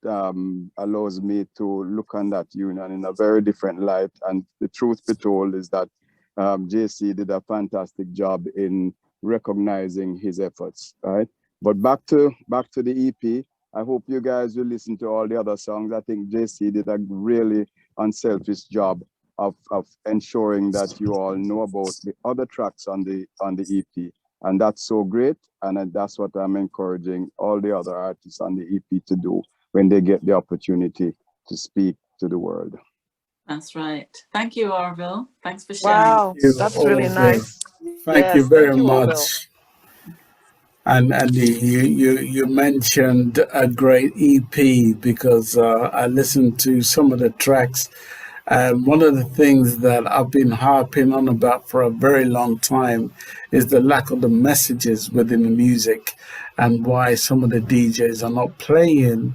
allows me to look on that union in a very different light. And the truth be told is that JC did a fantastic job in recognizing his efforts, right? But back to the EP, I hope you guys will listen to all the other songs. I think JC did a really unselfish job of ensuring that you all know about the other tracks on the EP. And that's so great. And that's what I'm encouraging all the other artists on the EP to do when they get the opportunity to speak to the world. That's right. Thank you, Orville. Thanks for sharing. Wow, that's really nice. Thank you very much. And you mentioned a great EP, because I listened to some of the tracks. And one of the things that I've been harping on about for a very long time is the lack of the messages within the music, and why some of the DJs are not playing,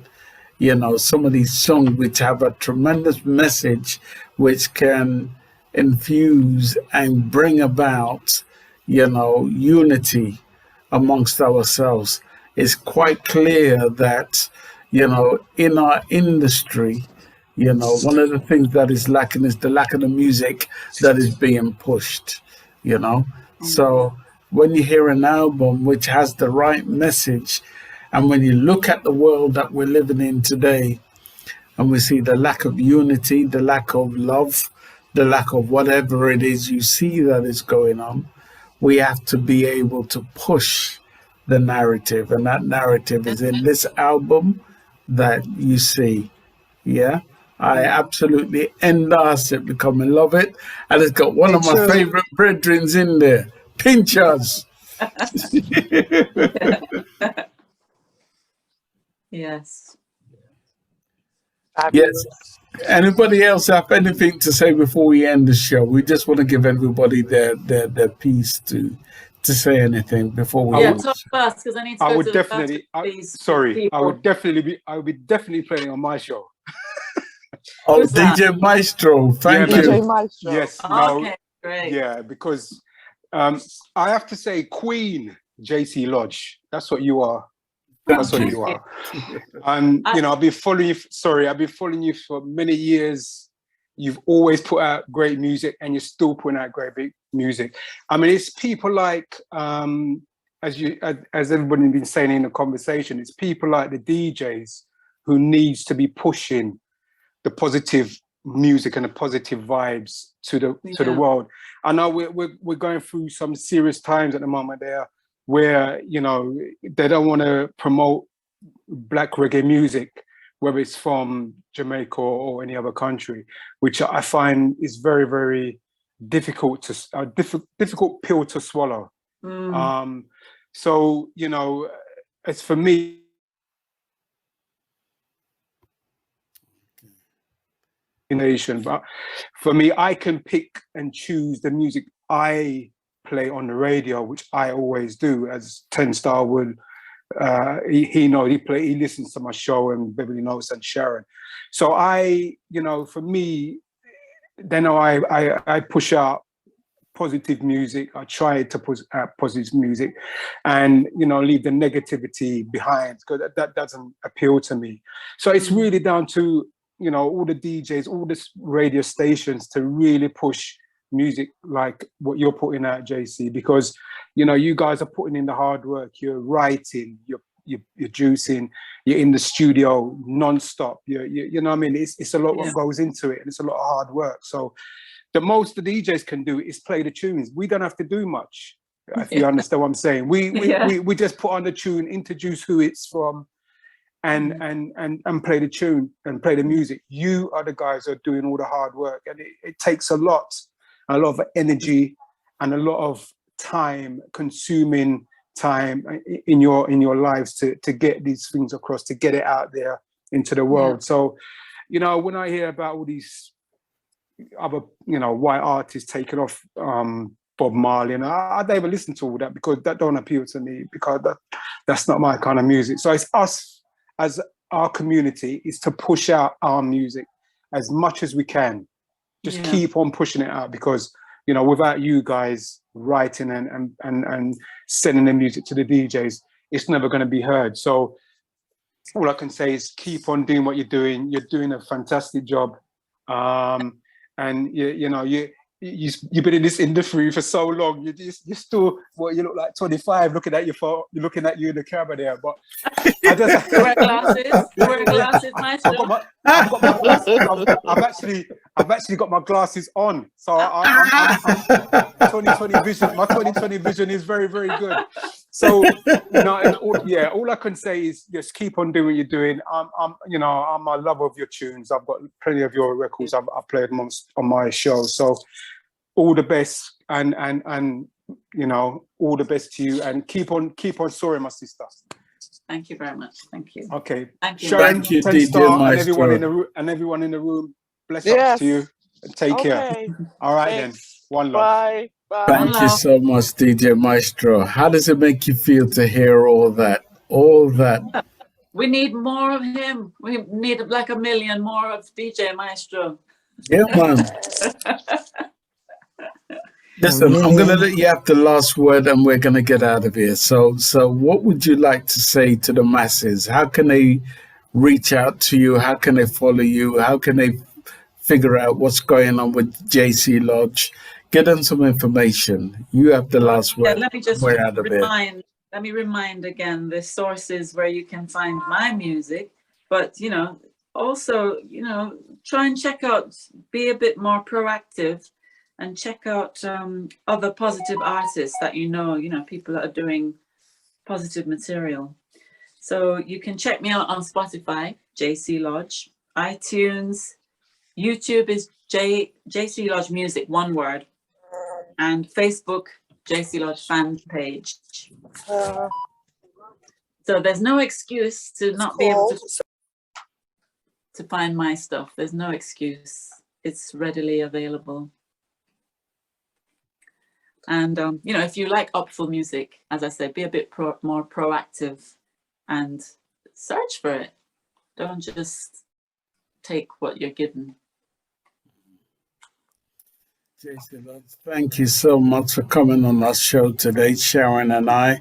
some of these songs which have a tremendous message, which can infuse and bring about, unity amongst ourselves. It's quite clear that, in our industry, one of the things that is lacking is the lack of the music that is being pushed, So when you hear an album which has the right message, and when you look at the world that we're living in today, and we see the lack of unity, the lack of love, the lack of whatever it is you see that is going on, we have to be able to push the narrative, and that narrative is in this album that you see. Yeah, I absolutely endorse it, become in love it, and it's got one of my favorite brethrens in there, Pinchers. Yes. Yes. Anybody else have anything to say before we end the show? We just want to give everybody their piece to say anything before we. Yeah, talk fast because I need to. I go would to definitely. I would definitely play it on my show. Oh, DJ Maestro, thank you. DJ Maestro. Yes. Okay, great. Yeah, because I have to say, Queen JC Lodge. That's what you are. That's what you are. And you know, I've been following you. I've been following you for many years. You've always put out great music, and you're still putting out great music. I mean, it's people like, as everybody been saying in the conversation, it's people like the DJs who needs to be pushing the positive music and the positive vibes to the world. I know we're going through some serious times at the moment there, where you know they don't want to promote black reggae music, whether it's from Jamaica or any other country, which I find is very, very difficult difficult pill to swallow. So you know, as for me, but for me, I can pick and choose the music I play on the radio, which I always do, as 10 Star would. He listens to my show, and Beverly knows, and Sharon. So for me, then I push out positive music. I try to push out positive music, and leave the negativity behind, because that doesn't appeal to me. So it's really down to all the DJs, all the radio stations to really push music like what you're putting out, JC, because you guys are putting in the hard work. You're writing, you're juicing, you're in the studio non-stop. You know what I mean? It's a lot what goes into it, and it's a lot of hard work. So the most the DJs can do is play the tunes. We don't have to do much, if you understand what I'm saying. We just put on the tune, introduce who it's from, and play the tune and play the music. You are the guys who are doing all the hard work, and it takes a lot of energy and a lot of time, consuming time in your lives to get these things across, to get it out there into the world. So when I hear about all these other white artists taking off Bob Marley, and I don't even listen to all that, because that don't appeal to me, because that's not my kind of music. So it's us as our community is to push out our music as much as we can. Just keep on pushing it out, because without you guys writing and sending the music to the DJs, it's never going to be heard. So all I can say is keep on doing what you're doing. You're doing a fantastic job, and you've been in this industry for so long. You're still, you look like 25 looking at your phone. You're looking at you in the camera there, but I just wear glasses, Maestro. I've actually got my glasses on, so I'm 2020 vision. My 2020 vision is very, very good. So all I can say is just keep on doing what you're doing. I'm a lover of your tunes. I've got plenty of your records. I've played them on my show. So all the best, and all the best to you, and keep on soaring, my sister. Thank you very much. Thank you. Okay. Thank you. Sharon, Thank you, 10 DJ Star, Maestro. and everyone in the room. Bless up to you. And take care. All right, then. One love. Bye. Bye. Thank you so much, DJ Maestro. How does it make you feel to hear all that? We need more of him. We need like 1 million more of DJ Maestro. Yeah, man. Listen, I'm going to let you have the last word, and we're going to get out of here. So what would you like to say to the masses? How can they reach out to you? How can they follow you? How can they figure out what's going on with JC Lodge? Get them some information. You have the last word. Let me just remind again the sources where you can find my music. But also, you know, try and check out, be a bit more proactive and check out other positive artists that you know, people that are doing positive material. So you can check me out on Spotify, JC Lodge, iTunes, YouTube is JC Lodge Music, one word, and Facebook, JC Lodge fan page. So there's no excuse to not be able to find my stuff. There's no excuse. It's readily available. And, you know, if you like upful music, as I said, be a bit more proactive and search for it. Don't just take what you're given. Jason, thank you so much for coming on our show today, Sharon and I.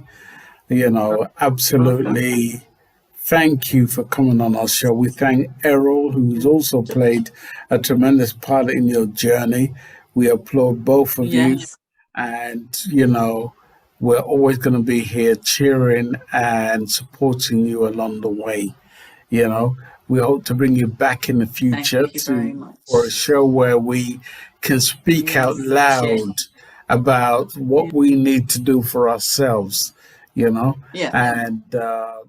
You know, absolutely. Thank you for coming on our show. We thank Errol, who's also played a tremendous part in your journey. We applaud both of you. And, you know, we're always going to be here cheering and supporting you along the way. You know, we hope to bring you back in the future for a show where we can speak out loud about what we need to do for ourselves, you know, and,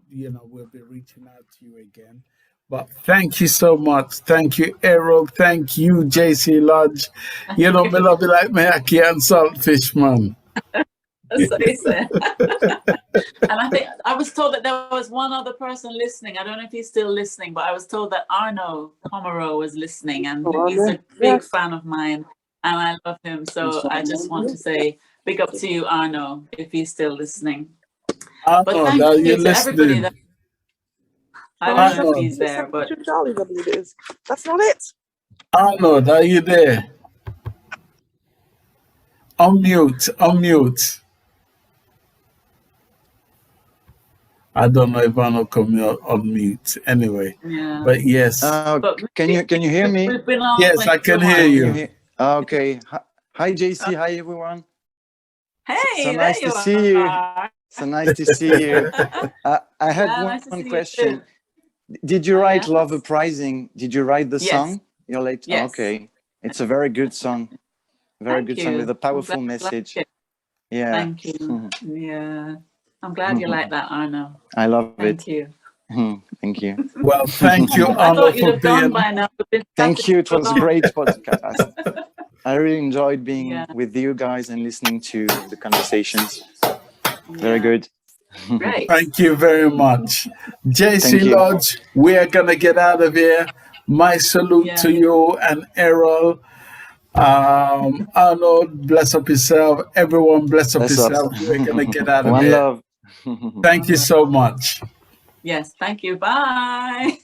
you know, we'll be reaching out to you again. But thank you so much. Thank you, Errol. Thank you, JC Lodge. You know, me love you like me ackee and saltfish, man. That's what he said. And I think I was told that there was one other person listening. I don't know if he's still listening, but I was told that Arno Comoro was listening, and he's a big fan of mine, and I love him. So I just want to say big up to you, Arno, if he's still listening. But thank you to everybody that. I don't know if he's there, but that's not it. Arnold, are you there? Unmute. I don't know if Arnold can unmute anyway. Yeah. But yes. Can you hear me? Yes, I can hear you. Okay. Hi, JC. Hi, everyone. Hey, so nice to see you. So nice to see you. I had one question. Did you write Love Uprising? Did you write the song? You're late. Yes. Okay. It's a very good song. Very good song with a powerful message. Yeah. Thank you. Yeah. I'm glad you like that, Arno. I love it. Thank you. Thank you. Well, thank you, I Arno, thought you'd for have gone being. by now. Thank you. It was a great podcast. I really enjoyed being with you guys and listening to the conversations. Very good. Great. Thank you very much. JC Lodge, we are going to get out of here. My salute to you and Errol. Arnold, bless up yourself. Everyone, bless up yourself. We're going to get out of here. One love. Thank you so much. Yes, thank you. Bye.